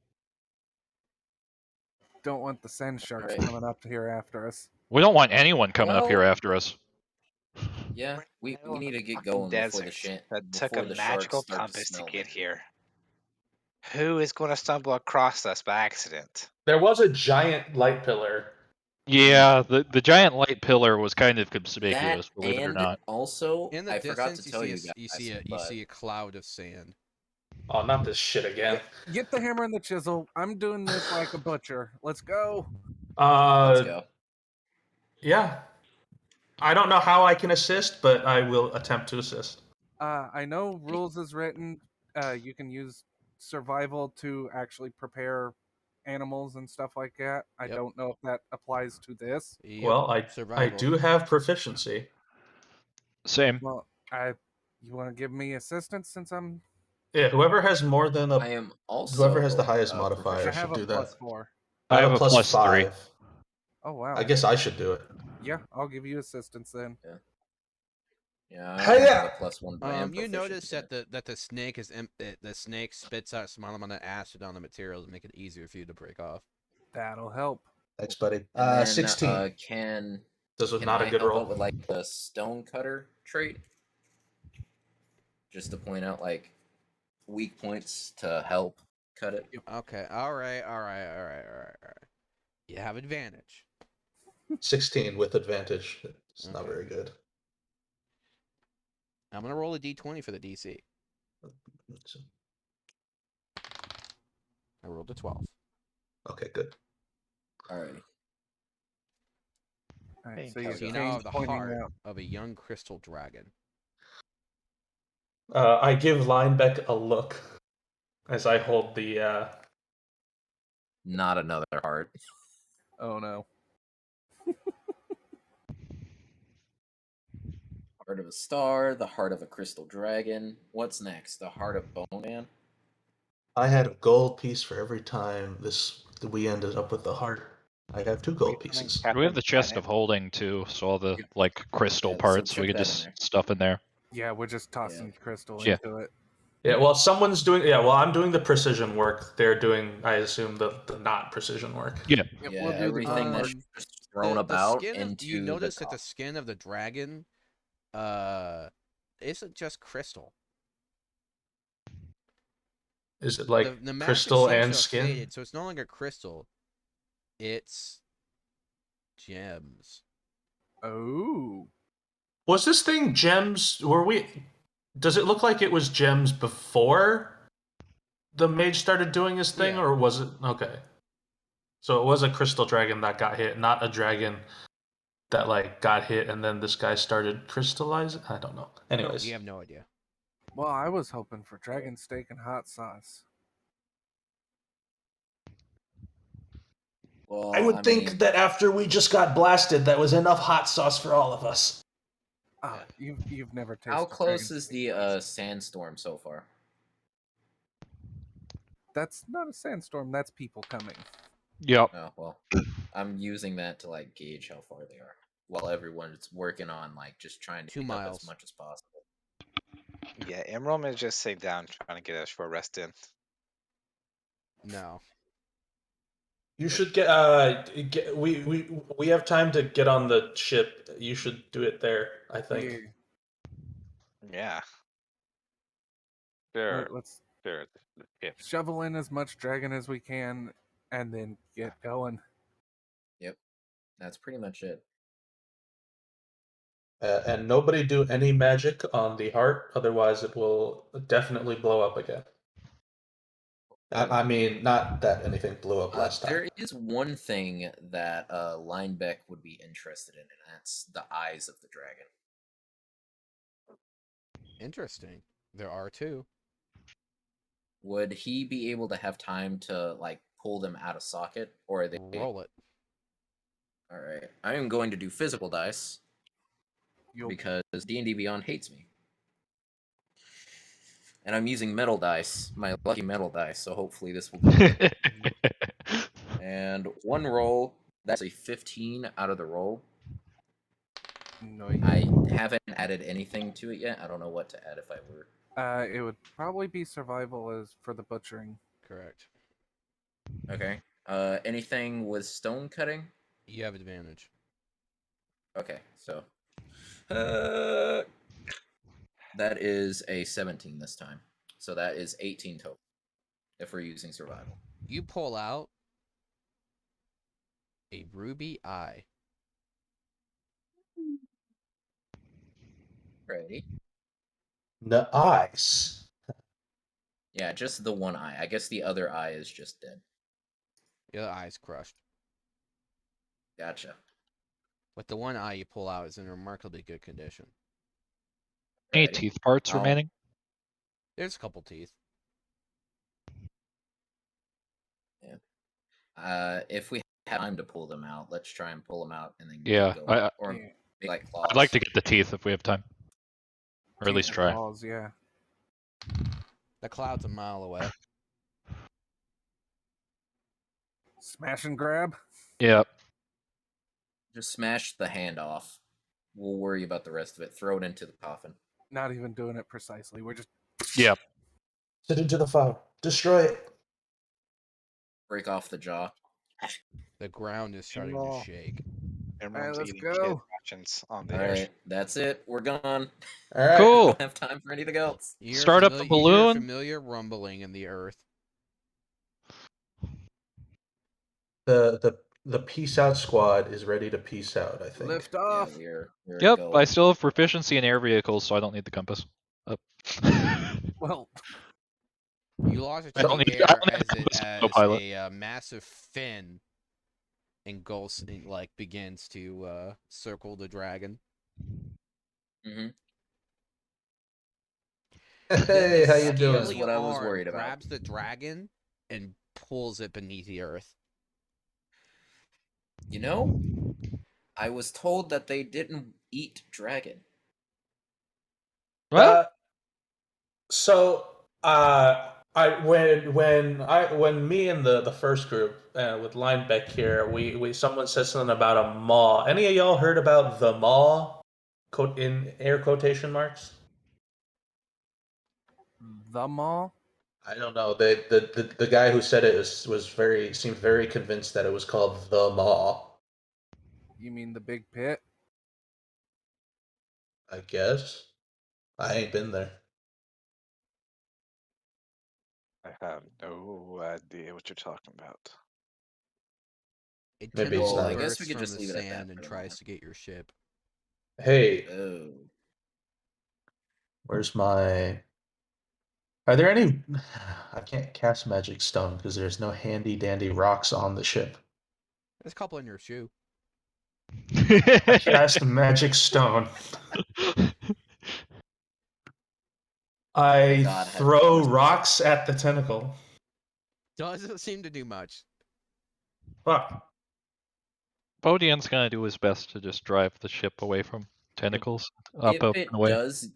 don't want the sand sharks Alright. coming up here after us. We don't want anyone coming up here Well- after us. Yeah, we Middle of need the to get fucking going before desert the that took before a the magical sharks start to compass to smell get me. here. Who is going to stumble across us by accident? There was a giant light pillar. Yeah, the giant light pillar was kind of That conspicuous, believe it or and not. also, In the I forgot to distance, tell you you guys, you see a cloud of sand. Oh, not this shit again. Get the hammer and the chisel. I'm doing this like a butcher. Let's go. let's go. Yeah. I don't know how I can assist, but I will attempt to assist. I know rules is written. You can use survival to actually prepare animals and stuff like that. I Yep. don't know if that applies to this. Yep, Well, I survival. do have proficiency. Same. Well, you want to give me assistance since I'm Yeah, whoever has more than I a am also whoever has the highest modifier I should have a do plus that. 4. I have a plus plus 3. 5. Oh wow. I guess I should do it. Yeah, I'll give you assistance then. Yeah, I Hey, only have yeah. a +1, but I am You proficient notice in that the snake is the snake spits out a small amount of acid on the materials to make it easier for you to break off. That'll help. Thanks, buddy. And then, 16. This was can not I a good help roll. out with like the stone cutter trait? Just to point out like weak points to help cut it. Okay, all right. You have advantage. 16 with advantage. It's not Okay. very good. I'm gonna roll a d20 for the DC. I rolled a 12. Okay, good. Alrighty. All right, so Thank So you're you now have the pointing heart out. of a young crystal dragon. I give Linebeck a look as I hold the. Not another heart. Oh no. Heart of a star, the heart of a crystal dragon. What's next? The heart of Bone Man? I had a gold piece for every time we ended up with the heart. I have 2 gold pieces. We have the chest of holding too, so all the Yep. like crystal Yeah, so parts we chuck could that in just there. stuff in there. Yeah, we're just tossing crystal Yeah. into it. Yeah, well, someone's doing. Yeah, well, I'm doing the precision work. They're doing, I assume, the not precision work. Yeah. Yeah, Yeah, we'll do the everything that's Um, just thrown about into you notice that the coffin. skin of the dragon isn't just crystal. Is it like The magic crystal seems to and have skin? faded, so it's no longer crystal. It's gems. Oh. Was this thing gems? Does it look like it was gems before the mage started doing his thing, Yeah. or was it okay? So it was a crystal dragon that got hit, not a dragon that like got hit and then this guy started crystallizing. I don't know. Anyways, We have no idea. Well, I was hoping for dragon steak and hot sauce. Well, I would think mean, that after we just got blasted, that was enough hot sauce for all of us. Ah, you've never tasted. how close dragon is steak. the sandstorm so far? That's not a sandstorm. That's people coming. Yep. Oh well, I'm using that to like gauge how far they are, while everyone's working on like just trying to 2 pick up miles. as much as possible. Yeah, Emerald is just sitting down trying to get a short rest in. No. You should we have time to get on the ship. You should do it there, I think. Yeah. Yeah. All Sure. right, let's Sure. Yeah. shovel in as much dragon as we can, and then get going. Yep, that's pretty much it. And nobody do any magic on the heart, otherwise it will definitely blow up again. I mean, not that anything blew up last time. There is one thing that Linebeck would be interested in, and that's the eyes of the dragon. Interesting. There are 2. Would he be able to have time to like pull them out of socket, or are they? Roll it. All right, I am going to do physical dice because D&D Beyond hates me, and I'm using metal dice, my lucky metal dice. So hopefully this will. And one roll, that's a 15 out of the roll. No, I haven't added anything to it yet. I don't know what to add if I were. it would probably be survival as for the butchering. Correct. Okay. Anything with stone cutting? You have advantage. Okay, so that is a 17 this time. So that is 18 total if we're using survival. You pull out a ruby eye. Ready? Nice. Yeah, just the one eye. I guess the other eye is just dead. The other eye's crushed. Gotcha. But the one eye you pull out is in remarkably good condition. Any Alrighty. teeth parts I'll- remaining? There's a couple teeth. If we have time to pull them out, let's try and pull them out and then Yeah, get going. I- Or Yeah. make like claws. I'd like to get the teeth if we have time, or at Teeth least and try. claws, yeah. The cloud's a mile away. Smash and grab. Yeah. Just smash the hand off. We'll worry about the rest of it. Throw it into the coffin. Not even doing it precisely. We're just Yeah. Sit into the fire. Destroy it. Break off the jaw. The ground is starting Oh. to shake. Everyone's let's eating go. kid rations on the All airship. right, that's it. We're gone. All right. I Cool. don't have time for anything else. You hear Start up the You hear a balloon. familiar rumbling in the earth. The peace out squad is ready to peace out, I think. lift Yeah, off. we're Yep. going. I still have proficiency in air vehicles, so I don't need the compass. Up. Well, You launch it I to don't the need- I air don't need as to it listen to as Pilot. a massive fin engulfs, like begins to circle the dragon. Mm-hmm. Hey, how you That's doing? Scaly what I was arm worried about. grabs the dragon and pulls it beneath the earth. You know, I was told that they didn't eat dragon. What? When me and the first group with Linebeck here, we someone said something about a maw. Any of y'all heard about the maw? In air quotation marks. the mall. I don't know. The guy who said it seemed very convinced that it was called the maw. You mean the big pit? I guess. I ain't been there. I have no idea what you're talking about. A Maybe it's tentacle not. I guess bursts we could from just the leave it at that sand and for the tries moment. to get your ship. Hey, Oh. where's my? Are there any? I can't cast magic stone because there's no handy dandy rocks on the ship. There's a couple in your shoe. I cast magic stone. I God has throw powers. rocks at the tentacle. Doesn't seem to do much. Fuck. Bodian's gonna do his best to just drive the ship away from tentacles. Up, If up, it and away. does,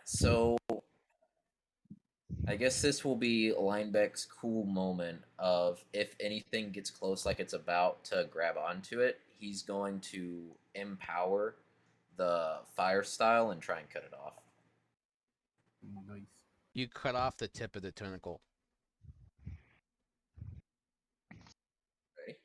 so I guess this will be Linebeck's cool moment of if anything gets close, like it's about to grab onto it, he's going to empower the fire style and try and cut it off. Nice. You cut off the tip of the tentacle. Ready?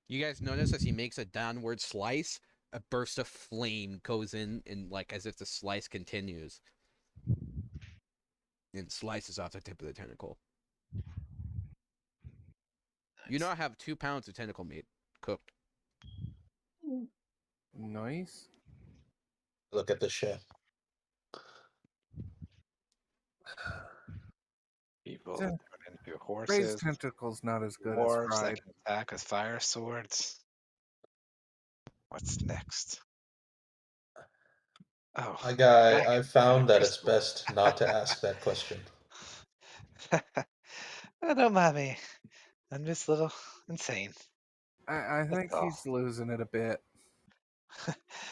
You guys notice as he makes a downward slice, a burst of flame goes in, and like as if the slice continues, and slices off the tip of the tentacle. You Nice. now have 2 pounds of tentacle meat cooked. Nice. Look at the ship. People Yeah. that turn into Raised horses, tentacles not as good as dwarves that fried. can attack with fire swords. What's next? Oh, I found that it's crystal. best not to ask that question. Oh, don't mind me. I'm just a little insane. I think all. he's losing it a bit.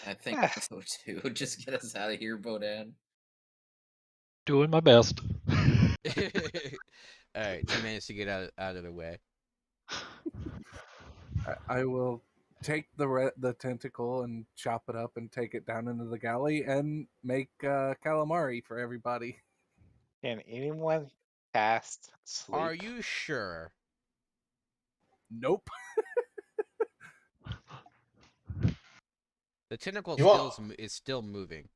I think Ah, so too. Just get us out of here, Bodan. Doing my best. Alright, you managed to get out of the way. I will take the tentacle and chop it up and take it down into the galley and make calamari for everybody. Can anyone cast sleep. Are you sure? Nope. The tentacle You want- is still moving.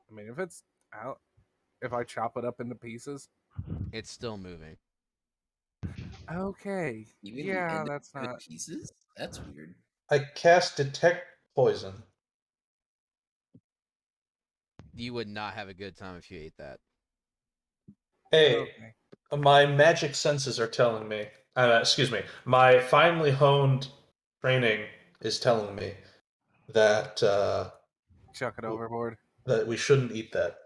I mean, if it's out, if I chop it up into pieces, It's still moving. okay. Even Yeah, in that's the not. pieces. That's weird. I cast detect poison. You would not have a good time if you ate that. Hey, Okay. my magic senses are telling me. Excuse me. My finely honed training is telling me that Chuck it overboard. that we shouldn't eat that.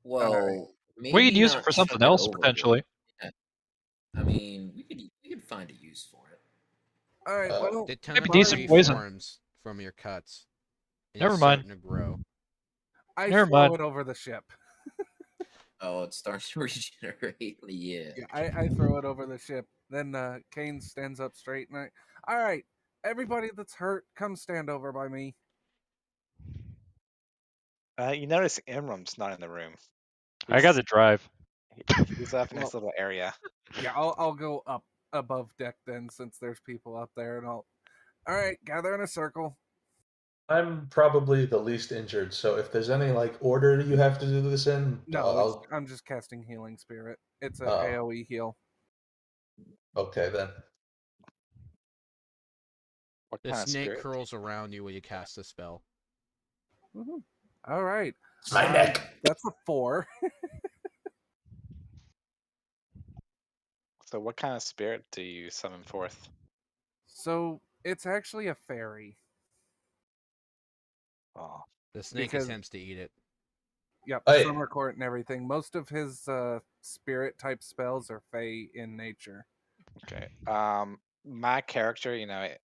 Well, We maybe could use it not for chuck something it else overboard. potentially. Yeah. I mean, we could find a use for it. All right. Well, The Maybe tentacle decent poison. reforms from your cuts. And Never it's mind. starting to grow. I Never throw mind. it over the ship. Oh, it starts to regenerate. Yeah. Yeah, I throw it over the ship. Then Kane stands up straight and all right, everybody that's hurt, come stand over by me. You notice Imram's not in the room. I got to drive. He's up in Well- his little area. Yeah, I'll go up above deck then, since there's people up there, and all right, gather in a circle. I'm probably the least injured, so if there's any like order you have to do this in, No, I'll. I'm just casting Healing Spirit. It's a Oh. AOE heal. Okay then. What The kind of snake spirit? curls around you when you cast the spell. Woohoo. All right, My neck. that's a 4. So what kind of spirit do you summon forth? So it's actually a fairy. Oh, The snake Because- attempts to eat it. Yep, Hey. Summer Court and everything. Most of his spirit type spells are fey in nature. okay. My character,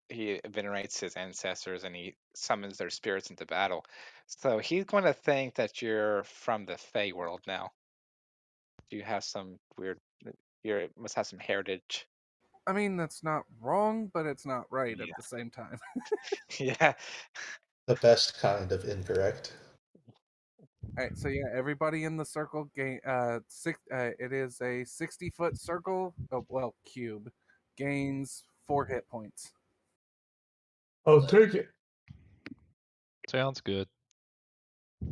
he venerates his ancestors and he summons their spirits into battle. So he's going to think that you're from the Fey world now. You have some weird. You must have some heritage. I mean, that's not wrong, but it's not right Yeah. at the same time. Yeah. The best kind of incorrect. All right, so yeah, everybody in the circle gain it is a 60-foot circle, cube, gains 4 hit points. I'll take it. Sounds good. I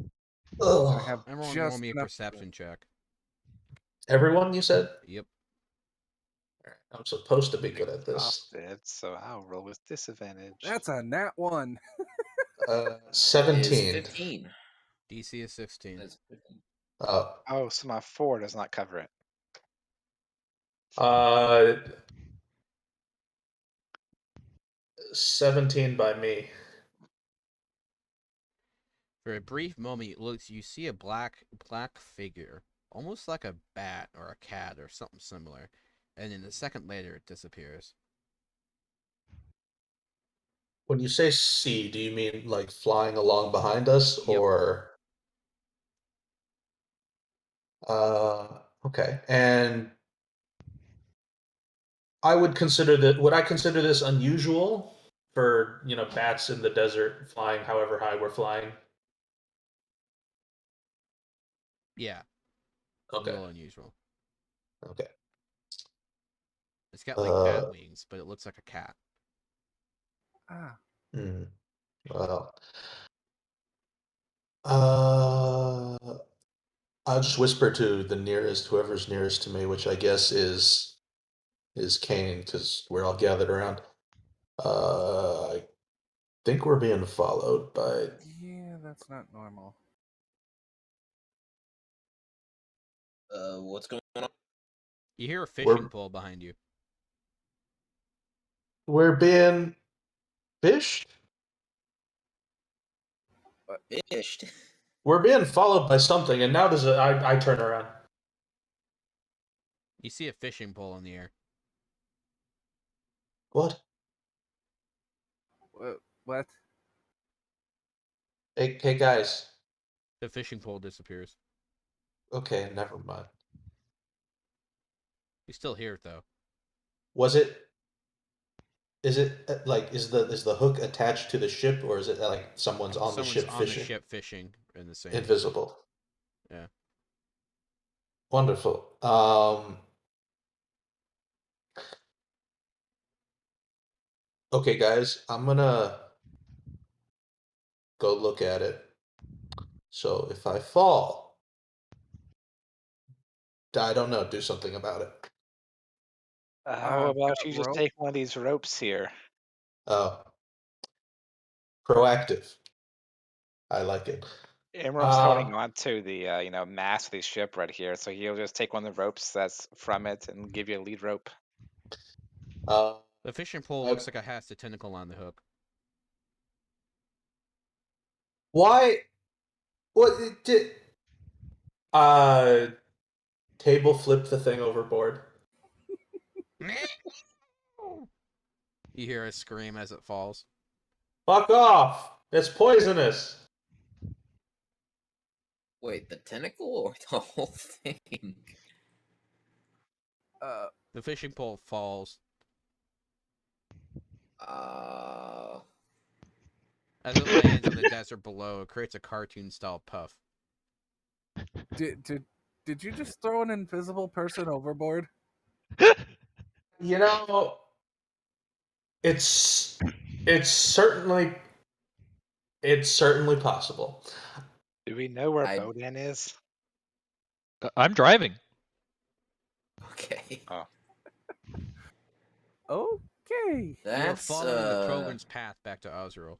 Ugh. have Everyone roll just me a enough. perception check. Everyone, you said? Yep. Alright, I'm supposed to be good at this. Exhausted, so I'll roll with disadvantage. That's a nat 1. Is 17. 15. DC is 16. That's 15. Oh, so my 4 does not cover it. Uh, 17 by me. For a brief moment, you see a black figure, almost like a bat or a cat or something similar, and then a second later it disappears. When you say see, do you mean like flying along behind us, Yep. or? Okay. And would I consider this unusual for, bats in the desert flying however high we're flying? Yeah, a Okay. little unusual. Okay. It's got like bat Uh, wings, but it looks like a cat. Ah, Hmm. Well, uh, I'll just whisper to whoever's nearest to me, which I guess is Kane, because we're all gathered around. I think we're being followed by. yeah, that's not normal. What's going on? You hear a fishing We're- pole behind you. We're being fished. Fished. We're being followed by something, and now I turn around. You see a fishing pole in the air. What? What? Hey guys. The fishing pole disappears. Okay, never mind. You still hear it though. Was it? Is it like is the hook attached to the ship, or is it like someone's on the Someone's ship on fishing? the ship fishing in the same. Invisible. Yeah. Wonderful. Okay, guys, I'm gonna go look at it. So if I fall, I don't know, do something about it. How I've about got you just rope. take one of these ropes here? Oh, proactive. I like it. Imram's Um, holding on to the mast of the ship right here, so he'll just take one of the ropes that's from it and give you a lead rope. uh, The fishing pole I- looks like it has the tentacle on the hook. why? What it did? Uh, Table flip the thing overboard. You hear a scream as it falls. Fuck off! It's poisonous. Wait, the tentacle or the whole thing? Uh, The fishing pole falls. Uh, As it lands in the desert below, it creates a cartoon-style puff. did you just throw an invisible person overboard? You know, it's it's certainly possible. Do we know where I Bodan is? I'm driving. okay. Okay. You are That's following the Krogan's path back to Osriel.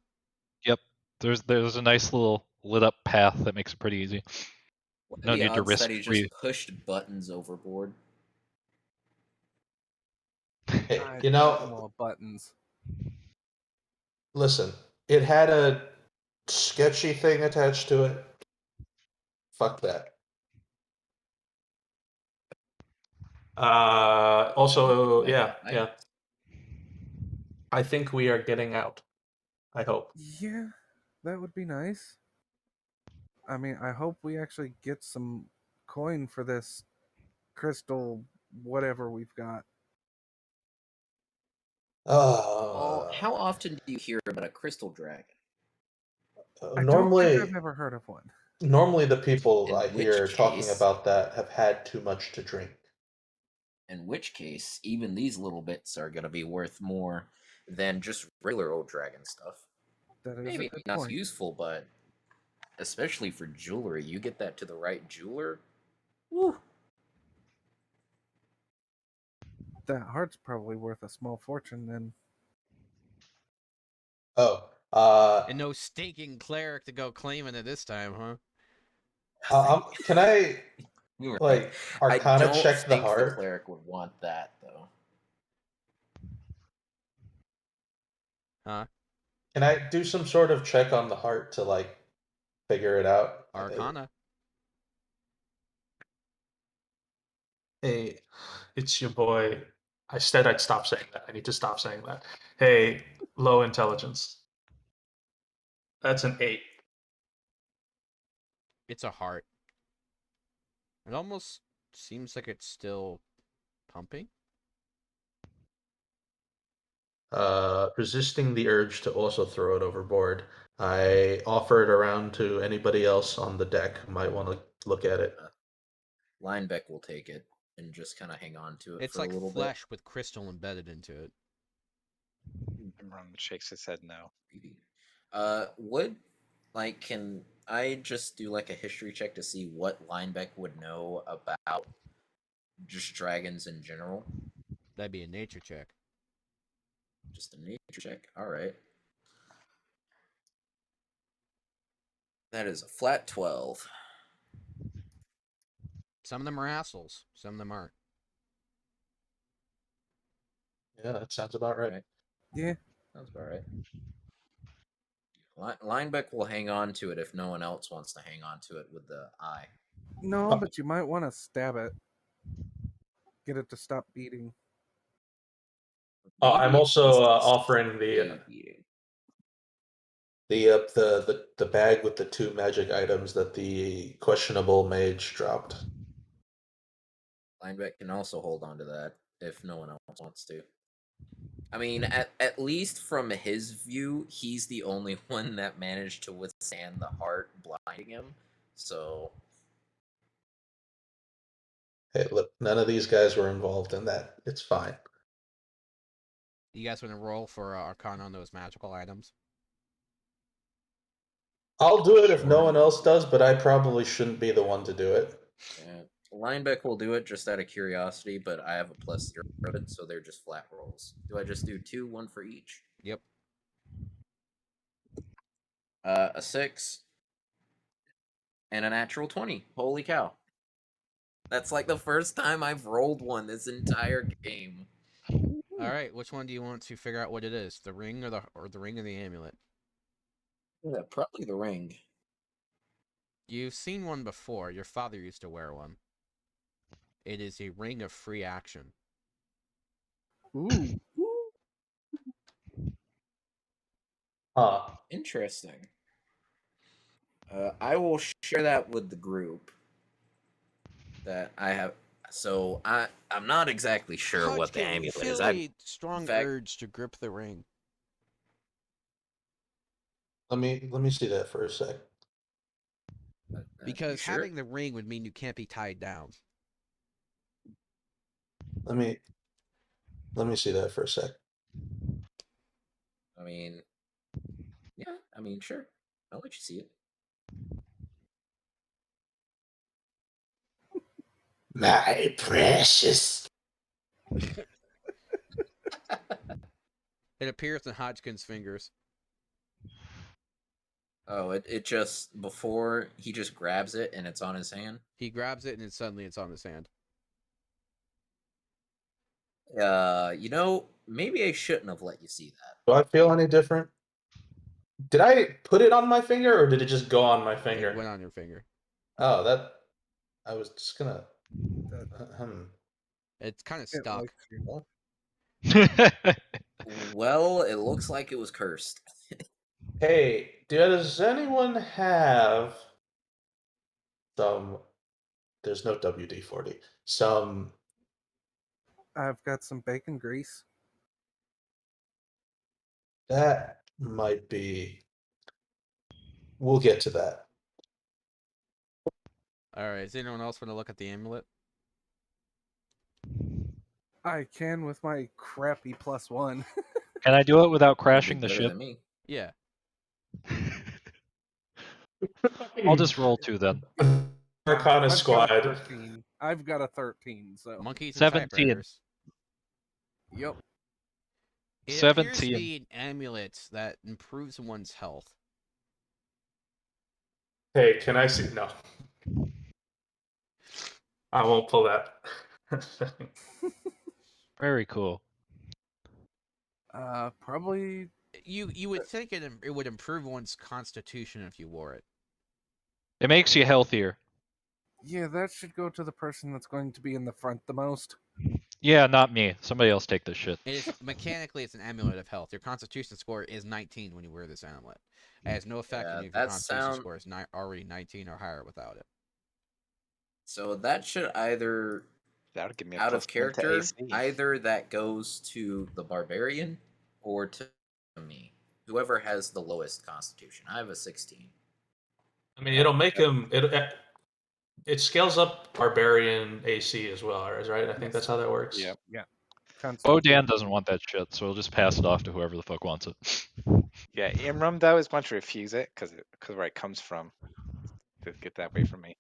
Yep. There's a nice little lit up path that makes it pretty easy. what are No the need to odds that risk he just re. pushed buttons overboard? Hey, I you don't know, know buttons. listen, it had a sketchy thing attached to it. Fuck that. Also, yeah. I think we are getting out. I hope. Yeah, that would be nice. I mean, I hope we actually get some coin for this crystal whatever we've got. Well, Uh, how often do you hear about a crystal dragon? I don't think normally, I've ever heard of one. the people In I which hear talking case, about that have had too much to drink. even these little bits are gonna be worth more than just regular old dragon stuff. That is a Maybe good not point. useful, but especially for jewelry, you get that to the right jeweler. Woo. That heart's probably worth a small fortune then. Oh, And no stinking cleric to go claiming it this time, huh? can I You're right. like I Arcana don't check the think the heart? cleric would want that though. Huh? Can I do some sort of check on the heart to like figure it out? Arcana. Hey, it's your boy. I said I'd stop saying that. I need to stop saying that. Hey, low intelligence. That's an 8. It's a heart. It almost seems like it's still pumping. Resisting the urge to also throw it overboard. I offer it around to anybody else on the deck who might want to look at it. Linebeck will take it and just kind of hang on to it It's for like a little flesh with crystal embedded into it. Imram shakes his head no. bit. Can I just do like a history check to see what Linebeck would know about just dragons in general? That'd be a nature check. Just a nature check. All right. That is a flat 12. Some of them are assholes. Some of them aren't. Yeah, that sounds about right. Right. Yeah. Sounds about right. Linebeck will hang on to it if no one else wants to hang on to it with the eye. No, but you might want to stab it. Get it to stop beating. I'm Maybe also it's just offering stay beating. the bag with the 2 magic items that the questionable mage dropped. Linebeck can also hold on to that if no one else wants to. I mean, at least from his view, he's the only one that managed to withstand the heart blinding him. So Hey, look, none of these guys were involved in that. It's fine. You guys want to roll for Arcana on those magical items? I'll do it if no Sure. one else does, but I probably shouldn't be the one to do it. Yeah. Linebeck will do it just out of curiosity, but I have a +0 of it, so they're just flat rolls. Do I just do 2, 1 for each? Yep. A 6 and a natural 20. Holy cow! That's like the first time I've rolled one this entire game. All right. Which one do you want to figure out what it is? The ring or the ring or the amulet? Yeah, probably the ring. You've seen one before. Your father used to wear one. It is a ring of free action. Ooh. Huh. Interesting. I will share that with the group that I have. So I'm not exactly sure what the Hodgkin, you amulet feel is. a strong fact- urge to grip the ring. Let me see that for a sec. Because sure? having the ring would mean you can't be tied down. Let me see that for a sec. I mean, yeah. I mean, sure. I'll let you see it. My precious. It appears in Hodgkin's fingers. Oh, it just before he just grabs it and it's on his hand. He grabs it and then suddenly it's on his hand. Maybe I shouldn't have let you see that. Do I feel any different? Did I put it on my finger or did it just go on my It finger? went on your finger. Oh, that. I was just gonna. It's kind of It stuck. likes you. Well, it looks like it was cursed. Hey, does anyone have some? There's no WD-40. Some. I've got some bacon grease. That might be. We'll get to that. All right. Does anyone else want to look at the amulet? I can with my crappy +1. Can I do it without You'd be crashing the better ship? than me. Yeah. I'll just roll 2 then. Arcana I've squad. got a 13. I've got a 13, so. Monkeys and 17. typewriters. Yep. It appears to 17. be an amulet that improves one's health. Hey, can I see? No. I won't pull that. Very cool. Probably. You would think it would improve one's constitution if you wore it. It makes you healthier. Yeah, that should go to the person that's going to be in the front the most. Yeah, not me. Somebody else take this shit. It is mechanically it's an amulet of health. Your constitution score is 19 when you wear this amulet. It has no effect Yeah, on you if that your constitution sound- score is already 19 or higher without it. So that should either That would give me a out of +10 to character, AC. either that goes to the barbarian or to me. Whoever has the lowest constitution. I have a 16. I mean, it'll make him. It scales up barbarian AC as well, right? I think that's how that works. Yep. Bodan doesn't want that shit, so we'll just pass it off to whoever the fuck wants it. Yeah, Imram though is going to refuse it because where it comes from. To get that away from me.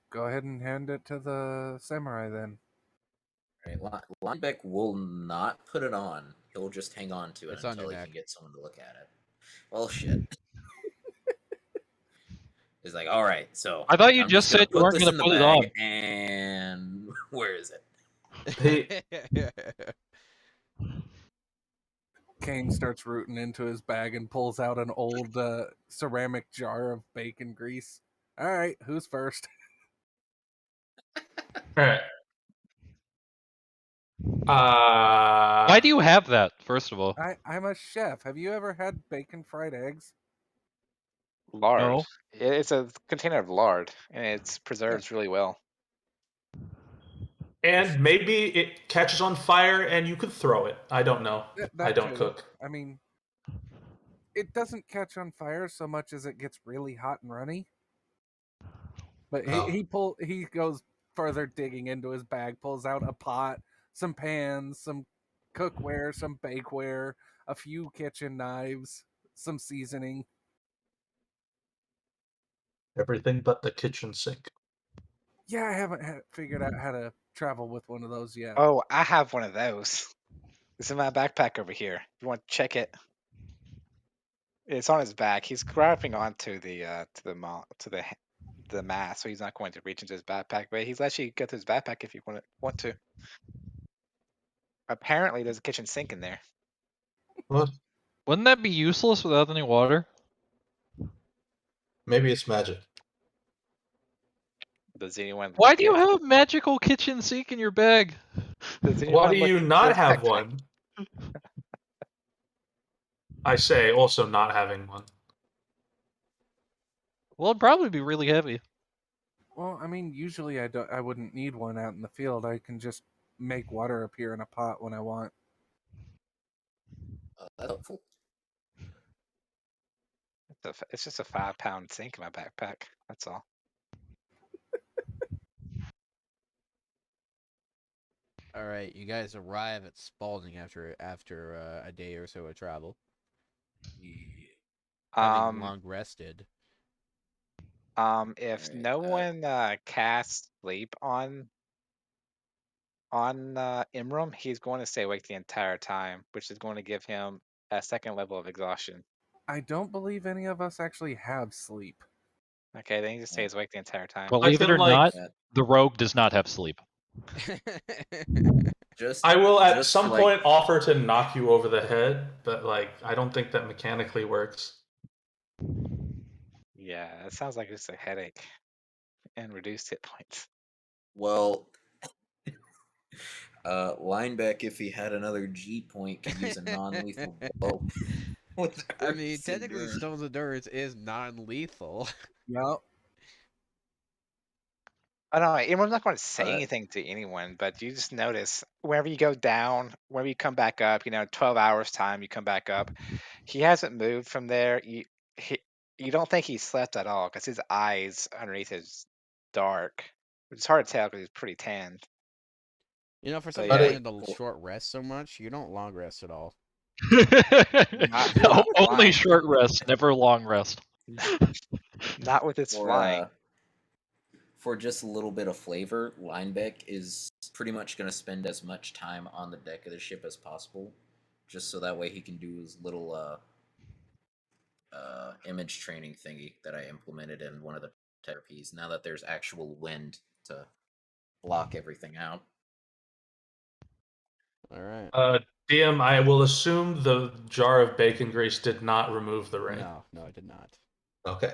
Go ahead and hand it to the samurai then. Right, Linebeck will not put it on. He'll just hang on to it It's on until your he neck. can get someone to look at it. Well, shit. He's like, all right, so I thought you I'm just gonna said you weren't this gonna in the put it bag, on. And where is it? Hey, Kane starts rooting into his bag and pulls out an old ceramic jar of bacon grease. All right, who's first? all right. Why do you have that, first of all? I'm a chef. Have you ever had bacon fried eggs? Lard. No. It's a container of lard, and it's preserves really well. And maybe it catches on fire and you could throw it. I don't know. I don't too. cook. I mean, it doesn't catch on fire so much as it gets really hot and runny. But Oh. he goes further digging into his bag, pulls out a pot, some pans, some cookware, some bakeware, a few kitchen knives, some seasoning. Everything but the kitchen sink. Yeah, I haven't figured out how to travel with one of those yet. Oh, I have one of those. It's in my backpack over here. You want to check it? It's on his back. He's grabbing onto the mast, so he's not going to reach into his backpack. But he's actually got his backpack if you want to. Apparently, there's a kitchen sink in there. What? Wouldn't that be useless without any water? Maybe it's magic. Does anyone? Why like do you it? have a magical kitchen sink in your bag? Does Why anyone do look you into not his have backpack? one? I say, also not having one. Well, it'd probably be really heavy. Well, I mean, usually I wouldn't need one out in the field. I can just make water appear in a pot when I want. That's helpful. It's just a 5-pound sink in my backpack. That's all. All right, you guys arrive at Spalding after a day or so of travel, having long rested. If Alright, no one casts sleep on Imram, he's going to stay awake the entire time, which is going to give him a second level of exhaustion. I don't believe any of us actually have sleep. Okay, then he just stays awake the entire time. Believe it can, or like- not, that. the rogue does not have sleep. Just I will at just some like- point offer to knock you over the head, but like I don't think that mechanically works. Yeah, it sounds like just a headache and reduced hit points. Well, Lineback, if he had another G point, could use a non-lethal blow. with I mean, Earth's technically, Endurance. Stone's Endurance is non-lethal. Yep. I don't know. Imram's not going to say Uh, anything to anyone, but you just notice whenever you go down, whenever you come back up, 12 hours time, you come back up. He hasn't moved from there. You don't think he slept at all because his eyes underneath is dark. It's hard to tell because he's pretty tanned. You know, for So, somebody yeah, who wanted to short rest so much, you don't long rest at all. not Only flying. short rest, never long rest. Not with its flying. For just a little bit of flavor, Lineback is pretty much going to spend as much time on the deck of the ship as possible, just so that way he can do his little image training thingy that I implemented in one of the therapies. Now that there's actual wind to block everything out. All right. DM, I will assume the jar of bacon grease did not remove the ring. No, I did not. Okay.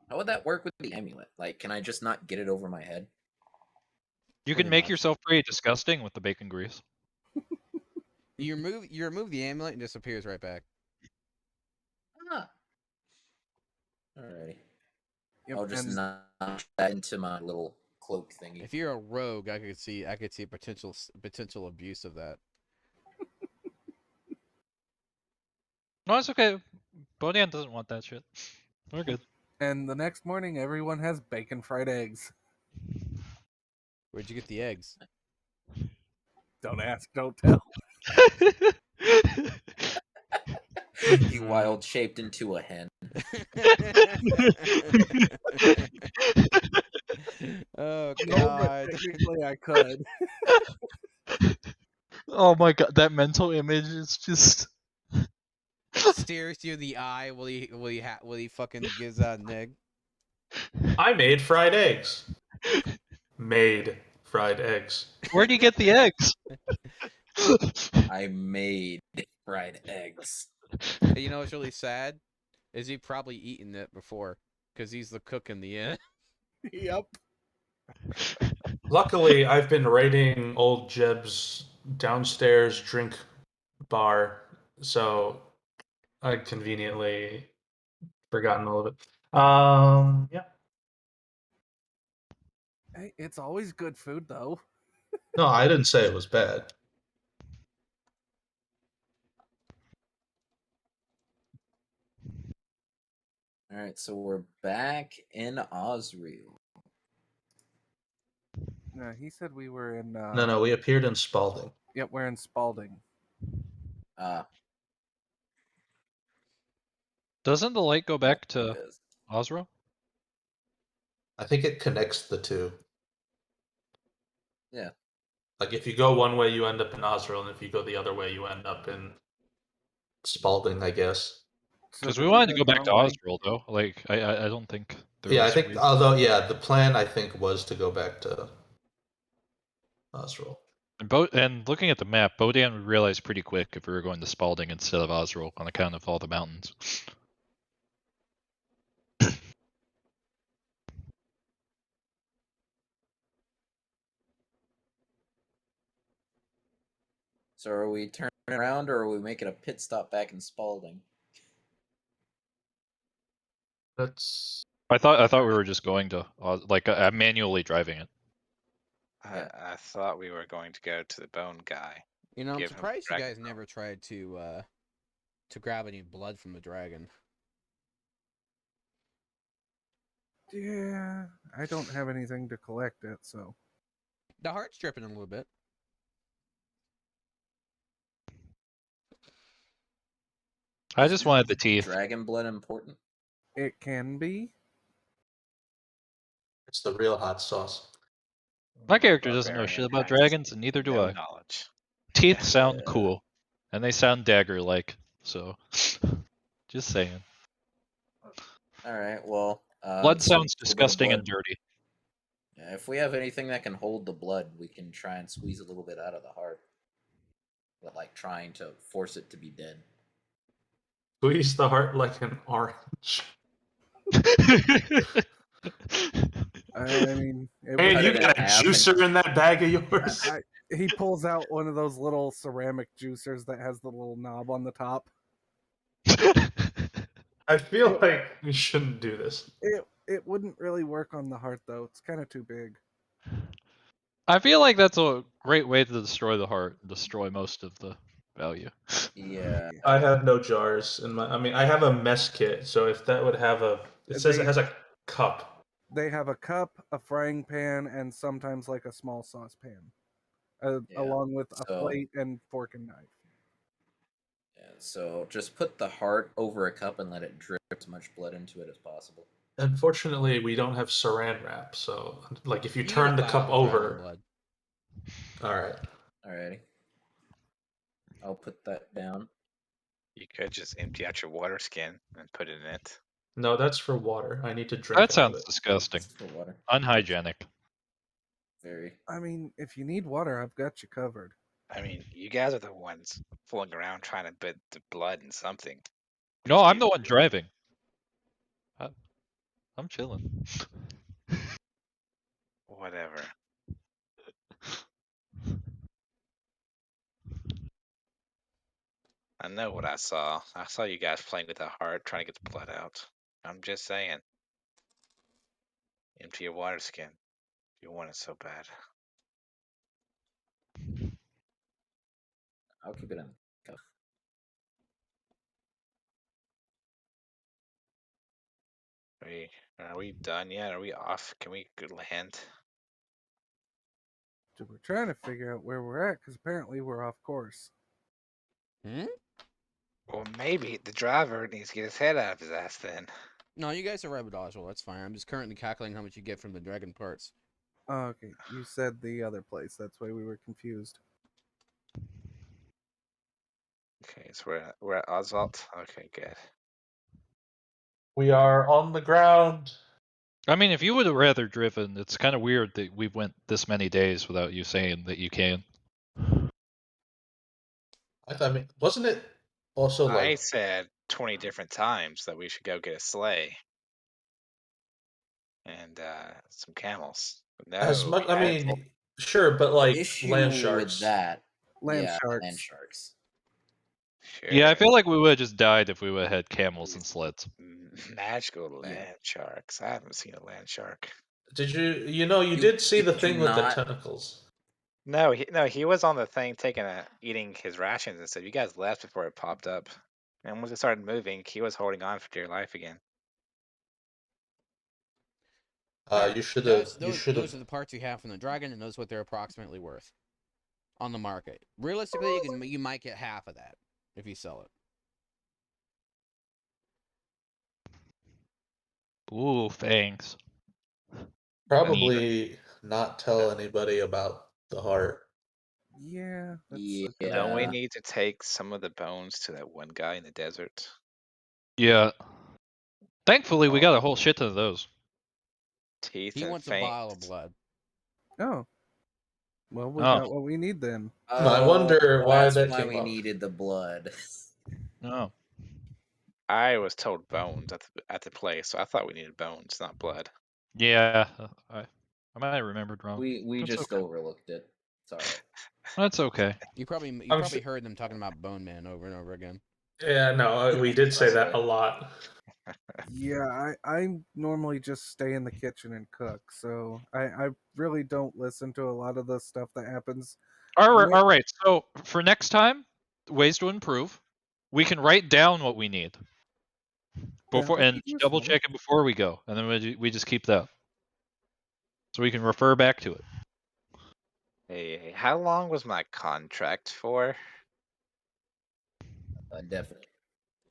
How would that work with the amulet? Like, can I just not get it over my head? You Pretty can make much. yourself pretty disgusting with the bacon grease. You remove the amulet and it disappears right back. Ah. Alrighty. Yep, I'll just and notch that into my little cloak thingy. If you're a rogue, I could see potential abuse of that. No, it's okay. Bodian doesn't want that shit. We're good. and the next morning, everyone has bacon fried eggs. Where'd you get the eggs? Don't ask, don't tell. He wild shaped into a hen. Oh No, but god. technically I could. Oh my god, that mental image is just. Stares you in the eye while he fucking gives out an egg. I made fried eggs. Made fried eggs. Where do you get the eggs? I made fried eggs. You know what's really sad? Is he probably eaten it before? Because he's the cook in the inn. Yep. Luckily, I've been raiding old Jeb's downstairs drink bar, so I conveniently forgotten all of it. Yeah. Hey, it's always good food, though. No, I didn't say it was bad. Alright, so we're back in Osriel. No, he said we were in. No, we appeared in Spalding. Yep, we're in Spalding. Doesn't the light go back to because Osro? I think it connects the two. Yeah. Like if you go one way, you end up in Osriel, and if you go the other way, you end up in Spalding, I guess. So Because did we wanted to go go the back to wrong way? Osro though. Like I don't think there Yeah, I was. think. Although, yeah, the plan I think was to go back to Osriel. And looking at the map, Bodan would realize pretty quick if we were going to Spalding instead of Osro on account of all the mountains. So are we turning around or are we making a pit stop back in Spalding? That's I thought we were just going to manually driving it. Yeah. I thought we were going to go to the bone guy. You know, I'm Give him surprised you dragon guys bone. never tried to grab any blood from the dragon. Yeah, I don't have anything to collect it, so. The heart's dripping a little bit. I just wanted the teeth. Dragon blood important? It can be. it's the real hot sauce. My character doesn't know Barbarian shit about has dragons, and neither do no I. knowledge. Teeth sound Yeah. cool, and they sound dagger-like. So, just saying. All right. Well, Blood so sounds a little bit of disgusting and blood. dirty. Yeah, if we have anything that can hold the blood, we can try and squeeze a little bit out of the heart. But like trying to force it to be dead. Squeeze the heart like an orange. I mean, it Man, cut you it in got a half and- juicer in that bag of yours. he pulls out one of those little ceramic juicers that has the little knob on the top. I feel like we shouldn't do this. It wouldn't really work on the heart though. It's kind of too big. I feel like that's a great way to destroy the heart, destroy most of the value. Yeah. I have no jars in my. I mean, I have a mess kit, so if that would have a. It says it has a cup. They have a cup, a frying pan, and sometimes like a small saucepan, Yeah, along with a so- plate and fork and knife. Yeah, so just put the heart over a cup and let it drip as much blood into it as possible. Unfortunately, we don't have saran wrap, so like if you You turn get the by cup with dragon over. blood. All right. Alrighty. I'll put that down. You could just empty out your water skin and put it in it. No, that's for water. I need to drink. That out of sounds it. disgusting. It's for water. Unhygienic. Very. I mean, if you need water, I've got you covered. I mean, you guys are the ones fooling around trying to put the blood in something. No, Just I'm be the one rude. driving. I'm chilling. Whatever. I know what I saw. I saw you guys playing with the heart, trying to get the blood out. I'm just saying. Empty your water skin. You want it so bad. I'll keep it in the cup. Are we done yet? Are we off? Can we land? So we're trying to figure out where we're at because apparently we're off course. Hmm? Well, maybe the driver needs to get his head out of his ass then. No, you guys are right with Oswald. That's fine. I'm just currently calculating how much you get from the dragon parts. Oh, okay, you said the other place. That's why we were confused. Okay, so we're at Oswald. Okay, good. We are on the ground. I mean, if you would have rather driven, it's kind of weird that we went this many days without you saying that you can. I mean, wasn't it also I like said 20 different times that we should go get a sleigh and some camels. No, as much? you I guys- mean, sure, but like Issue land with sharks. that. Land yeah, sharks. land sharks. sure. Yeah, I feel like we would have just died if we would have had camels and sleds. Magical Yeah. land sharks. I haven't seen a land shark. Did you? You You- did see the did you thing with the not- tentacles. No, he was on the thing eating his rations and said, "You guys left before it popped up." And once it started moving, he was holding on for dear life again. You should have. You Those should those have. are the parts you have from the dragon, and those what they're approximately worth on the market. Realistically, you might get half of that if you sell it. Ooh, fangs. Probably not tell anybody about the heart. Yeah, that's Yeah. a good Don't we idea. need to take some of the bones to that one guy in the desert? Yeah. Thankfully, we Oh. got a whole shit ton of those. Teeth He and wants a vial of fangs. blood. Oh, well, we Oh. got what we need then. I wonder why that's that why came we up. needed the blood. No. I was told bones at the place, so I thought we needed bones, not blood. Yeah. I might have remembered wrong. We That's just okay. overlooked it. It's all right. That's okay. You probably I'm s- heard them talking about Bone Man over and over again. Yeah, no, we did say that a lot. Yeah, I normally just stay in the kitchen and cook, so I really don't listen to a lot of the stuff that happens. All right. When- All right. So for next time, ways to improve. We can write down what we need That before would and be double useful. check it before we go, and then we just keep that, so we can refer back to it. Hey, how long was my contract for? Definitely.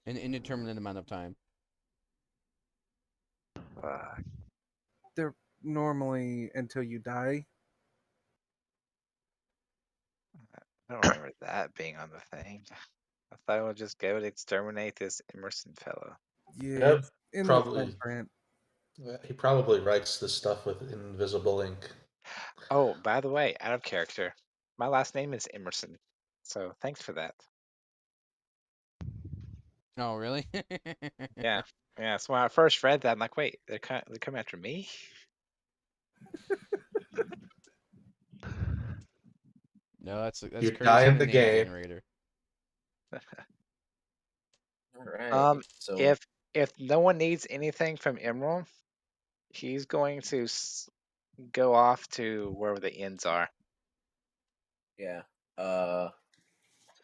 An indeterminate amount of time. They're normally until you die. I don't remember that being on the thing. I thought I would just go to exterminate this Emerson fellow. Yeah, Yep, it's in the probably. fine print. He probably writes this stuff with invisible ink. Oh, by the way, out of character, my last name is Emerson, so thanks for that. Oh, really? Yeah, yeah. So when I first read that, I'm like, wait, they're coming after me? No, that's You courtesy die of in the the name game. generator. All right. So If no one needs anything from Emerald, he's going to go off to wherever the inns are. yeah.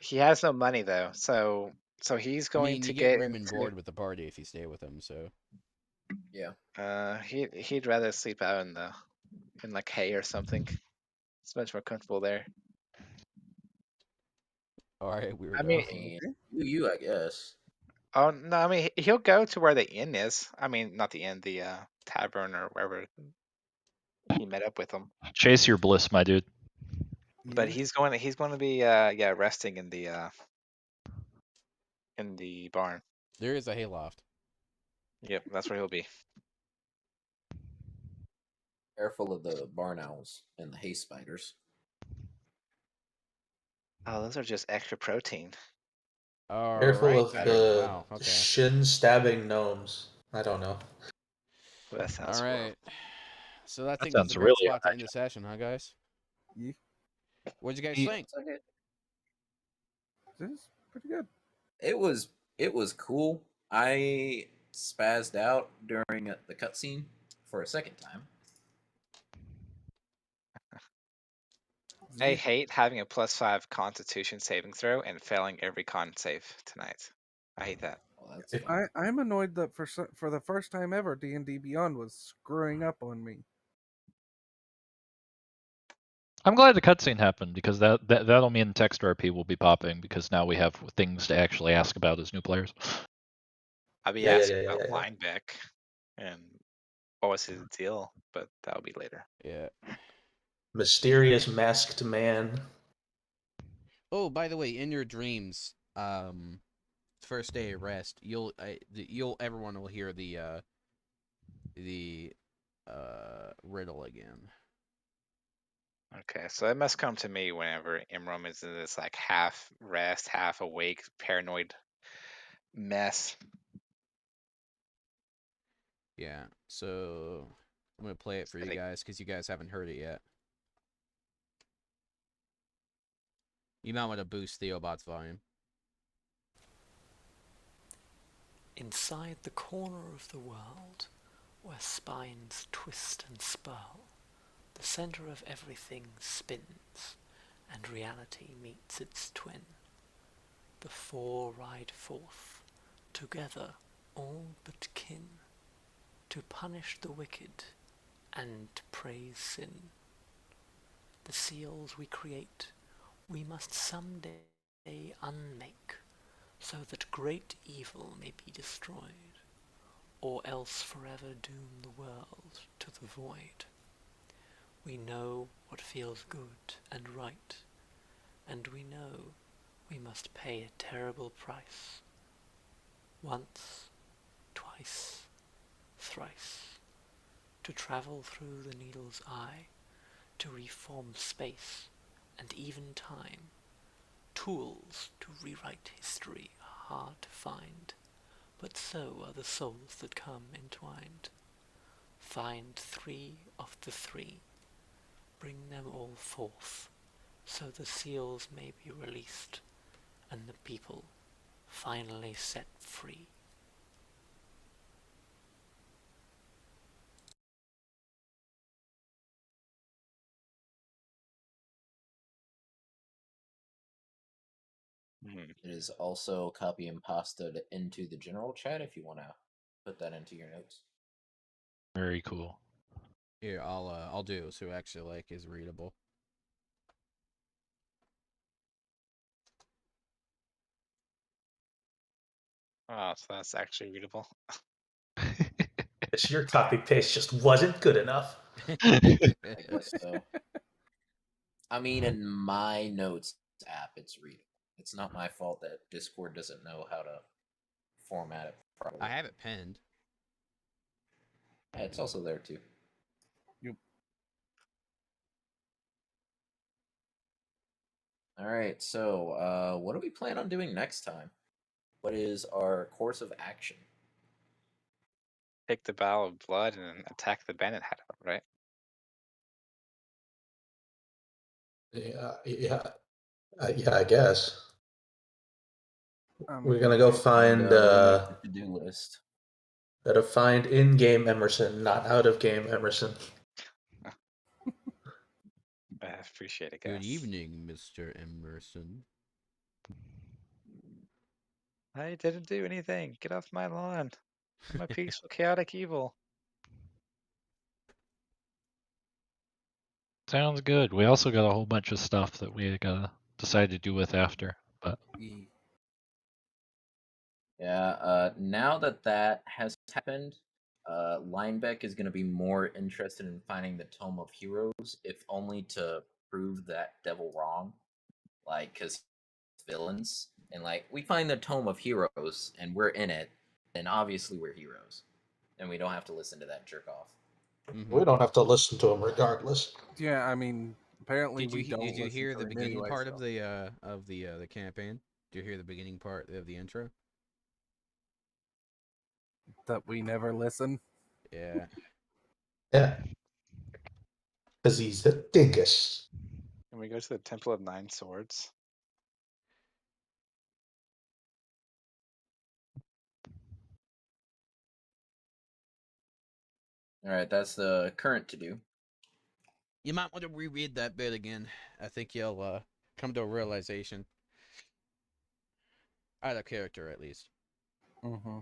He has no money though, so he's I going mean, to you get get room and into. board with the party if you stay with him. So Yeah. He'd rather sleep out in like hay or something. It's much more comfortable there. all right, weirdo. I mean, I mean, you, I guess. oh no, I mean he'll go to where the inn is. I mean, not the inn, the tavern or wherever he met up with them. Chase your bliss, my dude. But Yeah. he's going to be resting in the barn. There is a hayloft. Yep, that's where he'll be. Careful of the barn owls and the hay spiders. Oh, those are just extra protein. All Careful right, of then. the Wow. Okay. shin-stabbing gnomes. I don't know. Well, that sounds All horrible. right. So I think that's a sounds great really spot to end the session, huh, guys? Yeah, What'd you guys Ye- think? this is pretty good. It was cool. I spazzed out during the cutscene for a second time. I Yeah. hate having a +5 Constitution saving throw and failing every con save tonight. I hate that. Well, that's If- fine. I'm annoyed that for the first time ever, D&D Beyond was screwing up on me. I'm glad the cutscene happened because that'll mean text RP will be popping because now we have things to actually ask about as new players. I'll be Yeah. asking about Linebeck and what was his deal, but that'll be later. Yeah. Mysterious masked man. Oh, by the way, in your dreams, first day of rest, everyone will hear the riddle again. Okay, so it must come to me whenever Imram is in this like half rest, half awake, paranoid mess. Yeah. So I'm gonna play it for you guys because you guys haven't heard it yet. You might want to boost Theobot's volume. Inside the corner of the world, where spines twist and spurl, the center of everything spins, and reality meets its twin. The four ride forth, together all but kin, to punish the wicked and praise sin. The seals we create, we must someday unmake, so that great evil may be destroyed, or else forever doom the world to the void. We know what feels good and right, and we know we must pay a terrible price. Once, twice, thrice, to travel through the needle's eye, to reform space and even time. Tools to rewrite history are hard to find, but so are the souls that come entwined. Find 3 of the 3, bring them all forth, so the seals may be released, and the people finally set free. Mhm. It is also copy and pasted into the general chat if you want to put that into your notes. Very cool. Here, I'll do so. Actually, like, is readable. Oh, so that's actually readable. Your copy paste just wasn't good enough. I guess so. I mean, in my notes app, it's readable. It's not my fault that Discord doesn't know how to format it properly. I have it pinned. Yeah, it's also there too. Yep. All right, so what do we plan on doing next time? What is our course of action? Take the Bow of Blood and attack the bandit hideout, right? Yeah, I guess. We're gonna go we- find we'll make the to-do list. gotta find in-game Emerson, not out-of-game Emerson. I appreciate it, Good guys. evening, Mr. Emerson. I didn't do anything. Get off my lawn. I'm a peaceful, chaotic evil. Sounds good. We also got a whole bunch of stuff that we gotta decide to do with after. But Yeah, now that has happened, Linebeck is going to be more interested in finding the Tome of Heroes, if only to prove that devil wrong. Like, because villains, and like, we find the Tome of Heroes and we're in it, then obviously we're heroes. And we don't have to listen to that jerk off. Mm-hmm. We don't have to listen to him regardless. Yeah, I mean, apparently Did you don't did you listen hear to the him beginning anyway, part so. of the campaign? Did you hear the beginning part of the intro? That we never listen. Yeah. Yeah. Because he's a dingus. Can we go to the Temple of Nine Swords? All right, that's the current to do. You might want to reread that bit again. I think you'll come to a realization. Out of character, at least. Mm-hmm.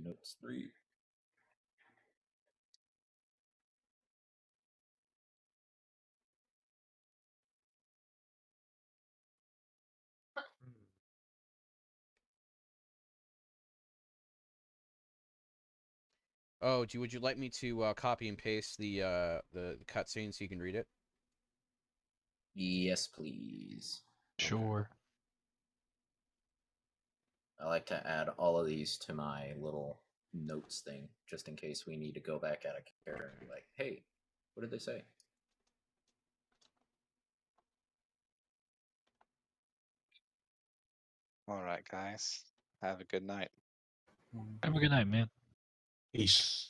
Notes 3. Oh, would you like me to copy and paste the cutscene so you can read it? Yes, please. sure. I like to add all of these to my little notes thing, just in case we need to go back out of character and be like, hey, what did they say? All right, guys. Have a good night. Have a good night, man. Peace.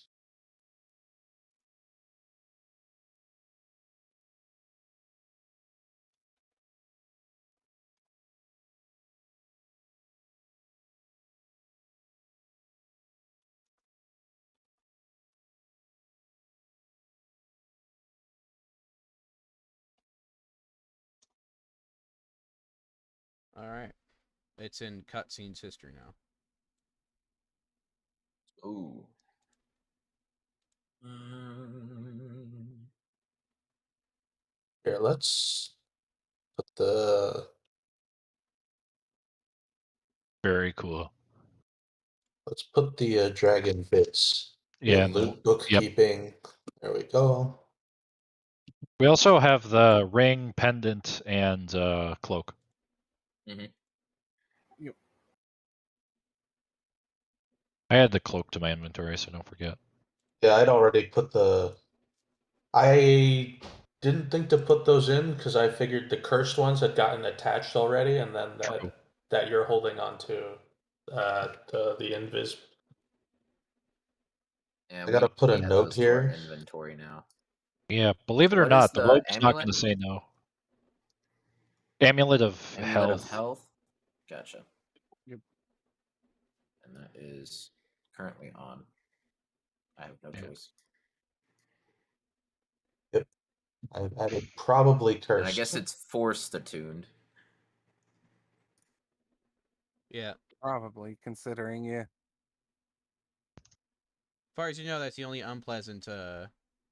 All right. It's in cutscenes history now. Ooh. Mm, Here, let's put the Very cool. dragon bits Yeah, in and the loot bookkeeping. There we go. we also have the ring, pendant, and cloak. mhm. I add the cloak to my inventory, so don't forget. Yeah, I'd already put the. I didn't think to put those in because I figured the cursed ones had gotten attached already, and then True. that you're holding on to the invis. Yeah, I gotta put a we add note those to our here. inventory now. Yeah, believe So it or what is not, the the rogue's not amulet? going to say no. Amulet of Amulet of Health. Health. Gotcha. Yep. And that is currently on. I have no Yeah. choice. Yep, I've added probably And I cursed. guess it's forced attuned. Yeah. Probably, considering, yeah. As far as you know, that's the only unpleasant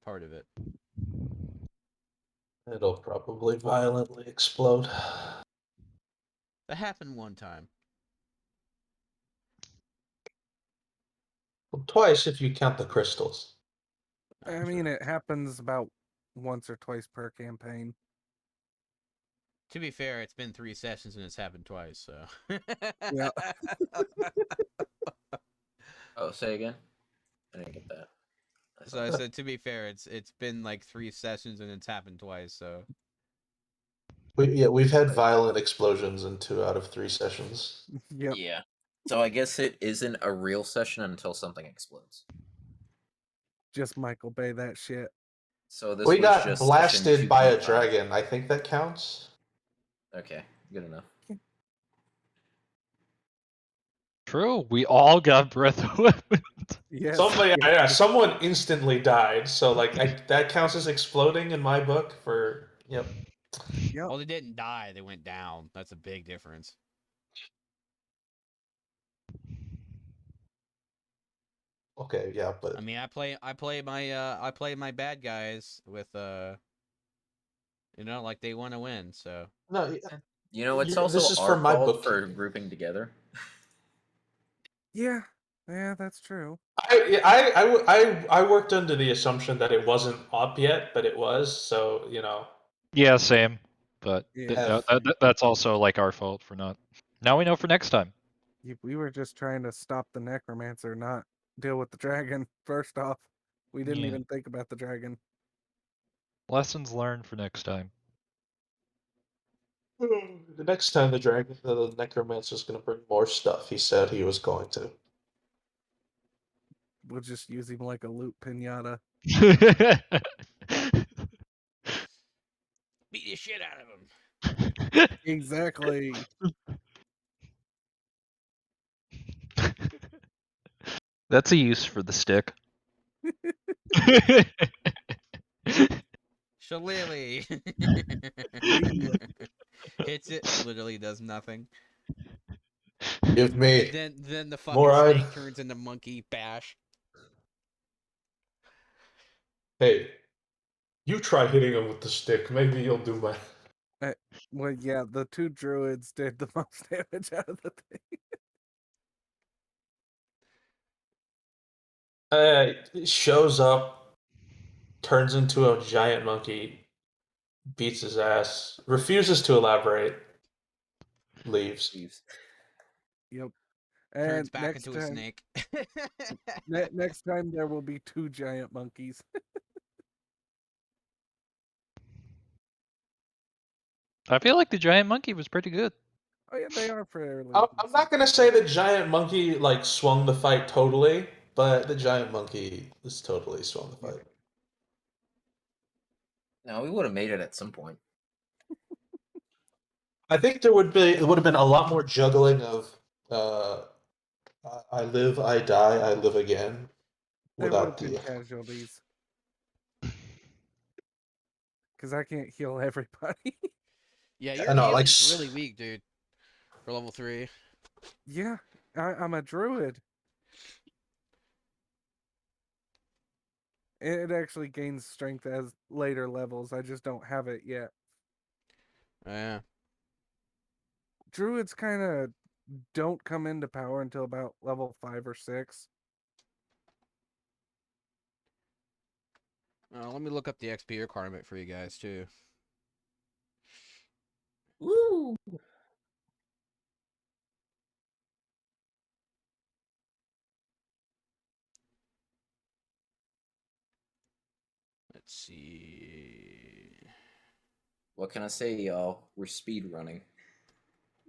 part of it. It'll probably violently explode. That happened one time. Well, twice if you count the crystals. I mean, it happens about once or twice per campaign. To be fair, it's been 3 sessions and it's happened twice, so. Yeah. Oh, say again? I didn't get that. So I said, to be fair, it's been like 3 sessions and it's happened twice, so. We've had violent explosions in 2 out of 3 sessions. Yep. Yeah. So I guess it isn't a real session until something explodes. Just Michael Bay that shit. So this We was got just blasted session by a 2.5. dragon. I think that counts. Okay, good enough. True, we all got breath of weapon. Yes. Someone instantly died. So like that counts as exploding in my book. Yep. Yep. Well, they didn't die; they went down. That's a big difference. Okay, yeah, but I mean, I play my bad guys with like they want to win. So no. You know, it's This also is our for my fault for bookkeeping. grouping together. Yeah. Yeah, that's true. I worked under the assumption that it wasn't up yet, but it was. So Yeah, same. But Yeah. that's also like our fault for not. Now we know for next time. We were just trying to stop the necromancer, not deal with the dragon. First off, we didn't Yeah. even think about the dragon. Lessons learned for next time. The next time the necromancer's going to bring more stuff. He said he was going to. We'll just use him like a loot pinata. beat the shit out of him. Exactly. That's a use for the stick. Shillelagh. Hits it, literally does nothing. Give me Then the fucking more snake turns into monkey bash. Hey, you try hitting him with the stick. Maybe you'll do my. Well, yeah, the 2 druids did the most damage out of the thing. It shows up, turns into a giant monkey, beats his ass, refuses to elaborate, leaves. Yep. Turns And back next into a time, snake. next time there will be 2 giant monkeys. I feel like the giant monkey was pretty good. Oh yeah, they are fairly. I'm not gonna say the giant monkey like swung the fight totally, but the giant monkey was totally swung the fight. No, we would have made it at some point. I think it would have been a lot more juggling of I live, I die, I live again. There would have Without been the casualties. Because I can't heal everybody. Yeah, I your know, like healing's really weak, dude. For level 3. Yeah, I'm a druid. It actually gains strength as later levels. I just don't have it yet. Yeah. Druids kind of don't come into power until about level 5 or 6. Let me look up the XP requirement for you guys too. Woo! Let's see. What can I say, y'all? We're speed running.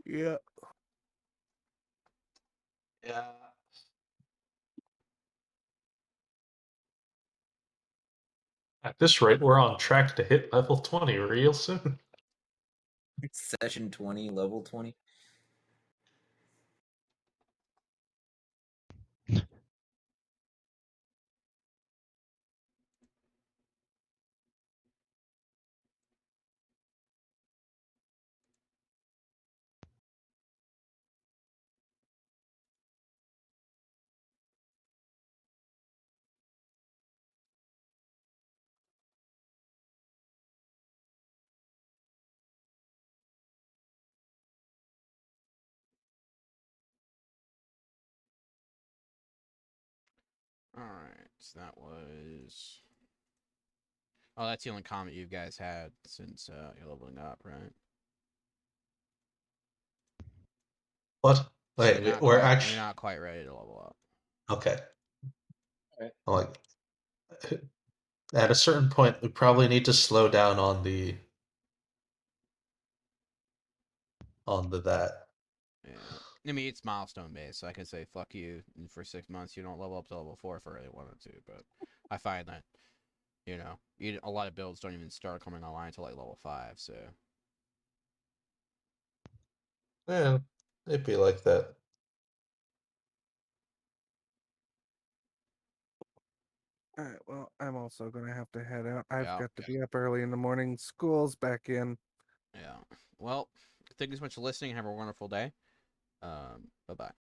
Yeah. Yeah. At this rate, we're on track to hit level 20 real soon. Session 20, level 20. Alright, so that was... Oh, that's the only comment you guys had since you're leveling up, right? What? So Wait, you're not we're quite, actually you're not quite ready to level up. okay. Right. Like, at a certain point, we probably need to slow down on the that. Yeah. I mean, it's milestone based, so I could say fuck you, and for 6 months you don't level up to level 4 if I really wanted to, but I find that, you know, a lot of builds don't even start coming online until like level 5, so... Yeah, it'd be like that. All right. Well, I'm also going to have to head out. I've Yeah. got to be up early in the morning. School's back in. Yeah. Well, thank you so much for listening. Have a wonderful day. Bye-bye.